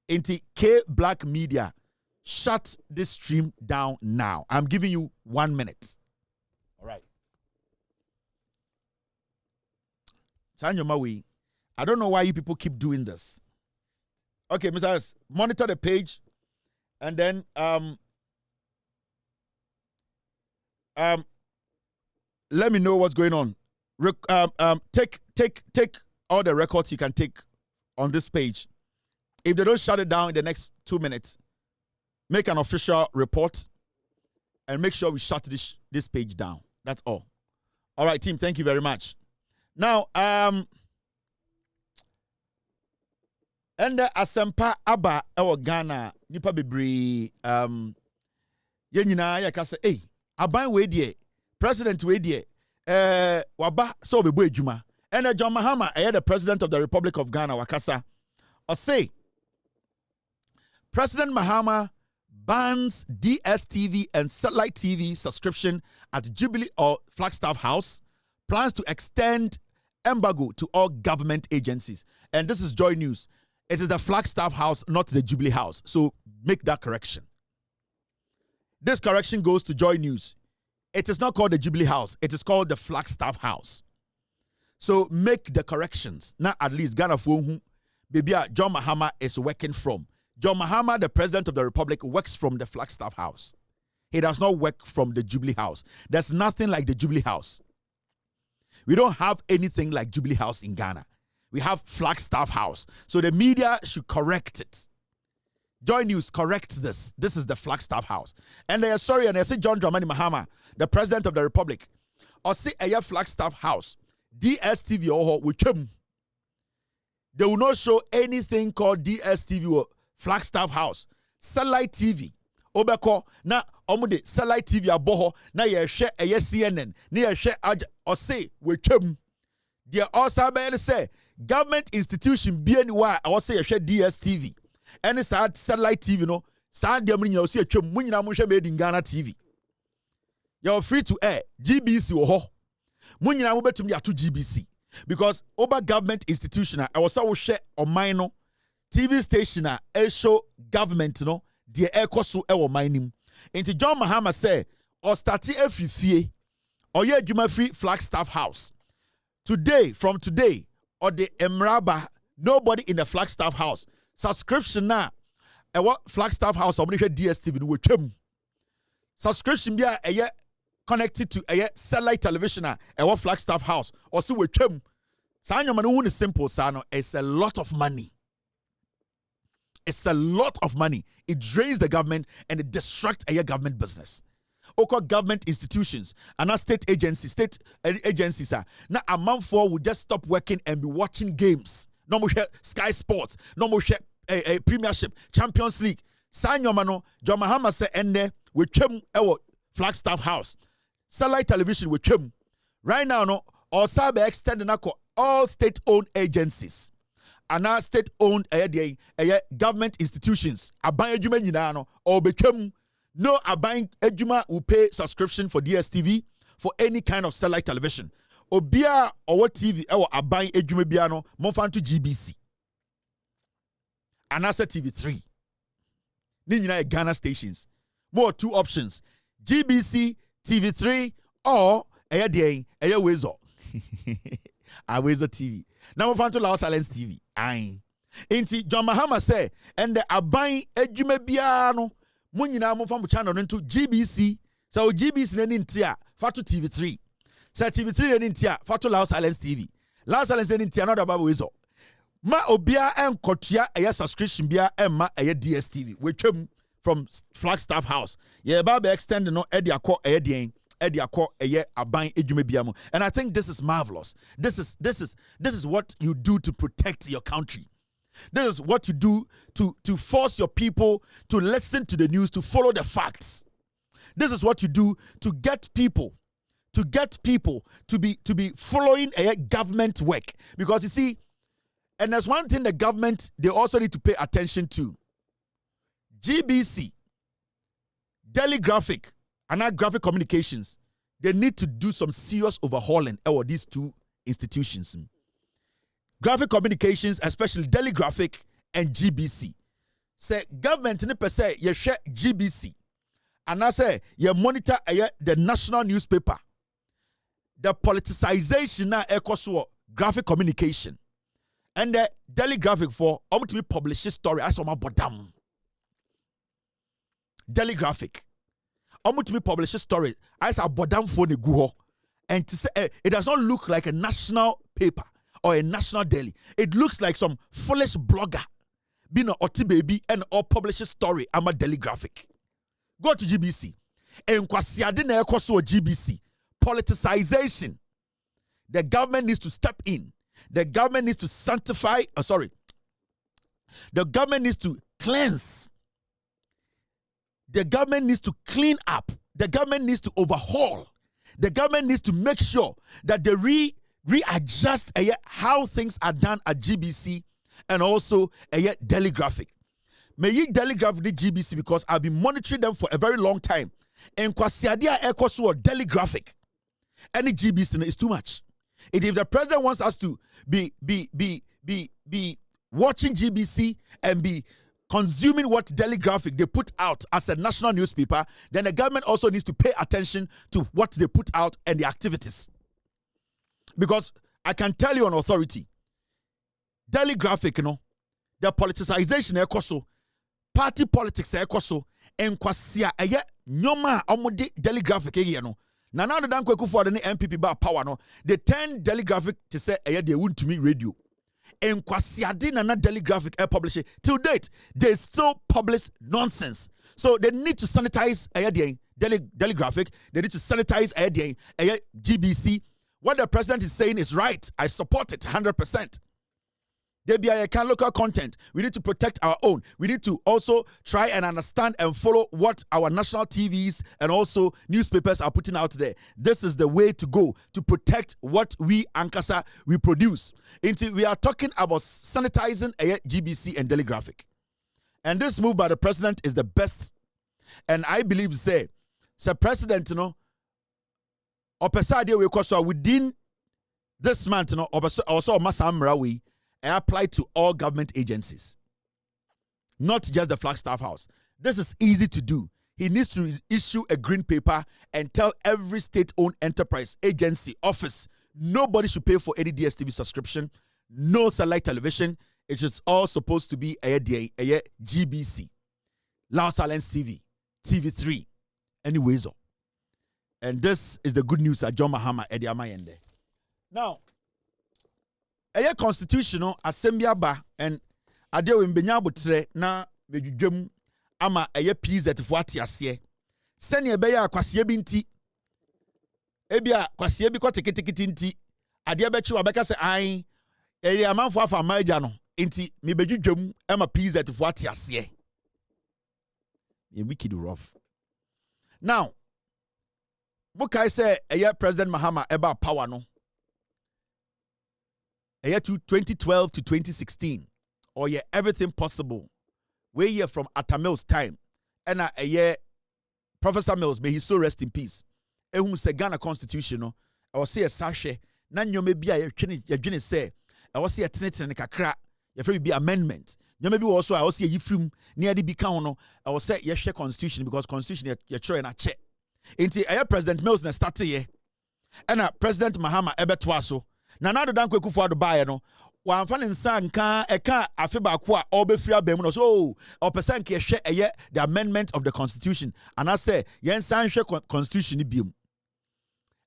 Inti K Black Media, shut this stream down now. I'm giving you 1 minute. All right. Sanyo Maui, I don't know why you people keep doing this. Okay, Mr. S, monitor the page, and then let me know what's going on. Take all the records you can take on this page. If they don't shut it down in the next 2 minutes, make an official report and make sure we shut this page down. That's all. All right, team, thank you very much. Now, and the Asempa Aba ewo Ghana nipa bebre ye nyina ya ka say aban we die president we die waba so bebo adwuma and John Mahama the president of the Republic of Ghana wakasa or say President Mahama bans DSTV and satellite TV subscription at Jubilee or Flagstaff House, plans to extend embargo to all government agencies. And this is Joy News. It is the Flagstaff House, not the Jubilee House. So make that correction. This correction goes to Joy News. It is not called the Jubilee House. It is called the Flagstaff House. So make the corrections. Now at least Ghana who baby John Mahama is working from. John Mahama, the president of the Republic, works from the Flagstaff House. He does not work from the Jubilee House. There's nothing like the Jubilee House. We don't have anything like Jubilee House in Ghana. We have Flagstaff House. So the media should correct it. Joy News corrects this. This is the Flagstaff House. And they are sorry, and they say John Dramani Mahama, the president of the Republic, or say a Flagstaff House, DSTV or with him. They will not show anything called DSTV or Flagstaff House. Satellite TV. Obeko na omude satellite TV aboho na ye hwe eye CNN na ye hwe or say we twam. They also say government institution be anywhere I was say ye hwe DSTV. Any sad satellite TV no sad dem nya o say twam munyina mo hwe made in Ghana TV. You're free to air GBC wo ho. Munyina mo betum ya to GBC because over government institution I was say wo hwe oman no TV station show government no the echo so ewo mining. Into John Mahama say or start every fee or ye juma free Flagstaff House. Today, from today, or the Emraba, nobody in the Flagstaff House. Subscription now. What Flagstaff House or DSTV with him. Subscription be a connected to a satellite television what Flagstaff House or so with him. Sanyo manu is simple, Sano. It's a lot of money. It's a lot of money. It drains the government and it distracts a government business. Oko government institutions and not state agencies are now a month for will just stop working and be watching games. No more Sky Sports, no more a Premiership, Champions League. Sign your mano, John Mahama say ende we chem ewo Flagstaff House. satellite television with chum. Right now, no, or sabe extend all state-owned agencies. And now state-owned government institutions. Aban ejuma nyina no or become no aban ejuma will pay subscription for DSTV for any kind of satellite television. Obia or TV or aban ejuma biano monfan to GBC. And answer TV3. Ni nyina Ghana stations. More two options. GBC, TV3 or Wezo. Wezo TV. Now monfan to Lao Silence TV. Aye. Inti John Mahama say and the aban ejuma biano munyina monfan channel into GBC. So GBC nenintia fatu TV3. So TV3 nenintia fatu Lao Silence TV. Lao Silence nenintia another babu Wezo. Ma obia en kotua eye subscription bia emma eye DSTV. We came from Flagstaff House. Yeah, baba extend no edi akọ eye den. And I think this is marvelous. This is what you do to protect your country. This is what you do to force your people to listen to the news, to follow the facts. This is what you do to get people to be following a government work. Because you see, and there's one thing the government they also need to pay attention to. GBC, Daily Graphic, and our graphic communications, they need to do some serious overhauling over these two institutions. Graphic communications, especially Daily Graphic and GBC. Say government ni per se you share GBC. And I say you monitor the national newspaper. The politicization na ekoswo graphic communication. And the Daily Graphic for to be published story as on my bottom. Daily Graphic. To be published story as a bodam for the guho, and to say it does not look like a national paper or a national daily. It looks like some foolish blogger being an oti baby and all publish a story. I'm a Daily Graphic. Go to GBC and kwasiade na ekoso GBC politicization. The government needs to step in. The government needs to sanctify. The government needs to cleanse. The government needs to clean up. The government needs to overhaul. The government needs to make sure that they readjust how things are done at GBC and also Daily Graphic. May you Daily Graphic the GBC because I've been monitoring them for a very long time. And kwasiadia ekoso Daily Graphic. Any GBC is too much. If the president wants us to be watching GBC and be consuming what Daily Graphic they put out as a national newspaper, then the government also needs to pay attention to what they put out and the activities. Because I can tell you on authority, Daily Graphic, the politicization ekoso, party politics ekoso, and kwasia nyoma omode Daily Graphic na now the dan kweku for the MPP bar power no, they turn Daily Graphic to say they want to me radio. And kwasiade na Daily Graphic publish it. Till date, they still publish nonsense. So they need to sanitize Daily Graphic. They need to sanitize GBC. What the president is saying is right. I support it 100%. There can local content. We need to protect our own. We need to also try and understand and follow what our national TVs and also newspapers are putting out there. This is the way to go to protect what we Ankasa we produce. We are talking about sanitizing GBC and Daily Graphic. And this move by the president is the best. And I believe say president, within this month, also Masamrawi apply to all government agencies, not just the Flagstaff House. This is easy to do. He needs to issue a green paper and tell every state-owned enterprise, agency, office, nobody should pay for any DSTV subscription, no satellite television. It is all supposed to be a GBC, Lao Silence TV, TV3, anyways. And this is the good news at John Mahama Eddie Amayende. Now, a constitutional assembly ba and adewe mbenya botre na medwudwam ama PZ fo atiase sene ebeya akwase bi nti ebia kwase bi ko teketeketi nti ade bechi wa beka se an amanfo afa maja no nti me bedwudwam ama PZ fo atiase ye wicked rough. Now Mukai say President Mahama eba power no. 2012 to 2016. Or everything possible. We year from Atta Mills time. And a year Professor Mills, may he so rest in peace. Ehum se Ghana Constitution no. I was say a sachet. Na nyome bi a ye say. I was say a tenetene kakra. Ye be amendment. Nyome bi also I was say yifrim near the bika no. I was say ye share constitution because constitution ye try na check. Inti President Mills na start ye. And President Mahama ebetwa so. Na do dan kweku fo adubaye no. Wan fa nsa nka eka afe ba ko a obefiri abam no so o person ke hwe the amendment of the constitution and I say yen san hwe constitution ni biom.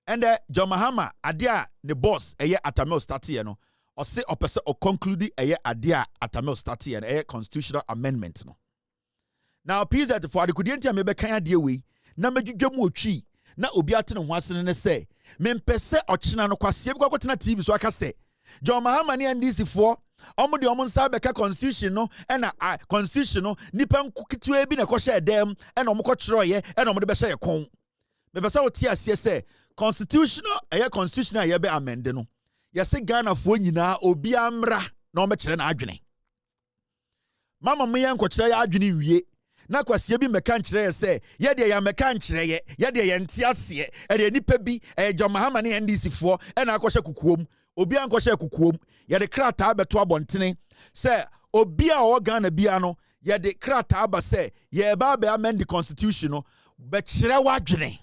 And John Mahama ade a ne boss Atta Mills start ye no o say o person o conclude ade a Atta Mills start ye no constitutional amendment no. Now PZ for adekudie me be kan ade we na medwedwam otwi na obi ate ne ho asene ne say mempese ochina no kwase bi kwakotena TV so aka say John Mahama ni NDC for omo de omo nsa beka constitution no na constitution no nipa nkukitwe bi na ko hye dem na omo ko kyerɛye na omo de be hye kon me pese wo tie ase say constitutional constitutional ye be amend no ye se Ghana fo nyina obi amra na omo kyerɛ na adwene mama mo ye nkokyerɛ ya adwene wie na kwase bi meka nkyerɛ say ye de ya meka nkyerɛ ye de ye nte ase e de nipa bi John Mahama ni NDC for na akɔhye kukuom obi ankɔhye kukuom ye de krata beto abontene say obi a o Ghana bia no ye de krata ba say ye ba be amend the constitution no be kyerɛ wadwene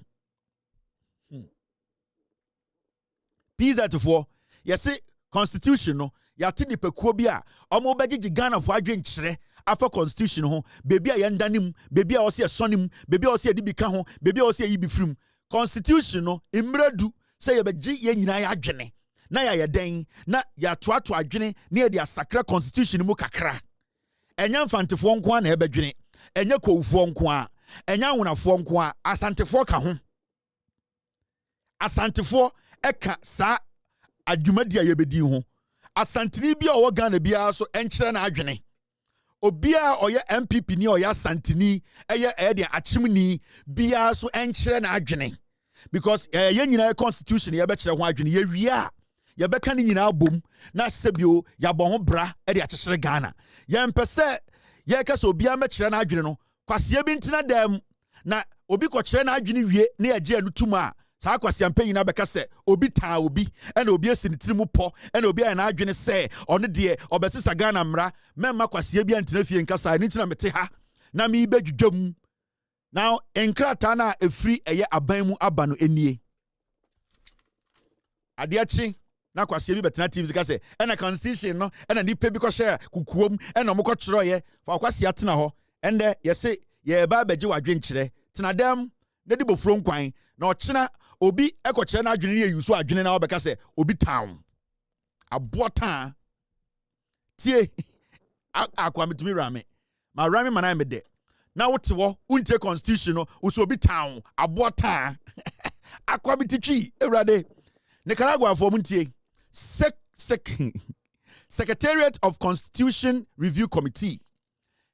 PZ for ye say constitution no yate nipekuo bi a omo begigi Ghana fo adwen kyerɛ afa constitution ho bebi a yendanim bebi a ose sonim bebi a ose edi bika ho bebi a ose yi bifrim constitution no imredu say ye begi ye nyina ya adwene na ya yeden na ya toato adwene na ye dia sakra constitution mu kakra enya mfantefo nko a na ebedwene enya kowufo nko a enya wonafo nko a asantefo ka ho asantefo eka sa adwumadi a ye bedi ho asantini bi a wo Ghana bia so enkyere na adwene obia oye MPP ni oya santini eye de achimni bia so enkyere na adwene because ye nyina constitution ye be kyere ho adwene ye wia ye be ka ni nyina bom na sebio ya bo ho bra de akyekere Ghana ye mpese ye ka so obia me kyere na adwene no kwase bi ntina dam na obi ko kyere na adwene wie na ye gye anu tuma saa kwase ampanyi na beka se obi taa obi ena obi esi ne tirimu po ena obi a na adwene se ono de obesisa Ghana mra memma kwase bi antina fie nkasa ni ntina mete ha na me bedwudwam now enkrata na efri eye aban mu aba no enie ade achi na kwase bi betena TV ka se ena constitution no ena nipa bi ko share kukuom ena mo ko kyerɛye fa kwase atena ho ende ye se ye ba bagye wadwen kyerɛ tena dem na di bofro nkwan na ochina obi ekokyere na adwene ye yuso adwene na obeka se obi town abota tie akwa metumi rame ma rame mana me de na wote wo untie constitution no uso obi town abota akwa bititwi ewrade Nicaragua for muntie Secretariat of Constitution Review Committee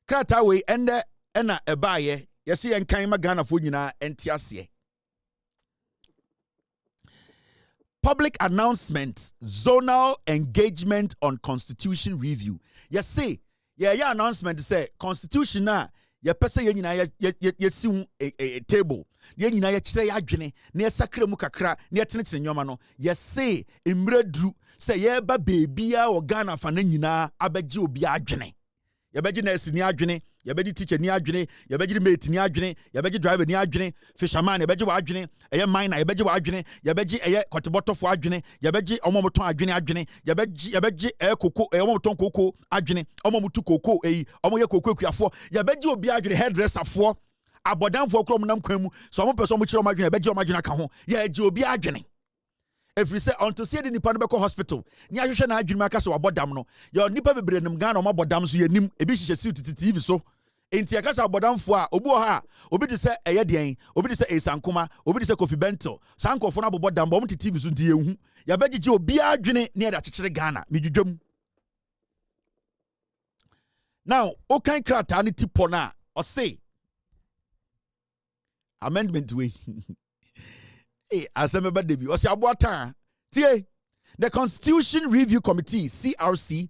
krata we ende ena ebaye yesi enkan ma Ghana fo nyina entiase public announcement zonal engagement on constitution review yesi yeah announcement say constitution na ye pese ye nyina ye si a table ye nyina ye kire ya adwene na ye sakra mu kakra na ye tenetene nyoma no yesi emredru say ye ba bebia o Ghana fa na nyina abegye obi adwene ye begye na esi ni adwene ye begye teacher ni adwene ye begye mate ni adwene ye begye driver ni adwene fisherman ye begye wa adwene eye miner ye begye wa adwene ye begye eye kotebotofo adwene ye begye omomoton adwene ye begye koko omomoton koko adwene omomutu koko omo ye koko kuafo ye begye obi adwene hairdresser fo abodanfo krom nam kwamu so omo person mo kire omo adwene ye begye omo adwene ka ho ye gye obi adwene. If you say until see the nipa no be hospital ni ahwehwe na adwene aka so abodam no ye nipa bebre nim Ghana omo abodam so ye nim ebi hihye suit TV so enti aka so abodamfo a obi o ha obi de say eye den obi de say esankoma obi de say Kofi Bento sankofo na abodam bo mo TV so ndi ehu ye begye obi adwene na ye da kyekere Ghana medwudwam now o kan krata ni tipo na o say amendment we Hey, asemeba debi. Osi abuata. Tie. The Constitution Review Committee, CRC,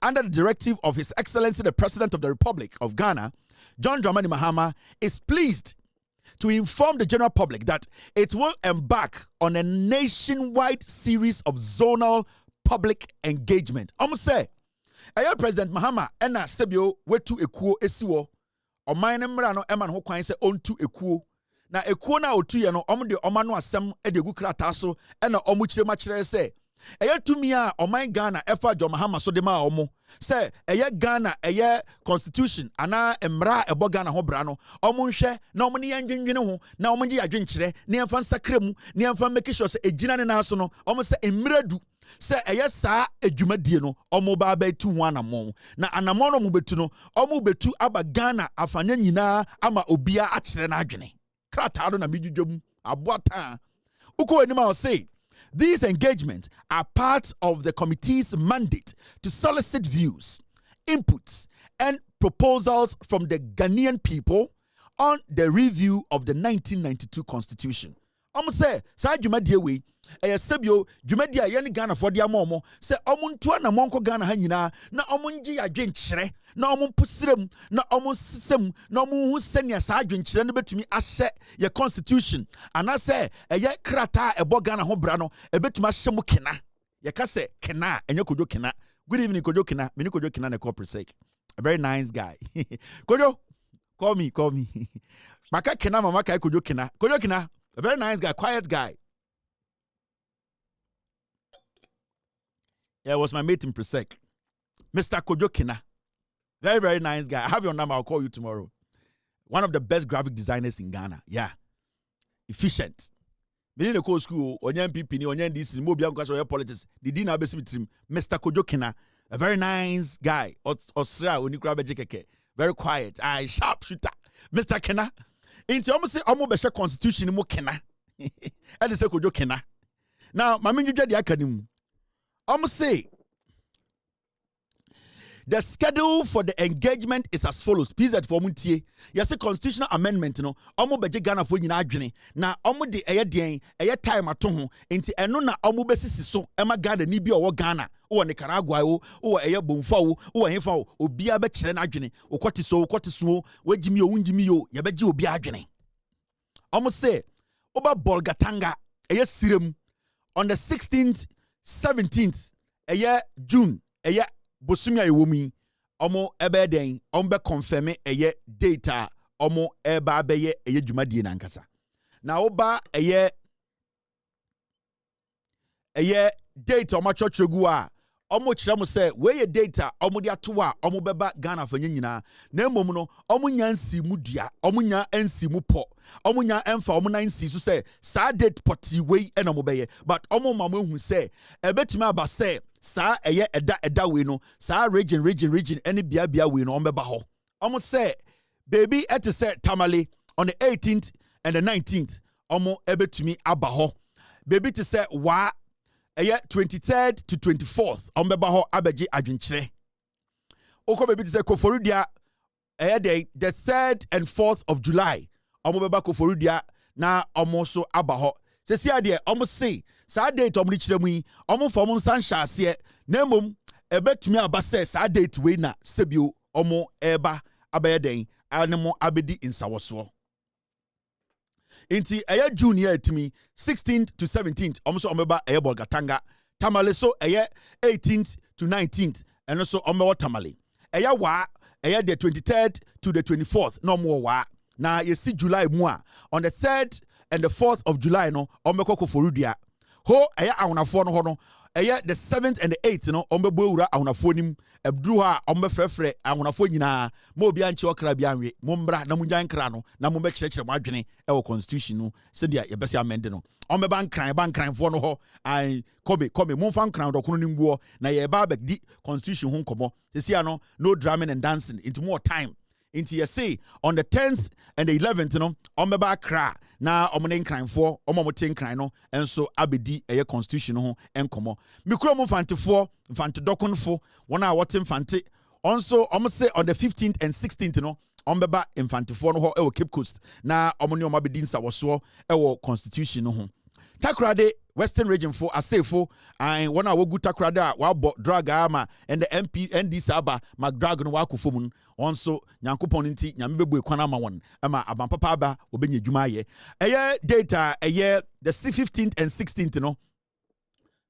under the directive of His Excellency the President of the Republic of Ghana, John Dramani Mahama, is pleased to inform the general public that it will embark on a nationwide series of zonal public engagement. Say, President Mahama ena sebio wetu ekuo esiwo. Oman ne mra no ema no kwan se ontu ekuo. Na ekuo na otu ye no de oma no asem e de gu krata so ena omu kire ma kire se tumi a oman Ghana efa John Mahama so de ma omo se Ghana constitution ana emra ebo Ghana ho bra no omo nhwe na omo ne yandwendwene ho na omo ngi yadwenkyere ne emfa nsakremu ne emfa make sure se egina ne na so no omo se emradu se saa adwumadie no omo ba ba tu ho anamon na anamon no mo betu no omo betu aba Ghana afanya nyina ama obia akyere na adwene krata do na midwudwam aboata uko enima o say these engagements are part of the committee's mandate to solicit views, inputs, and proposals from the Ghanaian people on the review of the 1992 Constitution. Say, sa dwumadie we sebio dwumadie ye ne Ghana for dia momo se omontua na monko Ghana ha nyina na omongi adwenkyere na omonposirem na omonsesem na omonhu senia sa adwenkyere no betumi ahye ye constitution ana se krata ebo Ghana ho bra no ebetumi ahye mu kena ye ka se kena enye kojo kena. Good evening kojo kena, me ni kojo kena na corporate sake. A very nice guy. Kojo, call me. Maka kena mama kai kojo kena. Kojo kena, a very nice guy, quiet guy. Yeah, it was my mate in Presec. Mr. Kojo Kina. Very, very nice guy. I have your number. I'll call you tomorrow. One of the best graphic designers in Ghana. Yeah. Efficient. Being the school, on MPP, on NDC, mobile politics, the dinner Mr. Kojo Kina. A very nice guy. Very quiet. Sharp shooter. Mr. Kina. Into almost say almost better constitution mo Kina. And say Kojo Kina. Now, Mami you the academy. Say the schedule for the engagement is as follows. Please at for muntie. Yes, a constitutional amendment no. Beje Ghana for nyina adwene. Na de time ato ho. Enti eno na besisi so ema Ghana ni bi owo Ghana. O Nicaragua o bomfa o hemfa o obia be kire na adwene. O kwoti so wagimi o wunjimi yo ye beje obia adwene. Say oba Bolgatanga sirem on the 16th 17th June bosumi ayewomi ebe den be confirm data eba beye dwumadie na nkasa na oba data churchegu a kire mo say we data de ato a beba Ghana fanya nyina na emom no nya nsi mu dua nya ansi mu po nya emfa na nsi so say sa date poti we na mo beye but mama hu say ebetumi aba say sa eda we no sa region any bia we no beba ho say baby et say tamale on the 18th and the 19th ebetumi aba ho baby to say wa 23rd to 24th ombeba ho abeji adwenkyere oko baby to say koforudia the 3rd and 4th of July ombeba koforudia na so aba ho sesi ade say sa date kyerɛ mu yi fom nsan hyase na mom ebetumi aba say sa date we na sebio eba abayeden anemo abedi insawoso. Inti June year to me 16th to 17th almost Bolgatanga Tamale so 18th to 19th and also Tamale wa the 23rd to the 24th no more wa now you see July mua on the 3rd and the 4th of July no Forudia ho awunafo no ho no the 7th and the 8th no boura awunafo nim ebduru ha frefre awunafo nyina mo obi anche okra bia nwe mo mbra na munyan kra no na mo bekyerɛkyerɛ mo adwene constitution no se dia ye bese amend no bankran fo no ho ai kobe mo fa nkran do kono nimguo na ye ba di constitution ho nkomo se no drumming and dancing into more time into you say on the 10th and the 11th no omeba kra na omne nkranfo omomote nkran no enso abedi eye constitution ho enkomo mikro mo mfante dokonfo wona wote mfante also say on the 15th and 16th no ombeba mfantefo no ho Cape Coast na omne omabedi nsawoso constitution no ho Takrade Western region for Asefo and one hour good Takrada wa drag ama and the ND Saba mag drag no wako fomun also Yankupon inti Yambebu Kwanama one ama Abampapa ba obenye jumaye a year data a year the 15th and 16th no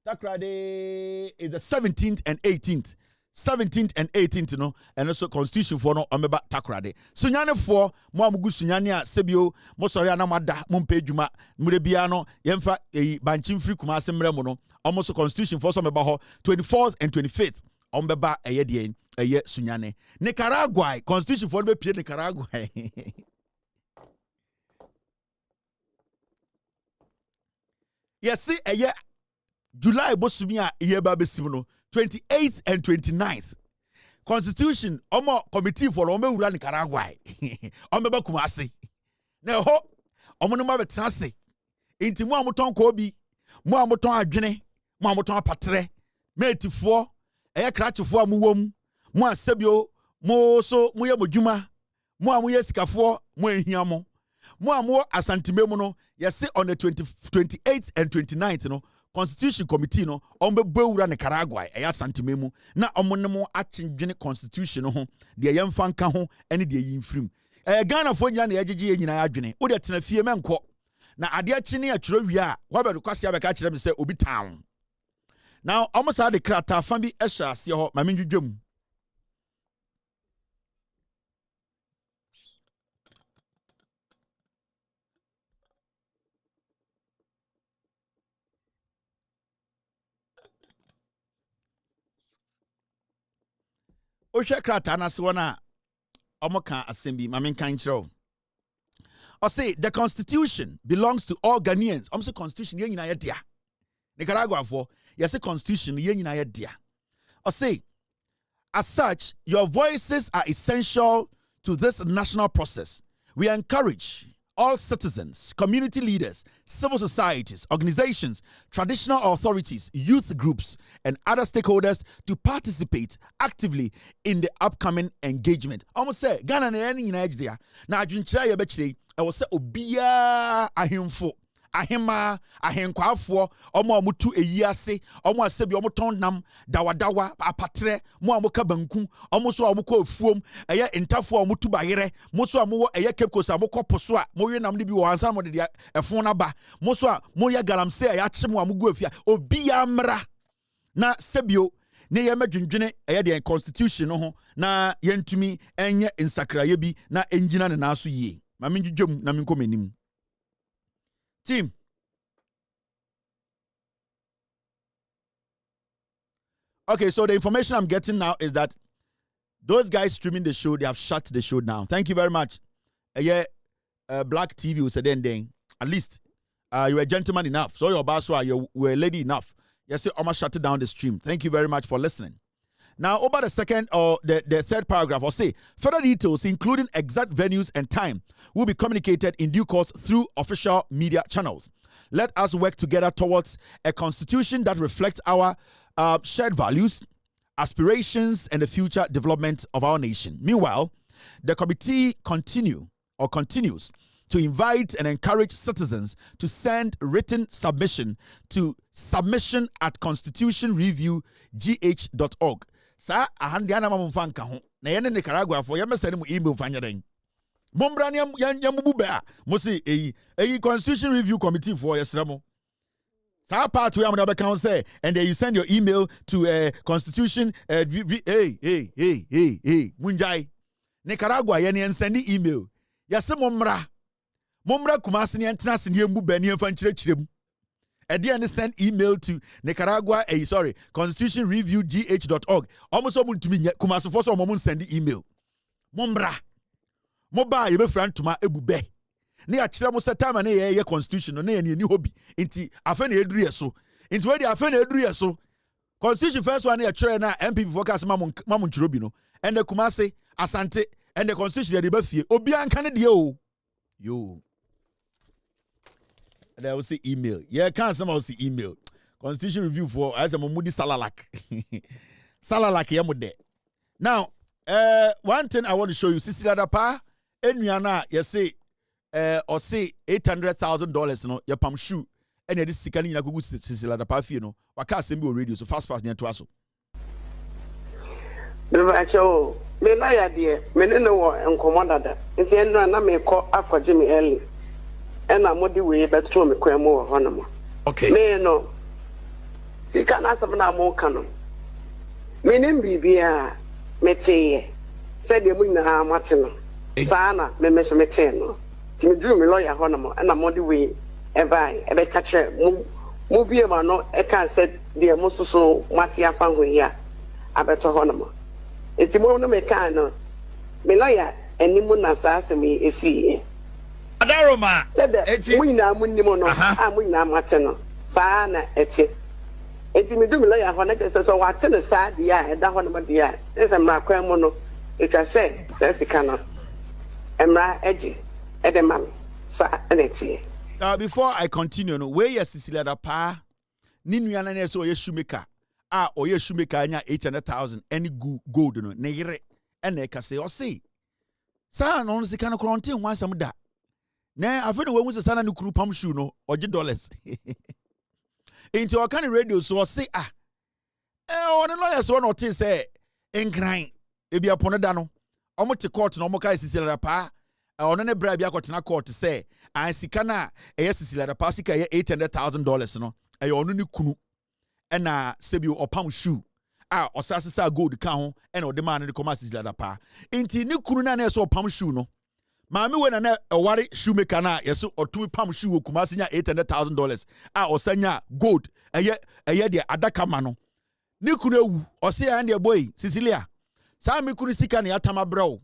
Takrade is the 17th and 18th 17th and 18th no and also constitution for no omeba takrade sunyane for mo amugu sunyane a sebio mo sori anamada mo mpejuma mure bia no yemfa banchim free kuma asemre mo no almost constitution for so meba ho 24th and 25th ombeba eye de eye sunyane Nicaragua constitution for be pie Nicaragua yes see eye July bosumi a eye ba besim no 28th and 29th constitution omo committee for omo wura Nicaragua omo ba kumase na ho omo no ma betenase inti mo amoton ko bi mo amoton adwene mo amoton apatre metifo eye krachefo amuwom mo asebio mo so mo ye modwuma mo amoye sikafo mo ehia mo amo asantimemu no yese on the 28th and 29th no Constitution Committee no ombe bewura Nicaragua eya santimemu na omonemo achendwene constitution ho de yemfa nka ho ene de yimfrim Ghana fo nyina na yagege nyina adwene wo de tena fie menko na ade achi ne atwero wi a wabedu kwase abeka kire me se obi town now almost had the krata fa bi ehya ase ho ma menwudwam Oshe krata na se wona omoka assembly mamen kan kire o say the constitution belongs to all Ghanaians. Say constitution ye nyina ye dia. Nicaragua for yes constitution ye nyina ye dia. O say as such your voices are essential to this national process. We encourage all citizens, community leaders, civil societies, organizations, traditional authorities, youth groups, and other stakeholders to participate actively in the upcoming engagement. Almost say Ghana na any in Nigeria. Now adwinchira ye bechire I will say obia ahemfo ahema ahenkwafo omo amutu eyiase omo asebi omo ton nam dawadawa apatre mo amuka banku omo so amuko afuom eye intafo amutu bayere mo so amuwo eye kepkos amukọ poso a mo we nam ne bi wo ansa mo de efon na ba mo so a mo ya galamse eye ache mo amugo afia obia mra na sebio ne ye madwendwene eye de constitution no ho na yentumi enye nsakraye bi na engina ne na so yie ma menjudwam na menkomanim team. Okay, so the information I'm getting now is that those guys streaming the show, they have shut the show down. Thank you very much. Black TV was then at least you were a gentleman enough. So your boss you were a lady enough. Yes, I'm gonna shut down the stream. Thank you very much for listening. Now, over the second or the third paragraph, I'll say further details, including exact venues and time, will be communicated in due course through official media channels. Let us work together towards a constitution that reflects our shared values, aspirations, and the future development of our nation. Meanwhile, the committee continues to invite and encourage citizens to send written submission to submission@constitutionreviewgh.org. Sa ahandia na mamfa nka ho na ye ne Nicaragua fo ye mesane mu email fanya den mombrani yamubu ba mo se eyi constitution review committee for yesramo sa part we am na be kan say and then you send your email to constitution munjai Nicaragua ye ne send email yese momra kumase ne entena se ne mu ba ne mfa nkyerɛkyerɛm and send email to Nicaragua, constitutionreviewgh.org. Almost someone to me, Kumasi for some send the email. Mombra, Moba, you be friend to my ebube. Near Chiramosa time and a constitution, no any new hobby. Inti Afeni Edriaso. Into where the Afeni Edriaso. Constitution first one near China, MP focus Mamun Chirubino, and the Kumasi, Asante, and the constitution that they buffy. Obian Canadio. You. They will say email. Yeah, can't somehow see email. Constitution review for as a Mumudi Salalak. Salalak yamude. Now, one thing I want to show you, Sisi Dadapa, Enyana, you say, or say $800,000, no, your pam shoe, and this sika ni nyina kogu sisila da pa fie no waka asem bi o radio so fast ne to aso Bibacho me na ya de me ne no wo enkomo dada nti enra na me kɔ afɔgye me early ɛna modi we beto me kwan mu wɔ hɔ no mo Okay. me no sika na asɛm na mo ka no me ne bibia meteye sɛ de mu nyinaa mate no saa na me me so mete no ti me duru me lawyer hɔ no mo ɛna modi we ɛbai ɛbɛka kyerɛ mu bie ma no ɛka sɛ de mo soso mate afa ho yi a abɛtɔ hɔ no mo eti mo no me ka no me lawyer animu na saa asɛm yi esi Adaroma. eti mu nyinaa mu nim no a mu nyinaa mate no saa na ɛte eti me dum lawyer hɔ na kɛsɛ sɛ wate ne saa deɛ a ɛda hɔ no ma deɛ a ɛsɛ mmara kwan mu no etwa sɛ sika no mmara agye ɛde ma me saa ɛna ɛte. Now before I continue no where yes Cecilia da pa ni nua na so ye shoemaker oye shoemaker anya 800,000 any gold no ne yere ena ka say o say sa no sika no kronte ho asam da na afi no wahu se sana ne kuru pam shoe no oje dollars into o kan radio so o say on lawyer so no tin say enkran e bia pono da no o mo te court no mo kai Cecilia da pa ono ne bra bia kwotena court say an sika na Cecilia da pa sika $800,000 no ono ne kunu ena sebi opam shoe osase sa gold ka ho ena ode man ne koma Cecilia da pa enti ne kunu na so opam shoe no maami we na eware shoemaker na yeso otumi pam shoe okuma senya $800,000 osanya gold eye de adaka ma no ne kunu ewu ose ya de boy Cecilia sa me kunu sika ne atama brawo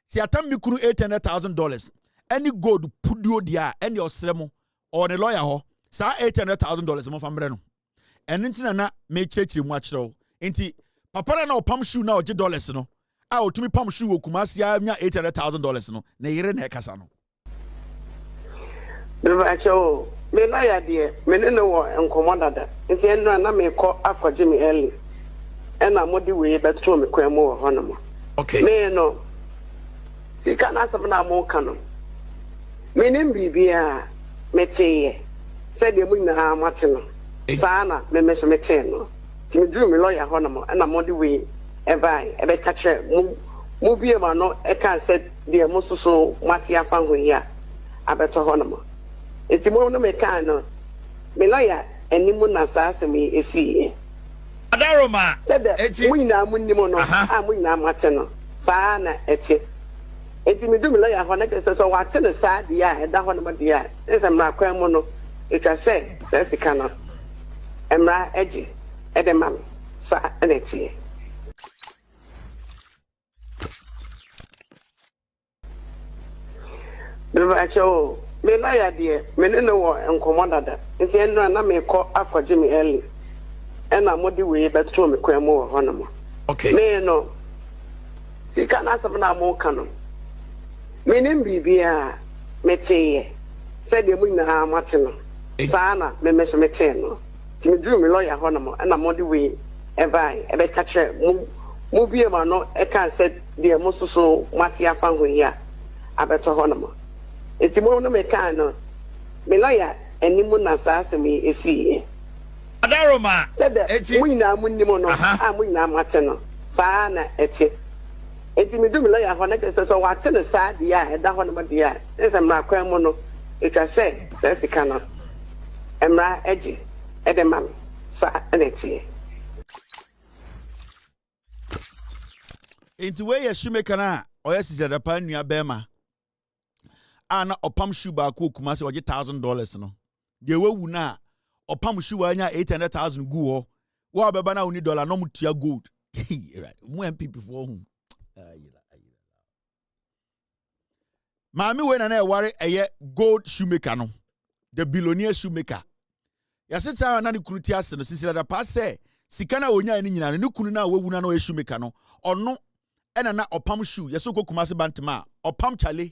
si atam me kunu $800,000 any gold pudio dia any osremo or the lawyer ho sa $800,000 mo fambre no enti na me chechiri mu akyerew enti papa na opam shoe na oje dollars no otumi pam shoe okuma sia nya $800,000 no na yire na ekasa no Bibacho me lawyer de me ne no wo enkomo dada enti enra na me kɔ afɔgye me early ɛna modi we beto me kwan mu wɔ hɔ no mo Okay. me no sika na asɛm na mo ka no me ne bibia meteye sɛ de mu nyinaa mate no saa na me me so mete no ti me duru me lawyer hɔ no mo ɛna modi we ɛbai ɛbɛka kyerɛ mu bie ma no ɛka sɛ de mo soso mate afa ho yi a abɛtɔ hɔ no mo eti mo no me ka no me lawyer animu na saa asɛm yi esi Adaroma. sɛ de mu nyinaa mu nim no a mu nyinaa mate no saa na ɛte eti me dum lawyer hɔ na kɛsɛ sɛ wate ne saa deɛ a ɛda hɔ no ma deɛ a ɛsɛ mmara kwan mu no etwa sɛ sika no mmara agye ɛde ma me saa ɛna ɛte Bibacho me lawyer de me ne no wɔ enkomo dada nti enra na me kɔ afɔgye me early ɛna modi we beto me kwan mu wɔ hɔ no mo Okay. me no sika na asɛm na mo ka no me ne bibia meteye sɛ de mu nyinaa mate no saa na me me so mete no ti me duru me lawyer hɔ no mo ɛna modi we ɛbai ɛbɛka kyerɛ mu bie ma no ɛka sɛ de mo soso mate afa ho yi a abɛtɔ hɔ no mo eti mo no me ka no me lawyer animu na saa asɛm yi esi Adaroma. sɛ de mu nyinaa mu nim no a mu nyinaa mate no saa na ɛte eti me dum lawyer hɔ na kɛsɛ sɛ wate ne saa deɛ a ɛda hɔ no ma deɛ a ɛsɛ mmara kwan mu no etwa sɛ sika no mmara agye ɛde ma me saa ɛna ɛte enti we ye shoemaker na oye Cecilia da pa nua bema na opam shoe ba ko okuma se oje $1,000 no de wewu na opam shoe anya 800,000 gu ho wo abeba na oni dollar no mutua gold right mu MPP for hu Mami we na eware eye gold shoemaker no the billionaire shoemaker yaseta na ne kunu ti ase no Cecilia da pa se sika na onya ni nyina ne kunu na wewu na o shoemaker no ono ena na opam shoe yeso kokuma se bantama opam chale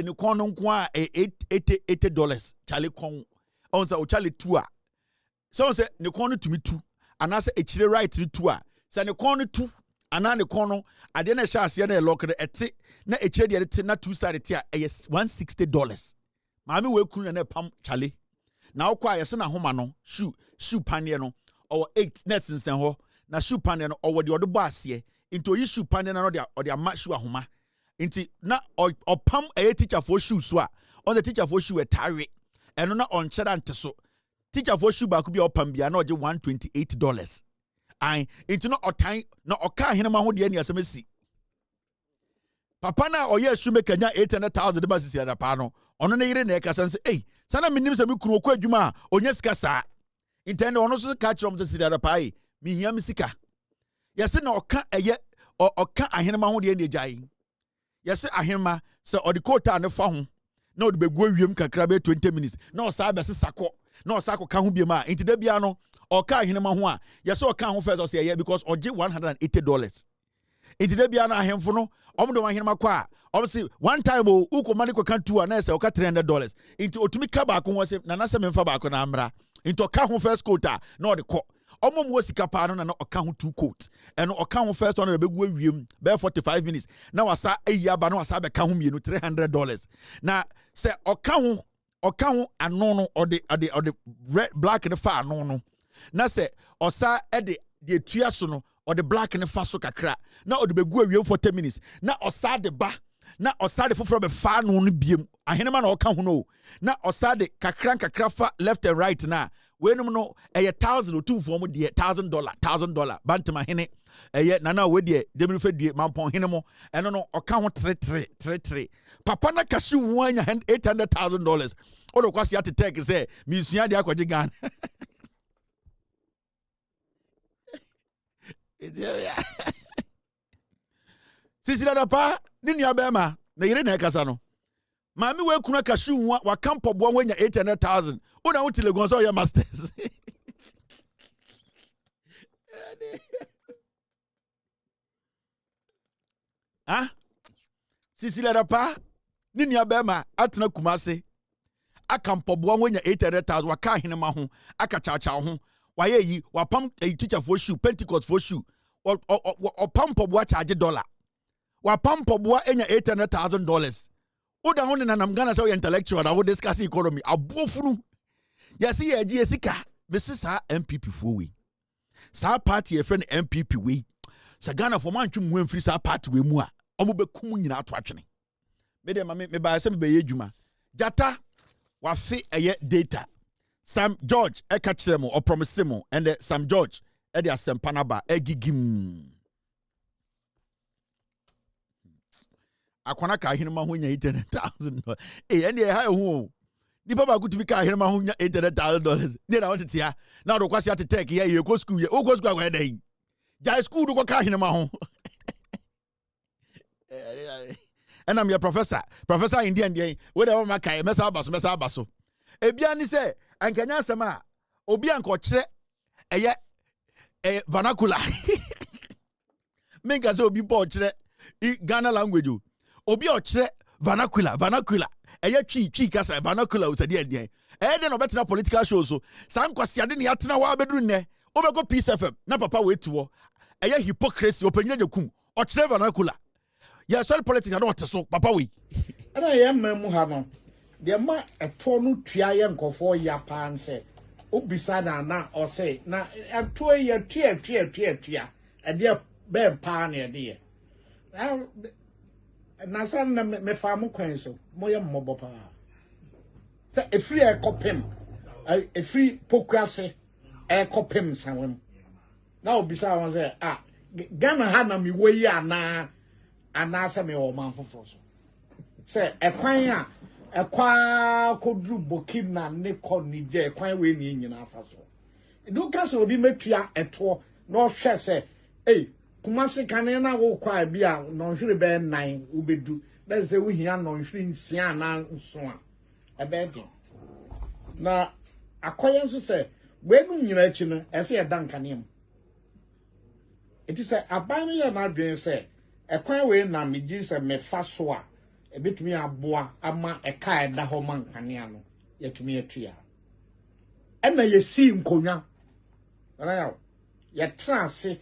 ne kon no nko a $80 chale kon on say o chale tu a so on say ne kon no tumi tu ana say echire right ni tu a say ne kon no tu ana ne kon no ade na hya ase na lock de ete na echire de ete na two side te a $160 maami we kunu na pam chale na okwa yesi na homa no shoe panye no or 8 nets nsen ho na shoe panye no or the odebo ase into yi shoe panye no the match shoe ahoma into na opam a teacher for shoe so a on the teacher for shoe etare eno na on cheda nteso teacher for shoe ba ko bi opam bia na oje $128 ai into no otan na oka henema ho de ani asemasi papa na oye shoemaker nya 800,000 de basisi ada pa no ono ne yire na ekasa nse ei sana minim se me kunu okwa adwuma a onya sika saa intend ono so ka kire om se sida ada pa ai mi hia me sika yese na oka eye oka ahenema ho de ani agyae yese ahenema se odi kota ne fa ho na odi begu awiem kakra be 20 minutes na osa be se sako na osa ko ka ho bia ma intide bia no oka ahenema ho a yese oka ho first say yeah because oje $180 intide bia na ahemfo no omo do ahenema kwa obviously one time uko mani ko kan two na say oka $300 into otumi ka ba ko ho say na se memfa ba ko na amra into oka ho first quota na odi ko omo mo sika pa no na oka ho two coat eno oka ho first one na begu awiem be 45 minutes na wasa ayaba na wasa be ka ho mienu $300 na se oka ho ano no or the red black ne fa ano no na se osa e de tua so no or the black ne fa so kakra na or the begu awiem 40 minutes na osa de ba na osa de foforo be fa no no biem ahenema na oka ho no na osa de kakra fa left and right na wenum no eye 1,000 or 2 for mo de $1,000 bantama hene eye nana we de demri fe due mampon hene mo eno no oka ho 3 papa na kashi wanya $800,000 odo kwasi ate take say mi sua de akwaje gan sisi da pa ni nua be ma na yire na ekasa no Mami we kuna kashu wa kampo bo wanya $800,000. Una wuti legon so your masters. Ah? Sisi la pa ni nua bema atena kumase. Akampo bo wanya $800,000 wa ka hene ma ho, aka chacha ho. Wa ye yi wa pam teacher for shoe, Pentecost for shoe. O pampo bo charge $1. Wa pampo bo enya $800,000. Oda ho na nam Ghana say intellectual na we discuss economy abofunu yesi ye gie sika bese sa MPP fo we sa party e friend MPP we sa Ghana for man twum wemfiri sa party we mu a omo bekum nyina ato atwene me de me ba se me be yedwuma jata wa fe eye data Sam George e ka kire mo o promise mo and Sam George e de asempa na ba egigim akwana ka ahenema ho nya $800,000 ene ha hu ni baba kutubi ka ahenema ho nya $800,000 ne na wote tia na do kwasi ate tech ye go school ye o go school akwa dan ja school do ka ahenema ho and I'm your professor Indian we dey ma kai mesa abaso ebia ni se ankanya asema obi anko kire eye vernacular menga se obi po kire Ghana language obi o kire vernacular eye twi kasa vernacular usadi ade de no betena political show so san kwasi ade ne yatena wa beduru ne obego Peace FM na papa wetuo eye hypocrisy opanyina nyakum o kire vernacular ya so politics na ote so papa we ana ye mamu ha no de ma eto no tua ye nkofo ya pan se obisa na o say na eto ye tua ade be pa na ade na san na me fa mo kwan so mo ye mmobo pa se efri e kopem efri pokuase e kopem sanwem na obisa won say Ghana ha na mi woyi ana se me o man foforo so se ekwan a ekwa kodru bokina ne ko nije ekwan we ni nyina afa so du ka se obi metua eto na o hwe se Kumasi kanena wo kwa bia no hwere be 9 ubedu that say we hia no hwere nsia na nso a ebe de na akoye nso se we nu nyina achi no ese ye dan kanem eti se aban ye na dwen se ekwan we na meji se me fa so a ebetumi aboa ama eka eda ho man kanea no yetumi atua ena ye si nkonya ara ya ye trance.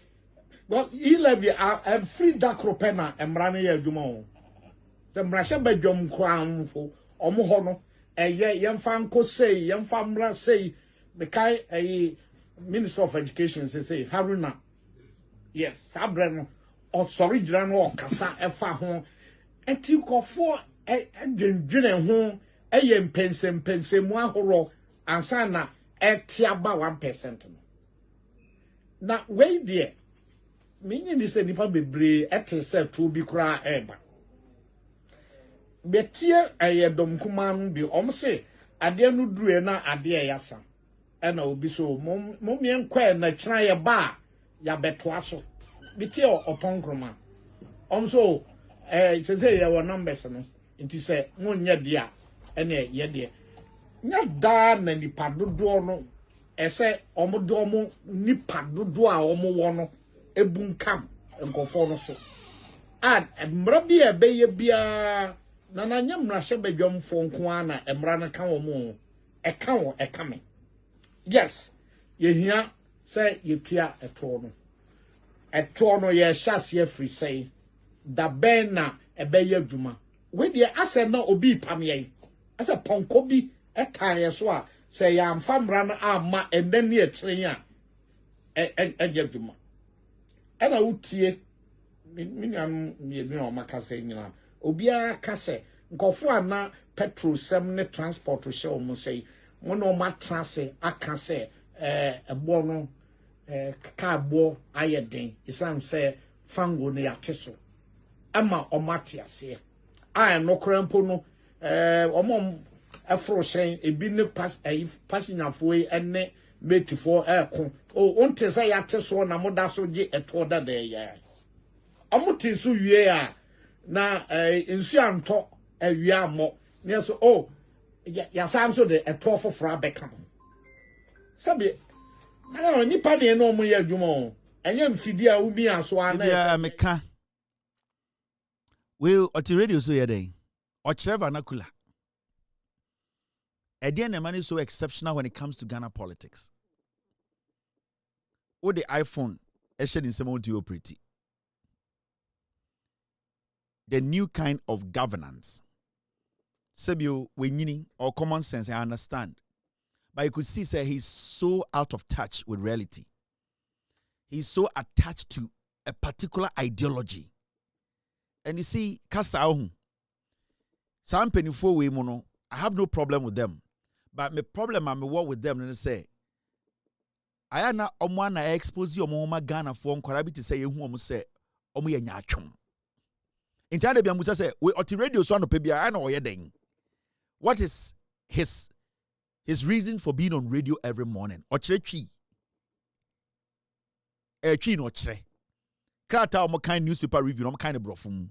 Well, he levy a free dark ropena and brani ya jumo. The Mrasha Bejom crown for Omohono, yemfa say yemfa mra say the kai Minister of Education say Haruna. Yes, Sabrano or sorry Drano Kasa Efa home. And you call for a dwene ho pensem mo ahoro ansa na etiaba 1%. Na we there meaning this nipa bebre etese to bi kra eba. Betie ayedom kuma no bi say ade no dure na ade yasa. Ena obi so mom yenkwa na kira ye ba ya betoa so. Betie oponkroma. So say your numbers no. It is a munya dia ene ye de. Nya da na nipa dodo no ese omodo nipa dodo a omo wo no ebunkam nkofo no so. And mra bi ebeye bia na nya mra hye badwamfo nko ana emra na ka wo mo e ka wo e ka me. Yes, ye hia say ye tua eto no. Eto no ye hyase afri say da ben na ebeye adwuma. We dey ase na obi pam ye. Ase ponko bi etaye so a say ya mfamra na ama enden ne etren a adwuma. Ena utie minyam me o makase nyina. Obi a kase nkofo ana petrol sem ne transport hye o mo say mo no ma transe aka say ebo no ka bo ayeden isam say fango ne yateso ama omati ase I no krampo no omom afro shen ebi ne passenger foi ene mate for aircon o onte say yateso na moda so ge eto da de ya omote so wie a na ensu anto awia mo ne so ya sam so de eto fofora beka sabe na nipa de no mo ya adwuma enye mfidi a ubi aso ana ya meka we oti radio so yeden o kire vernacular edian man is so exceptional when it comes to Ghana politics. With the iPhone eshed in some to operate the new kind of governance sebio wenyini or common sense I understand, but you could see say he's so out of touch with reality. He's so attached to a particular ideology. And you see, Kasauhu, some penifo we mono, I have no problem with them. But my problem I'm work with them and say, I am not na expose you on Ghana for Korabi to say you who say omu ye nyachum. In time de biamusa say we oti radio so no pebia I know yeding. What is his reason for being on radio every morning? Ochretwi. Twi no chre. Krata omo kind newspaper review omo kind of brofum.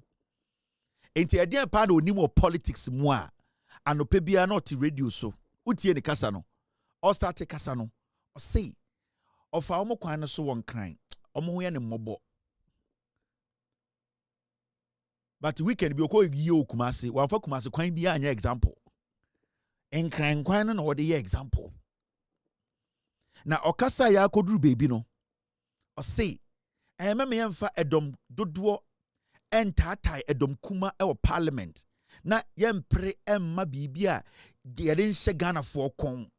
Enti ade pa na onimo politics mu a anope bia na oti radio so. Utie ne kasa no. All start kasa no. O say ofa omo kwan no so won kran. Omo ho ye ne mmobo. But weekend bi okọ yi okumase, wan fa kumase kwan bia anya example. Enkran kwan no na wo de ye example. Na okasa ya akoduru baby no. O say me yemfa edom dodo entatai edom kuma e parliament na yempre emma bibia yede nhye Ghana for kon.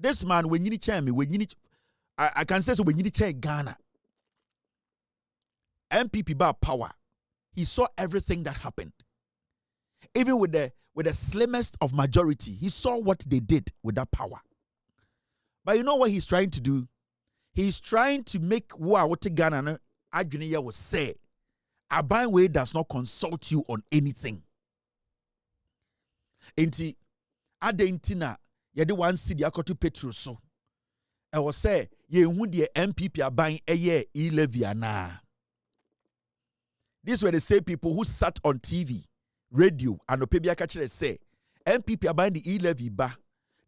This man when you chair me when you I can say so when you chair Ghana MPP bar power, he saw everything that happened. Even with the slimmest of majority, he saw what they did with that power. But you know what he's trying to do? He's trying to make what Ghana Adjuniya will say. Abanwe does not consult you on anything. Enti adentina yede one city akoto petrol so. I was say ye hu de MPP aban eye e-levy ana. These were the same people who sat on TV, radio, and opebia kachere say MPP aban the e-levy ba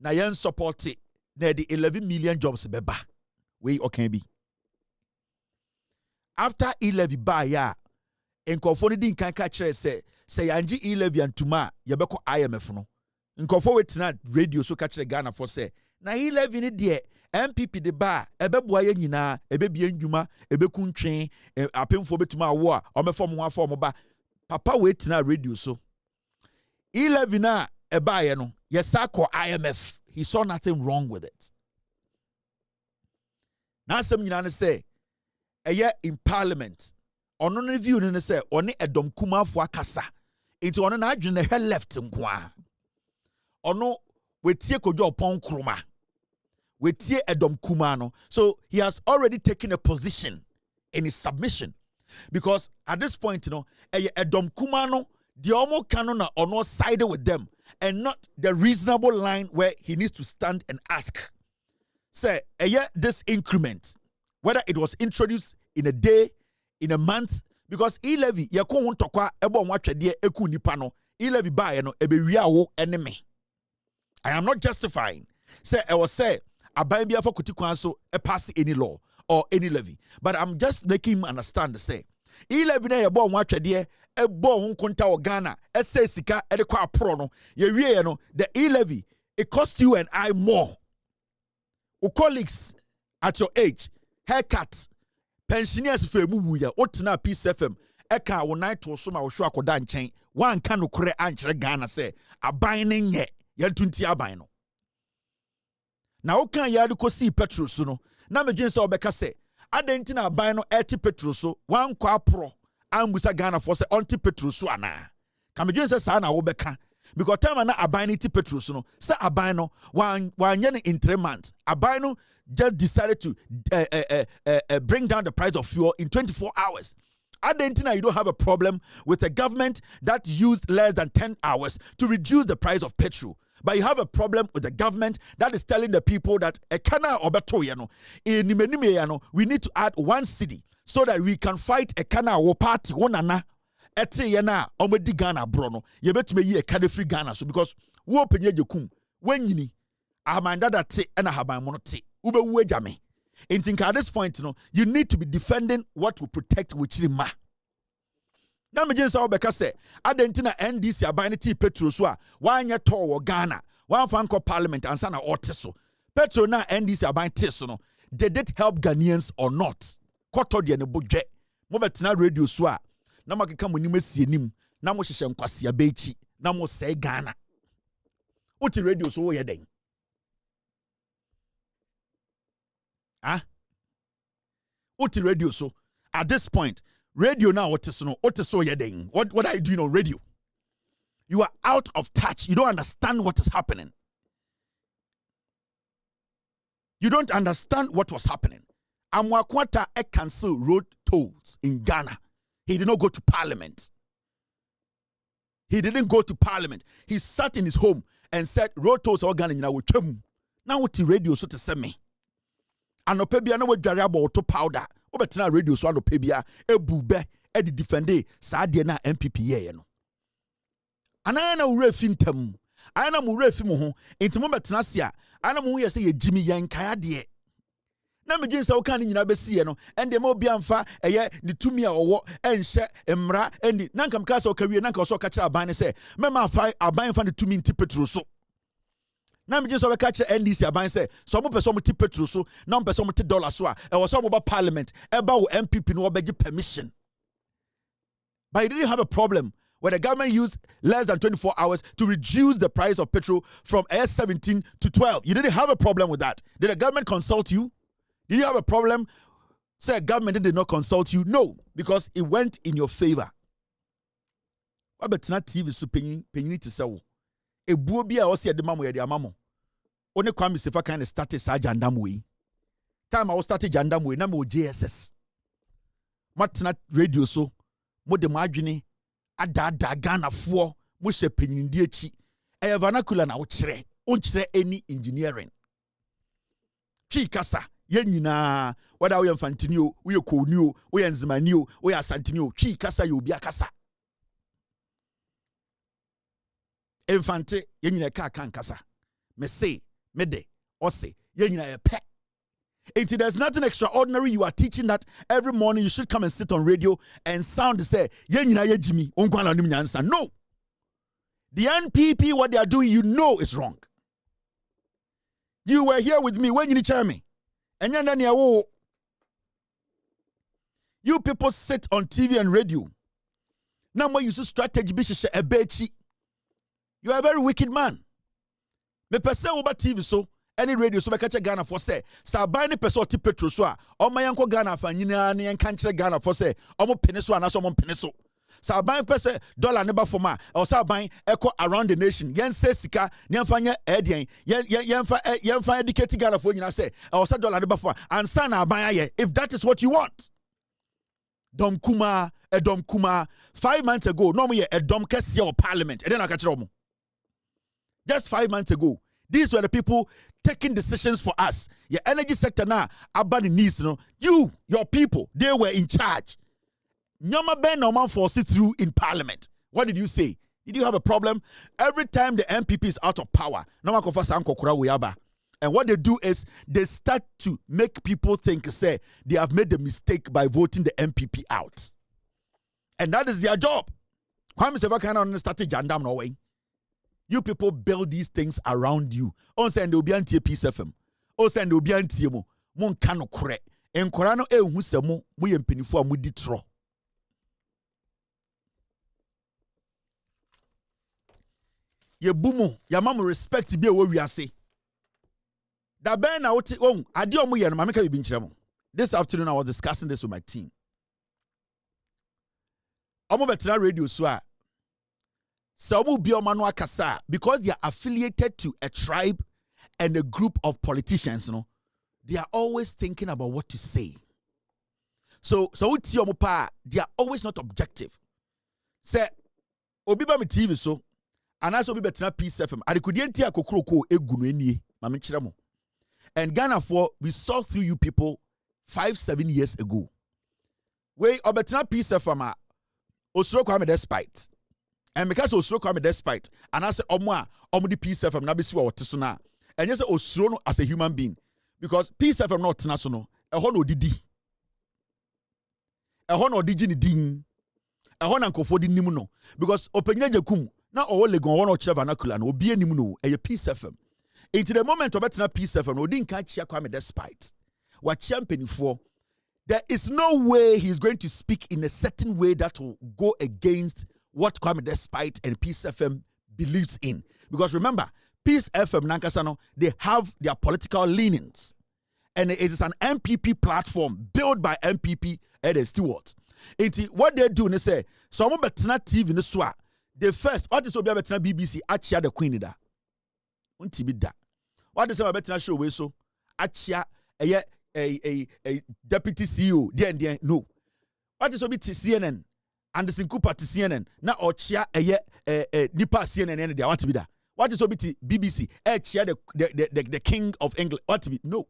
na yen support it na the 11 million jobs beba. We okay be. After e-levy ba ya nkofo ni din kan kachere say yanji e-levy antuma yebeko IMF no. Nkofo wetina radio so kachere Ghana for say na e-levy ni de MPP de ba ebeboa ye nyina ebebie ndwuma ebekuntwen apemfo betuma awo a omefom ho afom ba papa wetina radio so e-levy na eba ye no Yesako IMF. He saw nothing wrong with it. Now some you say, a year in parliament, on no review and say, only a dom kuma for kasa. Into on an agent the hell left him kwa. Or no, we tie kojo pon kruma. We tie a dom kumano. So he has already taken a position in his submission. Because at this point, a dom kumano, the omo canon or no sided with them, and not the reasonable line where he needs to stand and ask. Say, this increment, whether it was introduced in a day, in a month, because e-levy, yako won tokwa ebo mwachwe die eku nipa no, e-levy ba no ebe wia wo enemy. I am not justifying. Say, I was say, aban bia for kuti kwan so pass any law or any levy. But I'm just making him understand, say, e-levy na yebo mwachwe die ebo hun konta o Ghana, ese sika ede kwa pro no, ye wie no, the e-levy, it costs you and I more. O colleagues at your age, haircuts, pensioners for wuya, otina Peace FM, eka wo night to soma wo hwa akoda nchen, wan ka no kure ankyere Ghana say, aban ne nye, yantunti aban no. Na wo kan ya de kosi petrol so no, na medwen say obeka say, adenti na aban no eti petrol so, wan kwa pro, ambusa Ghana for say onti petrol so ana. Ka medwen say sa na wo beka. Because time na abino ti petrol so no, say abino one year in 3 months, abino just decided to bring down the price of fuel in 24 hours. Argentina, you don't have a problem with a government that used less than 10 hours to reduce the price of petrol. But you have a problem with the government that is telling the people that a kana obeto we need to add 1 city so that we can fight a kana or party one ana. Ete yena omedi Ghana brono ye betume yi e free Ghana so because wo penye jekum wanyini amanda that te na haban mono te ube wu ejame. At this point you need to be defending what will protect Wichirima. Na me jinsa obeka se adentina NDC aban ti petrol so a wanya to wo Ghana wan fanko parliament ansa na ote so petrol na NDC aban te so no did it help Ghanaians or not? Koto de ne bodwe mo betina radio so a na makeka mo nim asienim na mo hyehye nkwase abechi na mo sei Ghana oti radio so wo ye den oti radio so at this point radio now what is no ye den what are you doing on radio? You are out of touch. You don't understand what is happening. You don't understand what was happening. Amwakwata cancel road tolls in Ghana. He did not go to parliament. He didn't go to parliament. He sat in his home and said, road tolls are Ghana. Now what the radio so to say me. Anopebia no dware about to powder. Obetina radio so anopebia ebube e di defende saa de na MPP ye no. Anana wure fintam. Ana mu wure fi mo ho. Entimo betena se a ana mu ye se ye jimi yen kaya de. Na me dwen se wo kan ni nyina besi no ende ma obi amfa eye ni tumi a owo enhye emra endi nankam ka se o kawie nanka so ka kira aban ne se mema fa aban fa ni tumi nti petro so. Na me just ka kire NDC aban say so mo person mo ti petrol so na mo person mo ti dollar so a e was so mo ba parliament e ba wo MPP no obegi permission. But he didn't have a problem where the government used less than 24 hours to reduce the price of petrol from 17 to 12. You didn't have a problem with that. Did the government consult you? Did you have a problem? Say government did not consult you? No, because it went in your favor. What about TV so penny to sell? E buo bia o se de mamo ye de amamo one kwam sefa kind of started sa jandam we time I was started jandam we na me JSS matna radio so mo de madwene ada Ghana fo mo hye penyindi echi e vernacular na wo kire on kire any engineering chi kasa ye nyina wada wo infantini o wo ye koni o wo ye nzimani o wo ye asantini o chi kasa ye obi akasa. Infante, yenyina ka kasa. Me say, me de, or say, yenyina pe. There's nothing extraordinary. You are teaching that every morning you should come and sit on radio and sound say, yenyina ye Jimmy, unkwana nim nyansa. No. The NPP, what they are doing, you know is wrong. You were here with me when you chair me. And you people sit on TV and radio. Now more use strategy bishisha ebechi. You are a very wicked man. Me pese over TV so any radio so be catch Ghana for say sa ban ni pese oti petro so a omayanko Ghana fa nyina na yenka nkyere Ghana for say omo pene so anaso omo pene so sa ban pese dollar ne ba for ma or sa ban echo around the nation yen say sika nyemfa nye edien yenfa educate Ghana for nyina say or sa dollar ne ba for ansa na ban aye if that is what you want. Dom Kuma 5 months ago no mo ye dom kese or parliament and then I catch them. Just 5 months ago, these were the people taking decisions for us. Your energy sector now, about the needs, your people, they were in charge. Nyama Ben no man force it through in parliament. What did you say? Did you have a problem? Every time the MPP is out of power, no man confess Anko Kura Wiyaba. And what they do is they start to make people think, say, they have made the mistake by voting the MPP out. And that is their job. Kwame Sefa cannot start a jandam no way. You people build these things around you. On send the Obianti Peace FM. On send the Obianti mo. Mon kano kure. En korano hu se mo yempinifo a mudi tro. Ye bumo, ya mamu respect bi e wo wiase. Da ben na oti on ade omo ye no mameka bi nkyere mo. This afternoon I was discussing this with my team. Omo betra radio so a because they are affiliated to a tribe and a group of politicians, they are always thinking about what to say. So they are always not objective. Say, Obiba me TV so, and also Obiba tina Peace FM. Adikudienti akokroko egunu enie, mami chiramo. And Ghana for we saw through you people 5-7 years ago. We obetina Peace FM osuro kwa me despite. And because Osuro come despite, and I say Omwa, the Peace FM na bisi wa wotisuna. And you say Osuro as a human being. Because Peace FM not national, a hono didi. A hono digi ni ding. A hono ankofo di nimuno. Because openye jekum, na owo legon wono chira vernacular no obi nimuno a Peace FM. Into the moment of betina Peace FM, no din kan chia kwame despite. Wa champion for. There is no way he's going to speak in a certain way that will go against what Kwame Despite and Peace FM believes in. Because remember, Peace FM, Nankasano, they have their political leanings. And it is an MPP platform built by MPP and the stewards. What they do, they say, so I'm betina TV in the SWA. The first, what is betina BBC, Achia the Queen da. Untibida. What is betina show we so? Achia a deputy CEO, then no. What is CNN? And the Sinkupa to CNN, na ochia nipa CNN and they want to be that. What is obiti BBC? Chia the king of England. What to be? No.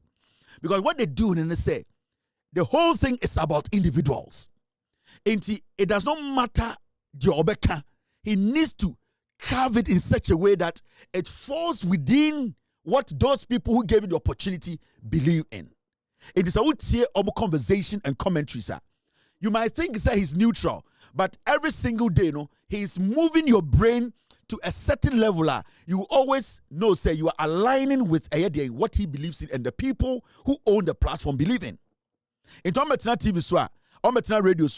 Because what they do and they say, the whole thing is about individuals. It does not matter the obeka. He needs to carve it in such a way that it falls within what those people who gave it the opportunity believe in. It is a conversation and commentary, sir. You might think that he's neutral, but every single day, he's moving your brain to a certain level. You always know, say, you are aligning with what he believes in and the people who own the platform believe in. In Tometina TV, Ometina Radio,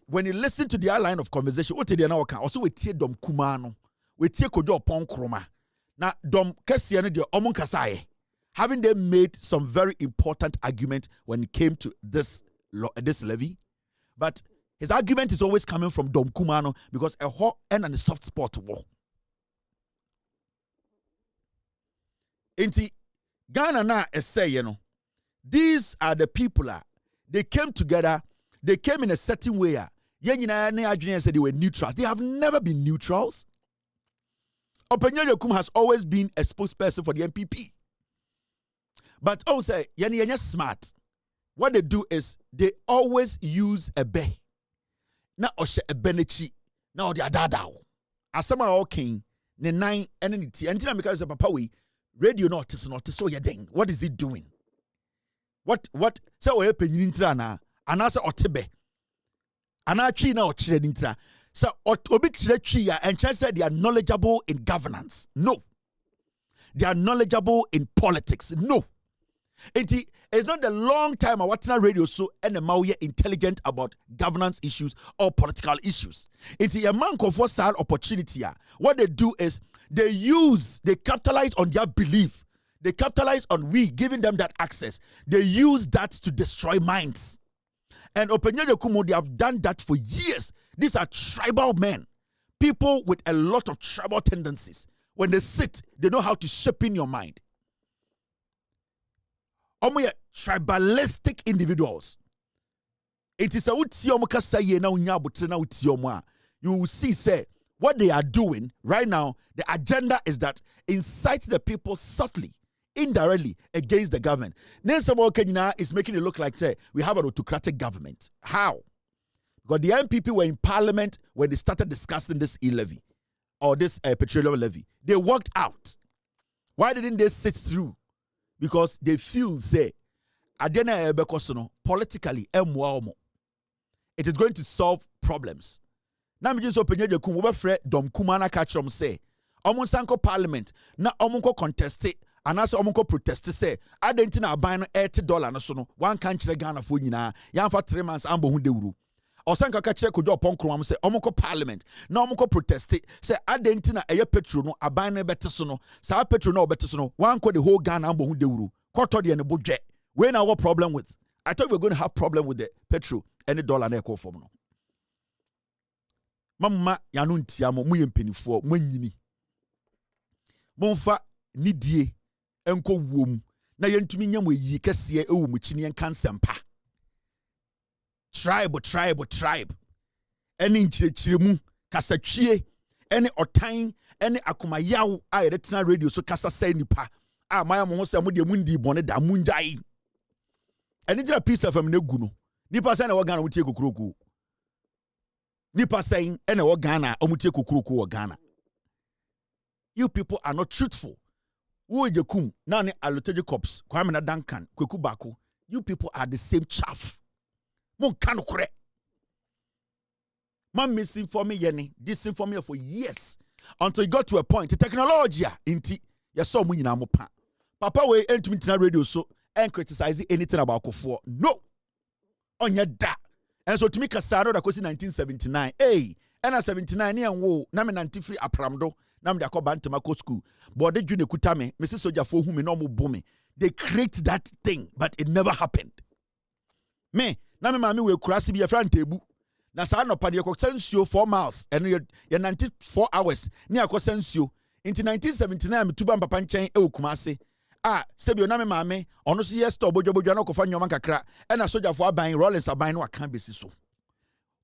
when you listen to their line of conversation, what they now can also we tear dom kumano, we tear kojo pon kroma. Now, dom kesiane de omon kasaye. Having they made some very important argument when it came to this levy. But his argument is always coming from Dom Kumano because a hot and a soft spot war. Inti Ghana na say, these are the people they came together, they came in a certain way. Said they were neutrals. They have never been neutrals. Openyo Yokum has always been a spokesperson for the MPP. But also, yenya smart. What they do is they always use a be. Na oshe a benechi. Na odi adadao. Asama okay. Ne nine enity. Antina because a papa we radio not so ya ding. What is he doing? What so we penyintra na anasa otebe. Anachi na ochire nintra. So obi chire ya and just said they are knowledgeable in governance. No. They are knowledgeable in politics. No. It's not the long time I watch radio so and the mauye intelligent about governance issues or political issues. It's a man for sad opportunity. What they do is they capitalize on their belief. They capitalize on we giving them that access. They use that to destroy minds. And Openyeje Kumo, they have done that for years. These are tribal men. People with a lot of tribal tendencies. When they sit, they know how to shape in your mind. Tribalistic individuals. It is a you will see, say, what they are doing right now. The agenda is that incite the people subtly, indirectly against the government. Nelson Kenya is making it look like, say, we have an autocratic government. How? Because the MPP were in parliament when they started discussing this e-levy or this petroleum levy. They walked out. Why didn't they sit through? Because they feel, say, politically, it is going to solve problems. Now, me just open your kum over fre dom kumana catch them say, sanko parliament, na omunko contest it, and as omunko protest say, I didn't know buying $80 no so no, one country Ghana for yina, yan for 3 months ambo hundeuru. Or sanka catch could do upon krum say, omunko parliament, na omunko protest it, say, I didn't know a petrol no, a buying a better sono, sa petrol no better sono, one could the whole Ghana ambo hundeuru. Quarter the budget. When our problem with? I thought we were going to have problem with the petrol and the dollar echo for no. Mama yanuntiamo mu yempenifuo manyini. Monfa nidie enko wom na yentumi nyam yi kese ewu mu chini en kansempa. Tribe. Eni nchirechiremu kasatwie eni otan eni akomayaw a yedetena radio so kasa sai nipa. Maya mo se mo de mundi bone da munjai. Eni jira peace FM na gu no. Nipa sai na wo Ghana mutie kokroko. Nipa sai na wo Ghana omutie kokroko wo Ghana. You people are not truthful. Wo jekum na ne Aloteje Corps, Kwame na Duncan, Kweku Bako. You people are the same chaff. Mon kan kure. Man misinform me yeni, disinform me for years until it got to a point. The technology inti ya so mu nyina mo pa. Papa we entumi tina radio so and criticize anything about Kofo. No. Onya da. And so to me kasaro da kosi 1979. Hey, and 79 ni anwo na me nanti free apramdo na me da ko bantamako school. But they june kutame, Mrs. Soja for whom me no mo boom. They create that thing, but it never happened. Me, na me mami we kurasi bi ya fran tebu. Na sa no pa de ko sensio 4 miles and ye 94 hours. Ni akosensio. Into 1979 me tuba papa nchen e Kumase. Sebi oname mame ono so yes to bojo na kofa nyoma kakra e na soja fo aban Rollins aban no aka besi so.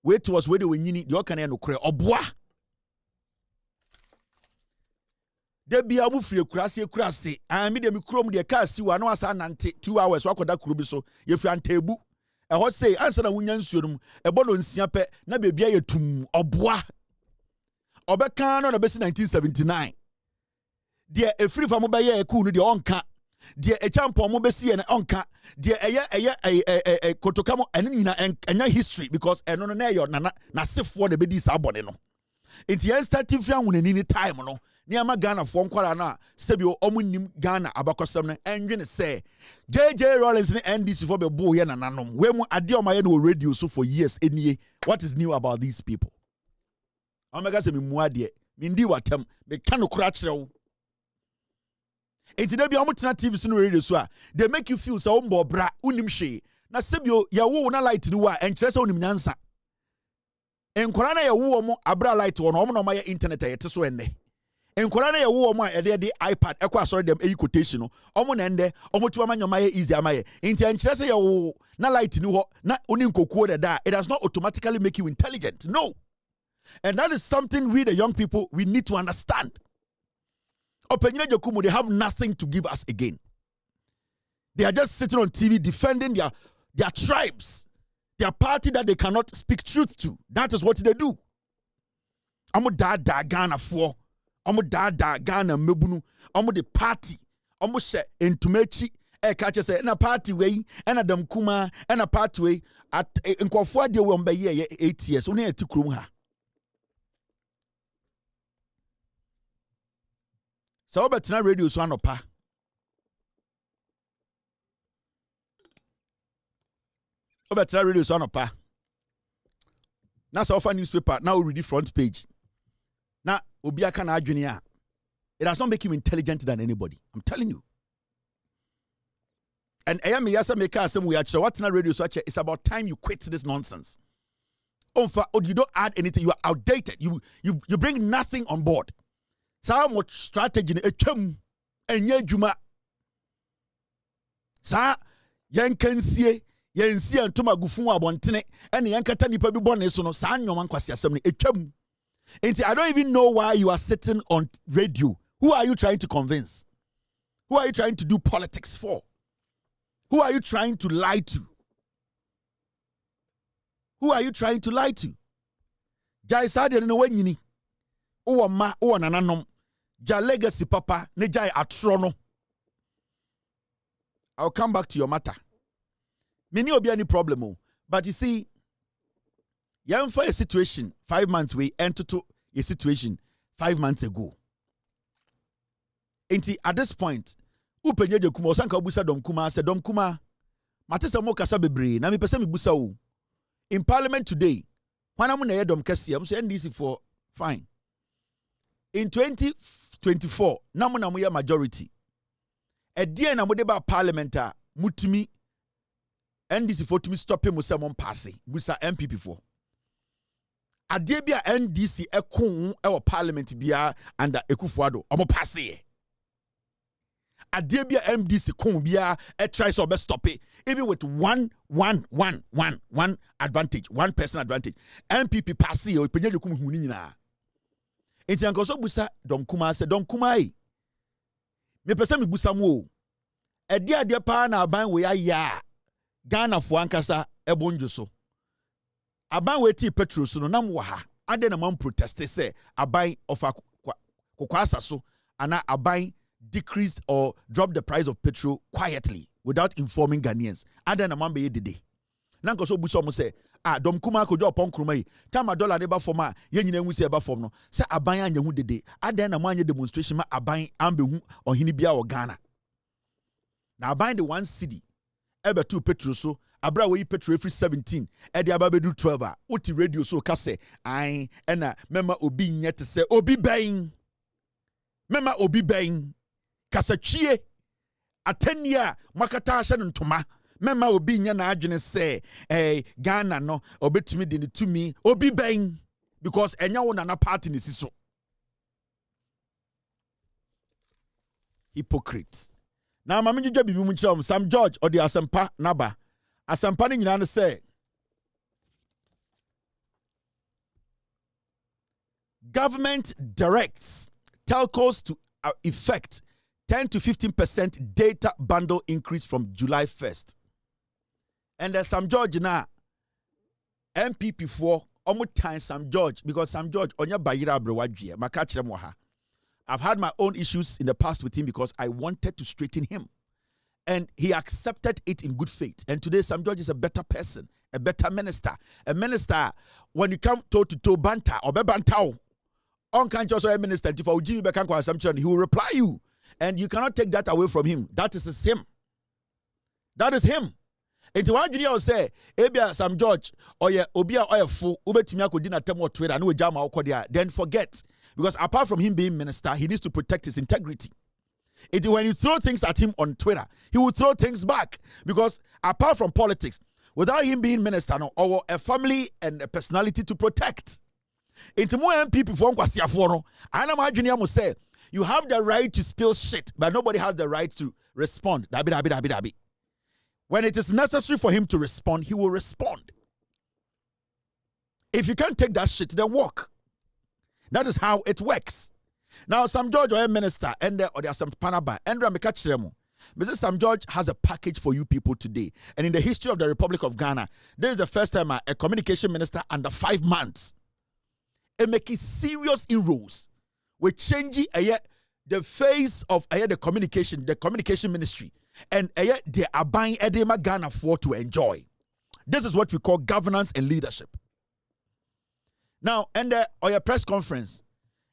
Wait was where they were nyini de okane no kure oboa. De bia mu fie kurase me de me krom de ka si wa na wasa nante 2 hours wakoda kuro bi so ye fia ntebu e ho say ansa na wunya nsuo num e bono nsia pe na bebia ye tum oboa obeka no na besi 1979 de efiri fa mo beye eku no de onka de echampo mo besi na onka de eye kotokamo ene nyina enya history because eno no na yo na sefo de bedi sa bone no enti yen start firi anwonani ni time no ni ama Ghana fo nkwara na sebio omunnim Ghana abakosam no enwe say JJ Rollins ni NDC for be bo ye nananom we mu ade o maye no radio so for years enie. What is new about these people? Omega se me mu ade me ndi watam me ka no kura kirewo. Enti da bia omutena TV so no radio so they make you feel so ombo bra unim hwe na sebio ya wo na light ni wa enkyere se onim nyansa enkora na ya wo mo abra light wo no omo no ma ya internet ayete so ende enkora na ya wo mo a ede iPad ekwa sorry dem eyi quotation no omo na ende omo tuwa manyoma ya easy amaye enti enkyere se ya wo na light ni ho na oni nkokuo da it does not automatically make you intelligent. No. And that is something we the young people we need to understand. They have nothing to give us again. They are just sitting on TV defending their tribes, their party that they cannot speak truth to. That is what they do. Amo da Ghana for. Amo da Ghana mebunu. Amo the party. Amo she entumechi. Catch say na party way. Ena dem kuma. Ena party way. At nkofo de we ombe ye 8 years. Oni eti krum ha. So betina radio so anopa Obetra radio so anopa. Na so offer newspaper, now read the front page. Na obi aka na adwene a. It does not make him intelligent than anybody. I'm telling you. And I am yasa make us we actually what na radio so it's about time you quit this nonsense. Oh, you don't add anything, you are outdated. You bring nothing on board. So much strategy in a chum and yejuma. Sa yankensie yensi antoma gufu abontene ene yankata nipa bi bone so no sa anyoman kwase asem ne etwam. Enti I don't even know why you are sitting on radio. Who are you trying to convince? Who are you trying to do politics for? Who are you trying to lie to? Who are you trying to lie to? Jai sade no wanyini. O ma o nananom. Ja legacy papa ne jai atro no. I'll come back to your matter. Many will be any problem, but you see, you for a situation 5 months we enter to a situation 5 months ago. At this point, upenye je kuma osanka busa dom kuma se dom kuma matesa mo kasa bebre na me pese me busa wo. In parliament today, when I'm na dom kase am so NDC for fine. In 2024, namu na mo ya majority. A dear na mo de ba parliament a mutumi NDC for to me stop him with someone passing. Busa MPP for. A dear be a NDC e kun e parliament bia under Ekufuado. Omo passe. A dear be a MDC kun bia e try so best stop it. Even with one advantage, one person advantage. MPP passe o penye de kum huni nyina. Enti anko so busa dom kuma se dom kuma e. Me pese me busa mo. E dia pa na aban we ya. Ghana for ankasa ebonjo so. Aban we ti petrol so no nam wa ha. Ade na man protest say aban of kwakwasa so ana aban decreased or dropped the price of petrol quietly without informing Ghanaians. Ade na man be dede. Nanko so buso mo say dom kuma ko jo pon kroma yi. Tama dollar neba form a ye nyina hu say eba form no. Say aban anya hu dede. Ade na man anya demonstration ma aban ambe hu ohini bia wo Ghana. Na aban the one city ebe 2 petrol so abra we petrol every 17 e de ababedu 12 a oti radio so ka se ai ena mema obi nye te se obi ben mema obi ben kasatwie atania makata ahye ntoma mema obi nye na adwene se Ghana no obetumi de ne tumi obi ben because enya wo na party ne siso hypocrite. Now, Mamma Jabi Muncham, Sam George or the Asampa Naba. Asampa in say government directs telcos to effect 10 to 15% data bundle increase from July 1st. And there's Sam George now, MPP for almost time Sam George, because Sam George on your Bayira Brewadje, Makachemwaha. I've had my own issues in the past with him because I wanted to straighten him. And he accepted it in good faith. And today, Sam George is a better person, a better minister. A minister, when you come toe-to-toe banter, or bantao, on can't just a minister, if I give you assumption, he will reply you. And you cannot take that away from him. That is him. That is him. Into one junior say, Ebia Sam George, or yeah, Obia or fool, Ubetimia could dinner temo Twitter, and Jama or Kodia, then forget. Because apart from him being minister, he needs to protect his integrity. When you throw things at him on Twitter, he will throw things back. Because apart from politics, without him being minister, no, or a family and a personality to protect. Into more MPP for Kwasiafono, I am junior must say, you have the right to spill shit, but nobody has the right to respond. Dabi. When it is necessary for him to respond, he will respond. If you can't take that shit, then walk. That is how it works. Now, Sam George or a minister, and there are some panaba, and Ramikachiremo. Mr. Sam George has a package for you people today. And in the history of the Republic of Ghana, this is the first time a communication minister under 5 months and making serious inroads with changing the face of the communication ministry, and they are buying Edema Ghana for to enjoy. This is what we call governance and leadership. Now, and or your press conference,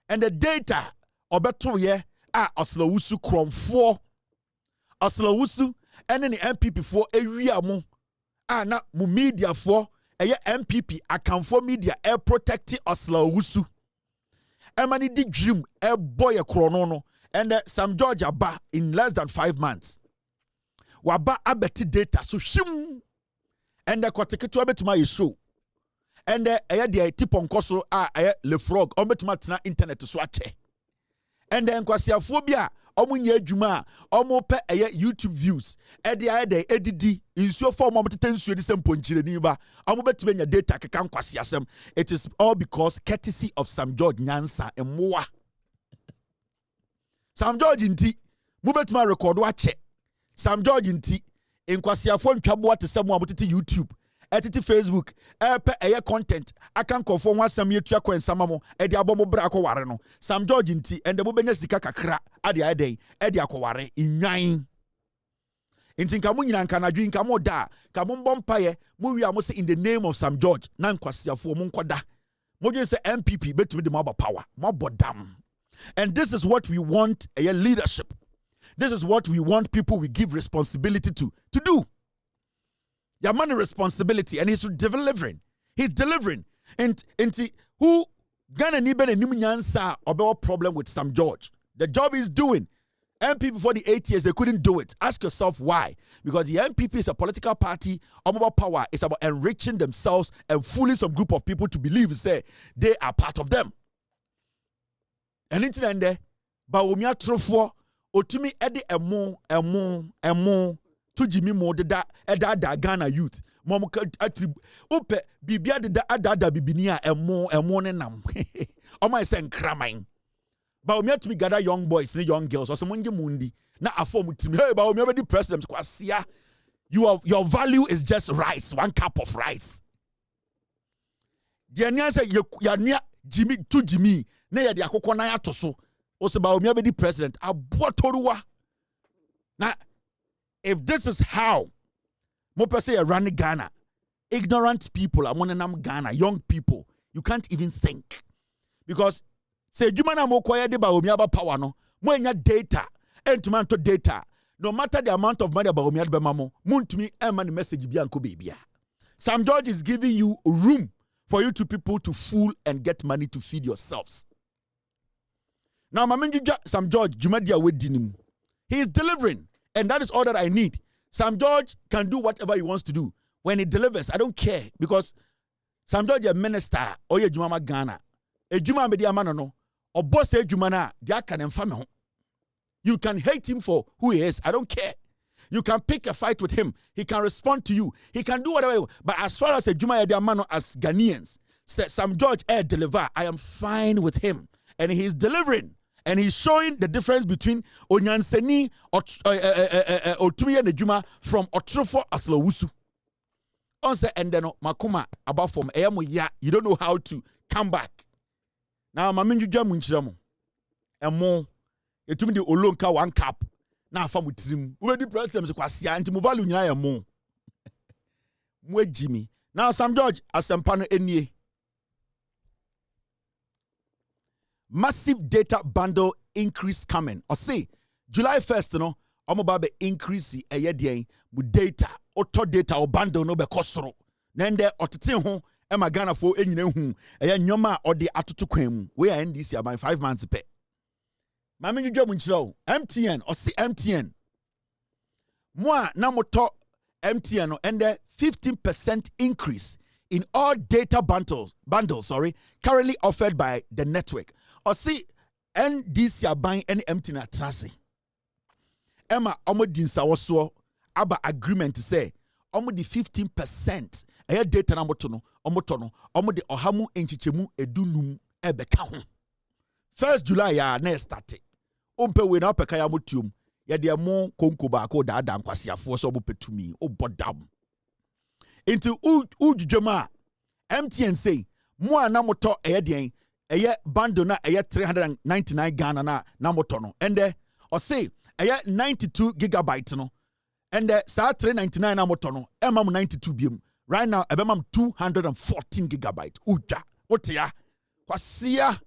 and the data obeto ye oslawusu krom 4 oslawusu and then the MPP for area mo na mu media for MPP akamfo media protect Osla Wusu. Emani di dream boy krono and Sam George aba in less than 5 months. Waba abeti data so shim and the kwateketu abetuma yeso. And the tip on koso le frog ombetuma tena internet so ache. And then kwasiafobia omunye adwuma omope YouTube views edidi insuo form omotete nsuo di semponchire ni ba omobetime nya data keka nkwasiasem. It is all because courtesy of Sam George Nyansa emoa. Sam George inti mubetuma record wache. Sam George inti nkwasiafo ntwabo te semo amotete YouTube etiti Facebook content akan kofo ho asam yetua kwensama mo ede abomo bra akoware no Sam George nti ende mo benya sika kakra ade aden ede akoware inwan nti nka mo nyina nka nadwi nka mo da ka mo mbompaye mo wi amo se in the name of Sam George na nkwasiafo mo nkoda mo dwe se MPP betumi de mo aba power mo bodam. And this is what we want a leadership. This is what we want people we give responsibility to do. Your money responsibility, and he's delivering. He's delivering. And who Ghana ni ben nyansa about problem with Sam George. The job he's doing. MPP for the 8 years, they couldn't do it. Ask yourself why. Because the MPP is a political party. About power. It's about enriching themselves and fooling some group of people to believe, say, they are part of them. And into there, but umia trofo, otumi edi emo. To Jimmy mo da Ghana youth. Mom attribute upe bibia da bibinia emo ne nam. O my say nkraman. Ba omi atumi gather young boys and young girls or someone mundi na afom timi. Hey, ba omi be president kwasia. Your value is just rice, 1 cup of rice. The anya say ya nia Jimmy to Jimmy na ya de akokɔ na ya to so. O se ba omi be president abotoruwa. Na if this is how Mopese run Ghana, ignorant people, I'm Ghana, young people, you can't even think. Because say Jumana Mokoya de Baomiaba power no, Moya data, and tomato data, no matter the amount of money about Omiad Bamamo, moon to me, and message Bianco Babia. Sam George is giving you room for you people to fool and get money to feed yourselves. Now, Sam George, Jumadia Wedinim, he is delivering. And that is all that I need. Sam George can do whatever he wants to do. When he delivers, I don't care. Because Sam George is a minister. Or a Jumama Ghana. A Juma media man no. Or boss a Jumana. You can hate him for who he is. I don't care. You can pick a fight with him. He can respond to you. He can do whatever. But as far as a Juma media man as Ghanaians, Sam George deliver. I am fine with him. And he's delivering. And he's showing the difference between Onyanseni Otumiye Nejuma from Otrofo Aslawusu. Onse and then Makuma about from Eyamo ya, you don't know how to come back. Now Maminju Jamunchamo. And more Etumi de Olonka 1 cup. Now from with him. We the president kwasia anti muvalu nyina ya mo. Mwe Jimmy. Now Sam George asempano enye. Massive data bundle increase coming. Or say, July 1st, you know, I'm about to increase with data, auto data or bundle no be kosoro. Nende otitin ho, ema Ghana for enyine hu, nyoma or the atutu kwem. We are in this year by 5 months pay. Mami you job munchilo, MTN or see MTN. Moi na moto MTN and the 15% increase in all data bundles currently offered by the network. Or see, NDC are buying any empty na trasi. Emma Omodinsa also aba agreement to say the 15% data na omotono the ohamu enchichemu edunum ebeka ho. 1st July ya na start. Ompe we na peka ya motium ya de mo konko ba ko da da nkwasiafo so obetumi obodam. Into ujujema MTN say mo na moto bundle na 399 Ghana na moto no and or say 92 gigabyte no and sa 399 na moto no emam 92 biom right now ebemam 214 gigabyte uja otia kwasia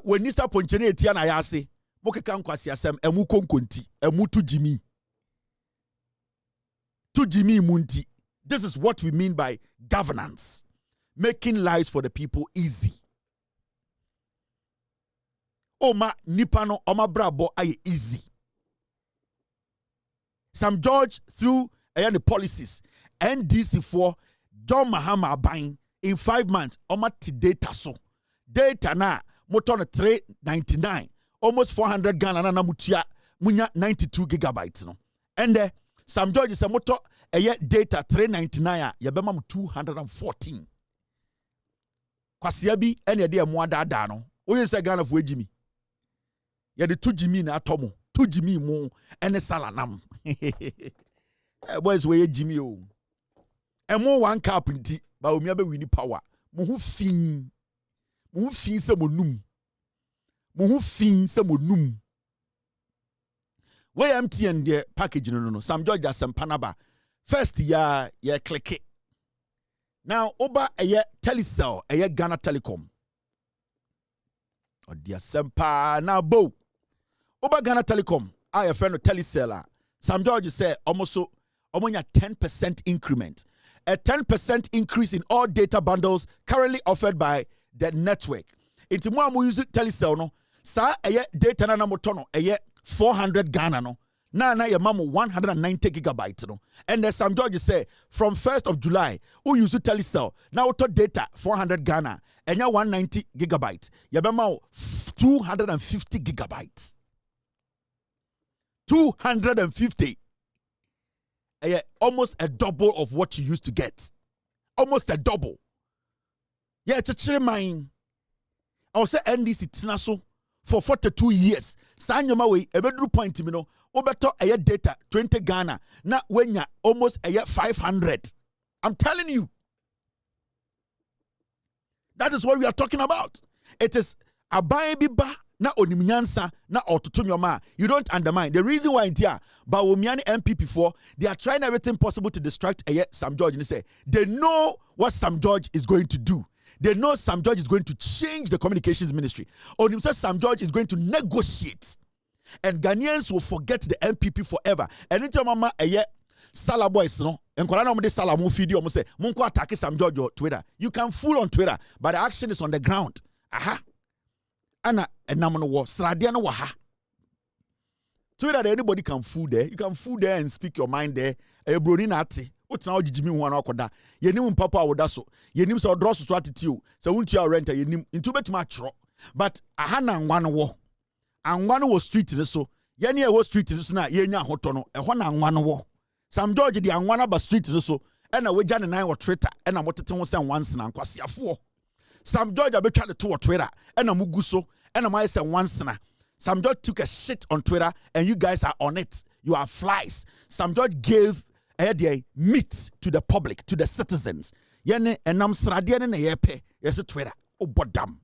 when you start ponchene etia na ya se mokeka nkwasia sem emu konkonti emu to jimi munti This is what we mean by governance. Making lives for the people easy. Oma nipano oma brabo aye easy. Sam George through the policies NDC for John Mahama buying in 5 months oma ti data so data na motor 399 almost 400 Ghana na mutia munya 92 gigabytes no and Sam George is a motor data 399 yabema 214 kwasia bi ene de mo adada no oyin se Ghana fo ejimi ye de 2 jimi na atomo 2 jimi mu ene salanam boys we ejimi o emo 1 cup nti ba omi abe wini power mo hu fin se monum we MTN the package no Sam George asempanaba first ya click it now oba Telecel Ghana Telecom odia sempa na bo oba Ghana Telecom I friend of Telecel Sam George say almost 10% increment, a 10% increase in all data bundles currently offered by the network. Into more use Telecel no sa data na motono 400 Ghana no na your mamu 190 gigabytes no and the Sam George say from 1st of July who use Telecel now auto data 400 Ghana and 190 gigabytes your bema 250 gigabytes 250 almost a double of what you used to get, almost a double. Yeah, it's a mine. I was say NDC tinaso for 42 years. Sanyoma way a bedroom point me no obeto data 20 Ghana na wenya almost 500. I'm telling you. That is what we are talking about. It is a biba na onimnyansa na otutunyoma. You don't undermine. The reason why here, but Womiani MPP for they are trying everything possible to distract Sam George. And they say they know what Sam George is going to do. They know Sam George is going to change the communications ministry. On himself, Sam George is going to negotiate. And Ghanaians will forget the MPP forever. And anytime mama Sala boys no and Kolana Sala mo video almost say Munko attack Sam George on Twitter. You can fool on Twitter, but the action is on the ground. Aha. Anna and Namano war Sradiana waha. Twitter anybody can fool there. You can fool there and speak your mind there. Brodinati. What's now Jimmy one okoda? Ye nim papa wodaso. Ye nim so draw so attitude. So won't you rent ye nim into bet match. But ahana one war. And one was street in so. Ye near was street in so na ye nya hotono. E one war. Sam George the anwana ba street in so. And a wajan and I were Twitter. And I'm what to say once and kwasi afo. Sam George I be trying to Twitter. And a muguso. And I say once na. Sam George took a shit on Twitter and you guys are on it. You are flies. Sam George gave meat to the public, to the citizens. Yene enam sradiane na yepe. Yes, Twitter. Oh, bodam.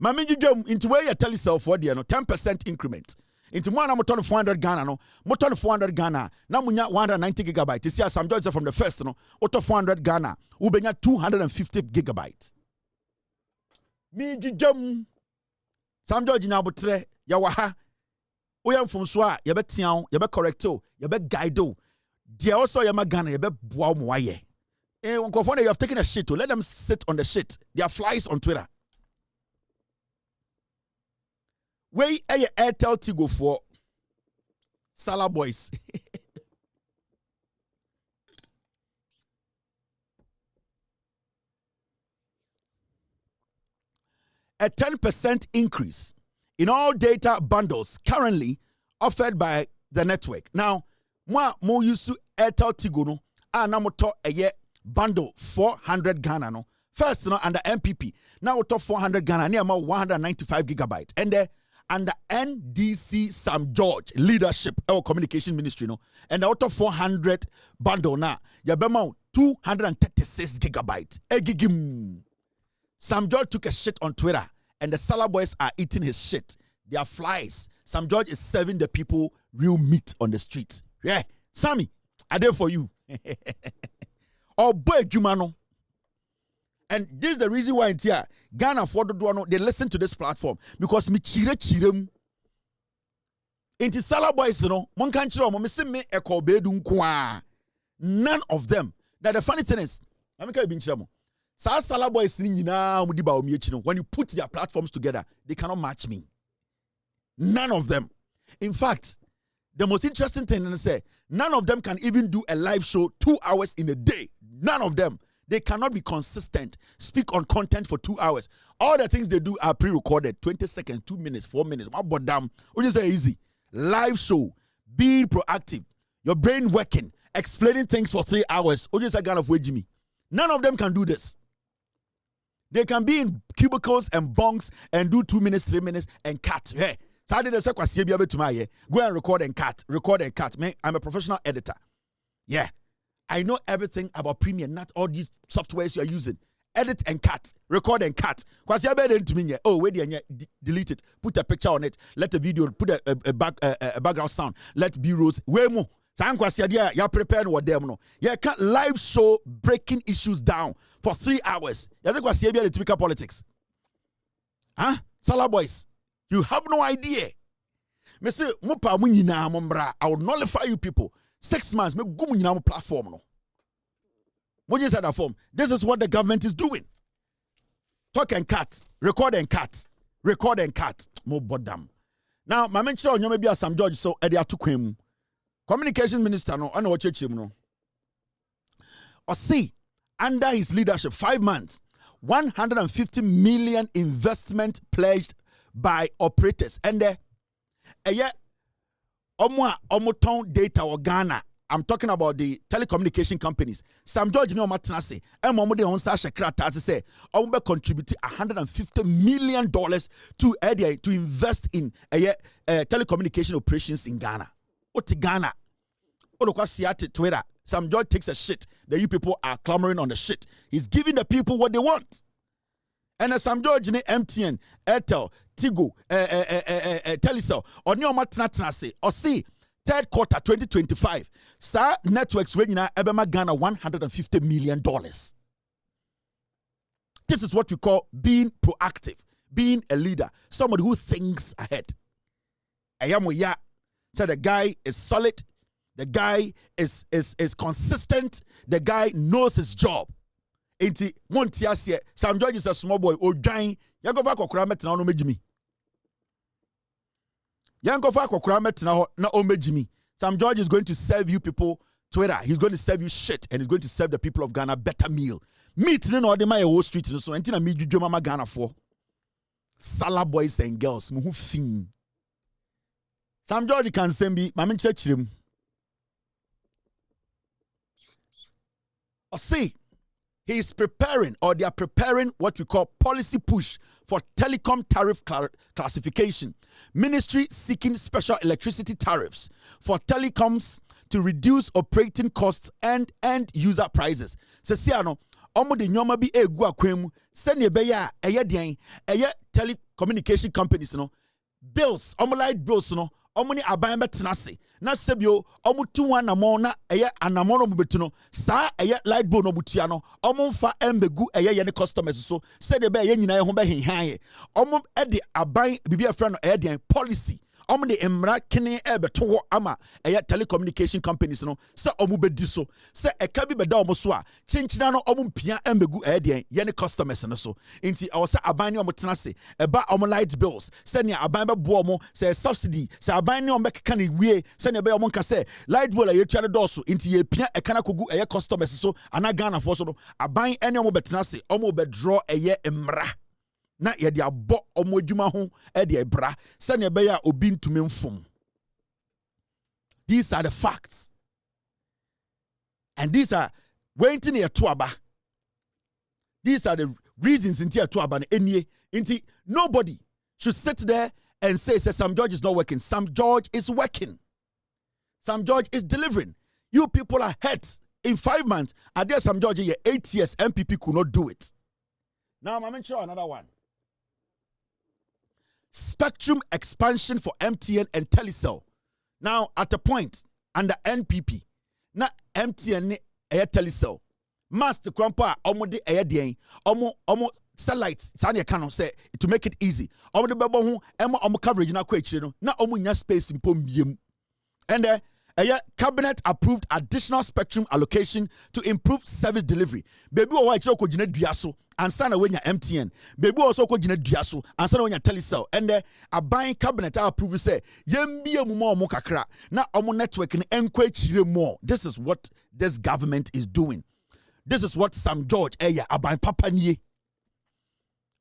Mami jujum into where you tell yourself for the 10% increment. Into one motor 400 Ghana no, motor 400 Ghana. Now munya 190 gigabytes. You see Sam George from the first no, auto 400 Ghana. Ubenya 250 gigabytes. Mi jujum. Sam George na butre ya waha. Oyam from swa ya be tian, ya be correcto, ya be guido. Dia also ya magana ya be boa mo waye. You have taken a shit. Let them sit on the shit. There are flies on Twitter. Where Airtel Tigo for Sala boys. A 10% increase in all data bundles currently offered by the network. Now, mo use Airtel Tigo no, na moto bundle 400 Ghana no. First no under MPP. Now we talk 400 Ghana near 195 gigabytes. And under NDC Sam George leadership our communication ministry no. And out of 400 bundle now, you have 236 gigabytes. Egigim. Sam George took a shit on Twitter and the Salah boys are eating his shit. They are flies. Sam George is serving the people real meat on the street. Yeah, Sammy, I there for you. Oh boy, Jumano. And this is the reason why it's here. Ghana for the Duano, they listen to this platform because me chirem. Inti Salah boys, you know, mon can't me see me echo bedun kwa. None of them. That the funny thing is, when you put their platforms together, they cannot match me. None of them. In fact, the most interesting thing is say none of them can even do a live show 2 hours in a day. None of them. They cannot be consistent, speak on content for 2 hours. All the things they do are pre-recorded, 20 seconds, 2 minutes, 4 minutes. What damn? What you say easy? Live show, being proactive, your brain working, explaining things for 3 hours. What you say kind of way, Jimmy? None of them can do this. They can be in cubicles and bunks and do 2 minutes, 3 minutes and cut. Hey, go and record and cut. Record and cut. Man, I'm a professional editor. Yeah. I know everything about Premiere, not all these softwares you are using. Edit and cut. Record and cut. Oh, wait, delete it. Put a picture on it. Let the video, put a background sound. Let B-rolls. Way more. You prepare what them no. You can't live show breaking issues down for 3 hours. You think what's the typical politics? Huh? Salah boys. You have no idea. Me say, I will nullify you people. 6 months, me go on platform no. What you say that form? This is what the government is doing. Talk and cut, record and cut, record and cut. Mo bodam. Now, my mention on you maybe as Sam George so Eddie Atukwem. Communication minister no, I know what you no. Or see, under his leadership, 5 months, 150 million investment pledged by operators. And yet, Omoton data or Ghana. I'm talking about the telecommunication companies. Sam George no matanase. Emomode on sa shekrata say ombe contribute $150 million to invest in telecommunication operations in Ghana. What Ghana? Twitter. Sam George takes a shit. The you people are clamoring on the shit. He's giving the people what they want. And Sam George ne MTN, Airtel, Tigo, Telecel, or Neo Matanase, or see. Third quarter 2025, sa networks when Ebema Ghana $150 million. This is what we call being proactive, being a leader, somebody who thinks ahead. Ayamoya said the guy is solid, the guy is consistent, the guy knows his job. Enti Montiasie, Sam George is a small boy, or dying, Yagova Kokuramet na no mejimi. Sam George is going to serve you people Twitter. He's going to serve you shit, and he's going to serve the people of Ghana better meal. Meet no the my Wall Street so until I meet you mama Ghana for Salah boys and girls. Muhu fin. Sam George can send me my church him. Or see, he is preparing, or they are preparing what we call policy push for telecom tariff classification. Ministry seeking special electricity tariffs for telecoms to reduce operating costs and end user prices. Sesiano, omo de nyoma bi egu akwemu sene be ya telecommunication companies no bills, omo light bills no omo ni aban betenase na sebio omo tuwa na mo na anamo no betuno sa light bill no butua no omo mfa embegu ye ne customers so said be nyina ye ho be henhan omo de aban bibia fra no policy omo de emra kene beto ama telecommunication companies no se omo bedi so se eka bi beda omo so a chinchina no omo mpia embegu ye ne customers no so nti awo se aban ne omo tenase eba omo light bills se ne aban be bo omo se subsidy se aban ne omo keka ne wie se ne be omo nka se light bill ye tua ne doso nti ye pia eka na kogu customers so ana Ghana for so no aban ene omo betenase omo be draw emra na ye de abo omo adwuma ho de ebra se ne be ya obi ntumi mfom. These are the facts, and these are waiting here to aba. These are the reasons in here to aba enie inti nobody should sit there and say Sam George is not working. Sam George is working. Sam George is delivering. You people are hurt. In 5 months, I dare Sam George here 8 years MPP could not do it. Now I'm mentioning another one. Spectrum expansion for MTN and Telecel. Now, at a point, under NPP, na MTN Telecel, Master Krompa, Omode Ayadien, Omo satellites, Sanya Kano say, to make it easy. Omo de Babo, Emma Omo coverage na kwechino, na Omo nya space in Pombiem. And Cabinet approved additional spectrum allocation to improve service delivery. Baby o wa ichiro ko gina dua so ansa na wenya MTN. Baby also ko gina dua so ansa na wenya Telecel. And the aban cabinet approve say yembie mu mo kakra na omo network ni enkwa chire more. This is what this government is doing. This is what Sam George aban papa nie.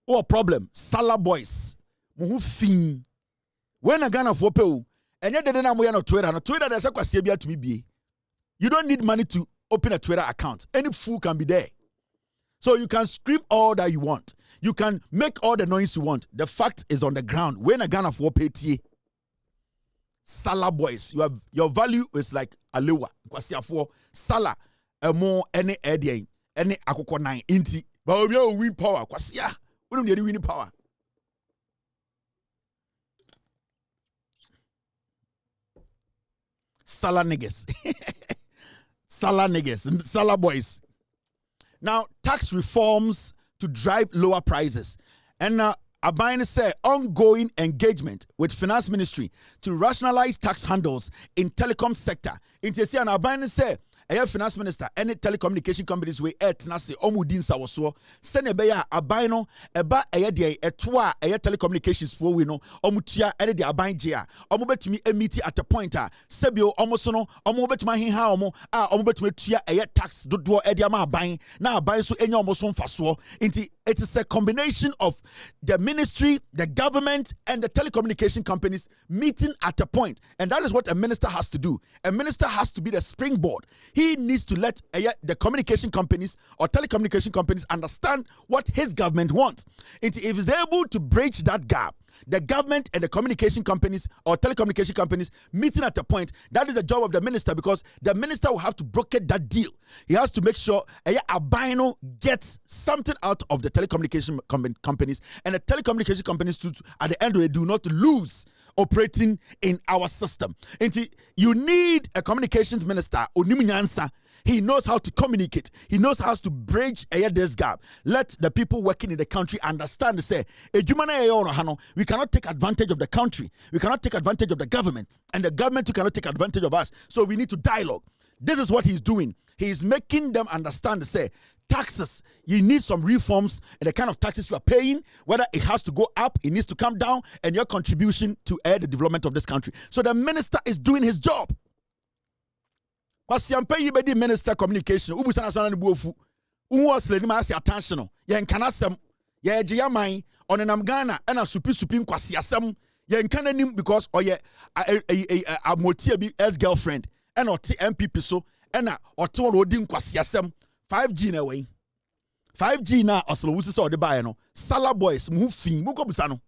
Oh problem, Sala boys. Mu fin. When a Ghana for pe and yet, they no Twitter. No Twitter, there's a kwasebia to be. You don't need money to open a Twitter account. Any fool can be there. So you can scream all that you want. You can make all the noise you want. The fact is on the ground. When a Ghana for pay Sala boys, your value is like alewa. Kwasia for Sala, more any idea, any akoko nine inti. But we win power. Kwasia, we don't need win power. Sala niggas. Sala niggas. Sala boys. Now, tax reforms to drive lower prices. And Abain said ongoing engagement with finance ministry to rationalize tax handles in telecom sector. In Tessia, Abain said, finance minister, any telecommunication companies we nase omudin sawoso sene beya abino eba de etwa telecommunications for we no omutua ene de aban gea omubetumi emiti at a point sebio omoso no omubetuma hinha omo omubetumi tua tax dodo e de ama aban na aban so enya omoso mfaso nti it is a combination of the ministry, the government, and the telecommunication companies meeting at a point. And that is what a minister has to do. A minister has to be the springboard. He needs to let the communication companies or telecommunication companies understand what his government wants. And if he's able to bridge that gap, the government and the communication companies or telecommunication companies meeting at a point, that is the job of the minister, because the minister will have to broker that deal. He has to make sure Abino gets something out of the telecommunication companies, and the telecommunication companies at the end of the day do not lose operating in our system. And you need a communications minister, Onimunyansa. He knows how to communicate. He knows how to bridge this gap. Let the people working in the country understand, say, we cannot take advantage of the country. We cannot take advantage of the government. And the government too cannot take advantage of us. So we need to dialogue. This is what he's doing. He's making them understand, say, taxes, you need some reforms in the kind of taxes you are paying, whether it has to go up, it needs to come down, and your contribution to the development of this country. So the minister is doing his job. Kwasiampe minister communication. Ubusana sana nibuofu. Uwasle ni maasi attention. Yen kanasem. Ye jiamai. Onenam Ghana. Ena supi kwasiasem. Yen kananim because oye a motia bi ex-girlfriend. Ena oti MPP so. Ena oti odin kwasiasem. 5G na way. 5G na oslo wusi so de bae no. Sala boys mufin. Muko busano.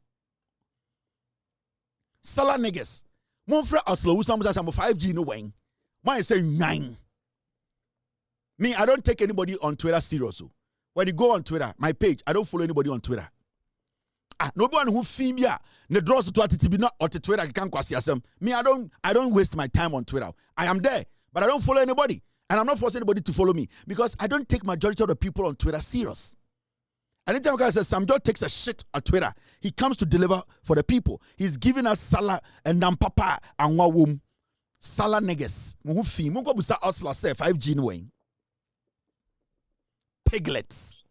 Sala niggas. Mufre oslo wusi musa 5G no way. Why I say 9? Me, I don't take anybody on Twitter seriously. When you go on Twitter, my page, I don't follow anybody on Twitter. Nobody who film ya, ne draws to be not on Twitter. Can't quasi me. I don't waste my time on Twitter. I am there, but I don't follow anybody, and I'm not forcing anybody to follow me because I don't take majority of the people on Twitter serious. Anytime guys says Sam George takes a shit on Twitter, he comes to deliver for the people. He's giving us Salah and Nampapa and Wawum. Sala niggas. Muhufi. Mungo busa osla say 5G way. Piglets.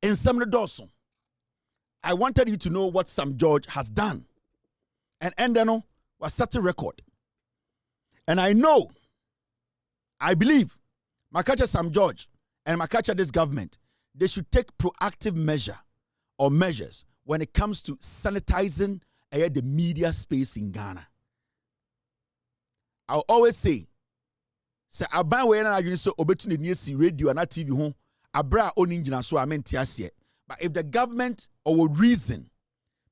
In some Dawson, I wanted you to know what Sam George has done. And Endeno was set a record. And I know, I believe, Makacha Sam George and Makacha this government, they should take proactive measures when it comes to sanitizing the media space in Ghana. I'll always say aban we na adwene so obetuni ne si radio and TV ho abra oni ngina so amenti ase. But if the government or reason,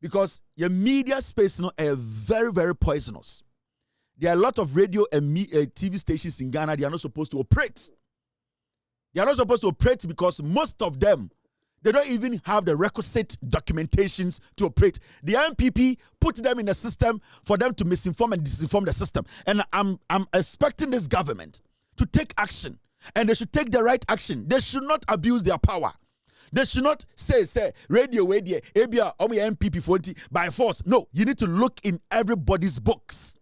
because your media space no are very, very poisonous. There are a lot of radio and TV stations in Ghana, they are not supposed to operate. They are not supposed to operate because most of them, they don't even have the requisite documentations to operate. The MPP put them in the system for them to misinform and disinform the system. And I'm expecting this government to take action. And they should take the right action. They should not abuse their power. They should not say radio, ABR, MPP 40 by force. No, you need to look in everybody's books.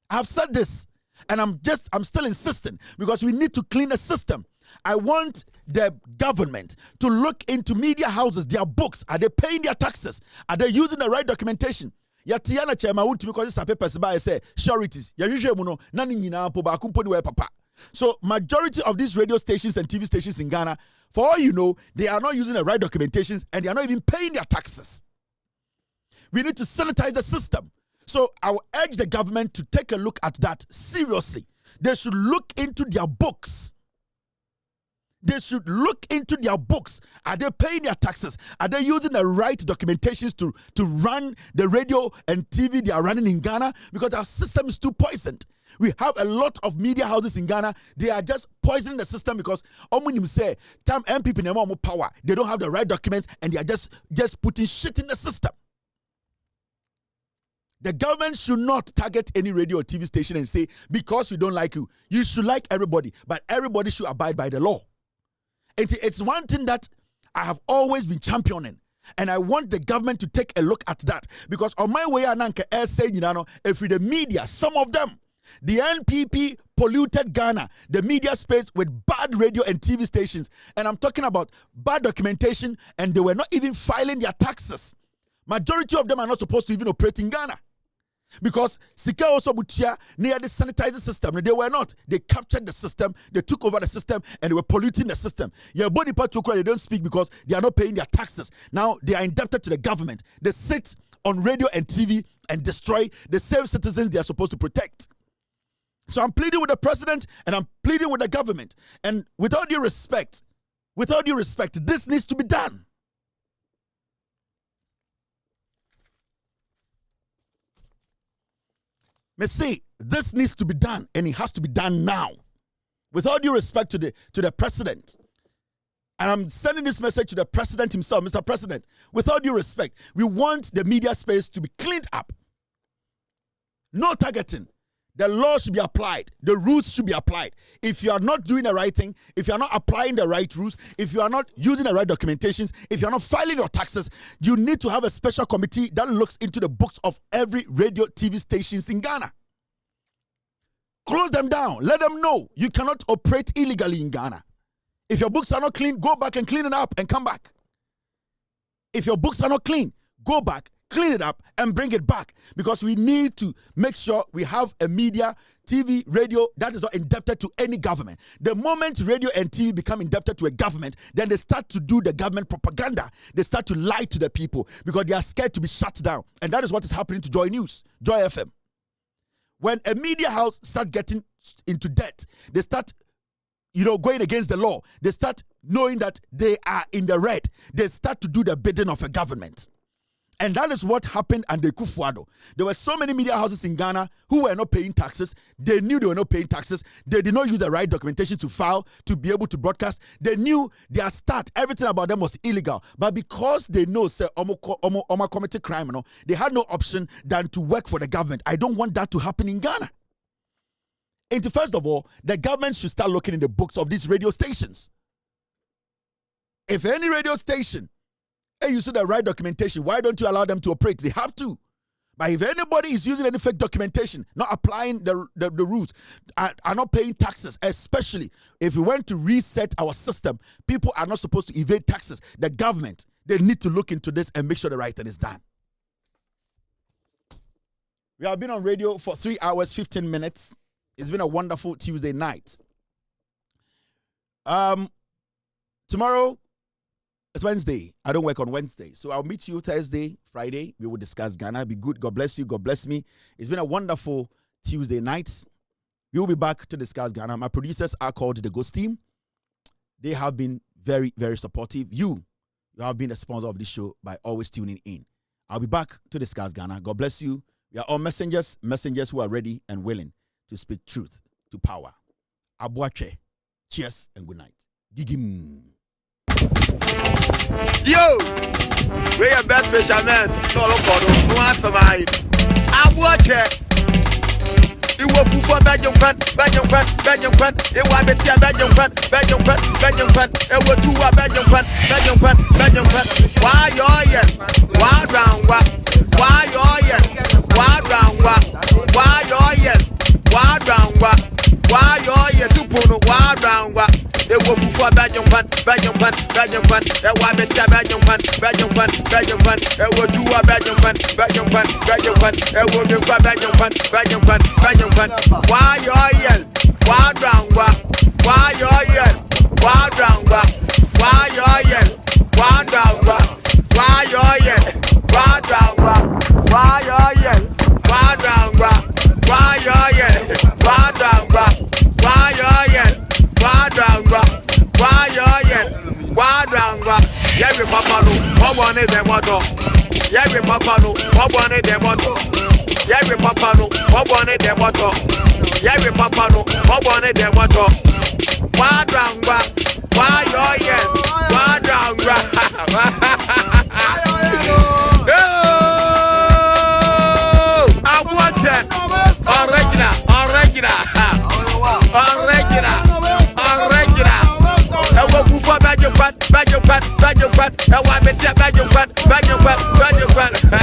I've said this, and I'm still insisting because we need to clean the system. I want the government to look into media houses, their books. Are they paying their taxes? Are they using the right documentation? Yatiana chairman would because it's a papers by say sureties. So majority of these radio stations and TV stations in Ghana, for all you know, they are not using the right documentations and they are not even paying their taxes. We need to sanitize the system. So I will urge the government to take a look at that seriously. They should look into their books. They should look into their books. Are they paying their taxes? Are they using the right documentations to run the radio and TV they are running in Ghana? Because our system is too poisoned. We have a lot of media houses in Ghana. They are just poisoning the system because say time MPP power. They don't have the right documents and they are just putting shit in the system. The government should not target any radio or TV station and say, because we don't like you, you should like everybody, but everybody should abide by the law. It's one thing that I have always been championing, and I want the government to take a look at that, because on my way, Ananka saying, if the media, some of them, the NPP polluted Ghana, the media space with bad radio and TV stations, and I'm talking about bad documentation, and they were not even filing their taxes. Majority of them are not supposed to even operate in Ghana. Because Sika also Mutia near the sanitizer system. They were not. They captured the system, they took over the system, and they were polluting the system. Your body part they don't speak because they are not paying their taxes. Now they are indebted to the government. They sit on radio and TV and destroy the same citizens they are supposed to protect. So I'm pleading with the president and I'm pleading with the government. And with all due respect, this needs to be done. Me say this needs to be done, and it has to be done now. With all due respect to the president, and I'm sending this message to the president himself, Mr. President. With all due respect, we want the media space to be cleaned up. No targeting. The law should be applied. The rules should be applied. If you are not doing the right thing, if you are not applying the right rules, if you are not using the right documentations, if you are not filing your taxes, you need to have a special committee that looks into the books of every radio TV stations in Ghana. Close them down. Let them know you cannot operate illegally in Ghana. If your books are not clean, go back and clean it up and come back. If your books are not clean, go back, clean it up and bring it back, because we need to make sure we have a media, TV, radio that is not indebted to any government. The moment radio and TV become indebted to a government, then they start to do the government propaganda. They start to lie to the people because they are scared to be shut down. And that is what is happening to Joy News, Joy FM. When a media house start getting into debt, they start going against the law. They start knowing that they are in the red. They start to do the bidding of a government. And that is what happened under Kufuor. There were so many media houses in Ghana who were not paying taxes. They knew they were not paying taxes. They did not use the right documentation to file, to be able to broadcast. They knew their start, everything about them was illegal. But because they know, say, Omo committed crime, they had no option than to work for the government. I don't want that to happen in Ghana. And first of all, the government should start looking in the books of these radio stations. If any radio station you see the right documentation, why don't you allow them to operate? They have to. But if anybody is using any fake documentation, not applying the rules, are not paying taxes, especially if we want to reset our system, people are not supposed to evade taxes. The government, they need to look into this and make sure the right thing is done. We have been on radio for 3 hours, 15 minutes. It's been a wonderful Tuesday night. Tomorrow, it's Wednesday. I don't work on Wednesday. So I'll meet you Thursday, Friday. We will discuss Ghana. Be good. God bless you. God bless me. It's been a wonderful Tuesday night. We will be back to discuss Ghana. My producers are called the Ghost Team. They have been very, very supportive. You have been a sponsor of this show by always tuning in. I'll be back to discuss Ghana. God bless you. We are all messengers who are ready and willing to speak truth to power. Abuache. Cheers and good night. Gigim. Yo, we are best fishermen. No, look, no, no, no, no, no, no, no, no, no, no, no, You will for Belgium Pan, Belgium Pan, Belgium Pan. You want me to Belgium Pan, Belgium Pan, Belgium Pan. You will do a Belgium Pan, Belgium Pan, Belgium Pan. Why you why round what? Why you why round what? Why you why round what? Why you Supuno, why round what? They will for Belgium Pan, Belgium Pan, Belgium Pan. You want me to Belgium Pan, Belgium Pan, Belgium Pan. You will do a Belgium Pan, Belgium Pan, Belgium Pan. You will do a Belgium Pan, Belgium Pan, Belgium Pan. Why you why round what? Why you why round what? Why you why round what? Why you why round what? Why you why round what? Why you why round what? Why you why round what? Why you why round what? Yeah, we papa no, what one is the motto? Yeah, we papa no, what one is the motto? Yeah, we papa no, what one is the motto? Yeah, we papa no, what one is the motto? Why round what? Why you why round what? I want it. Original. I will for Belgium Pan. I want me to Belgium Pan.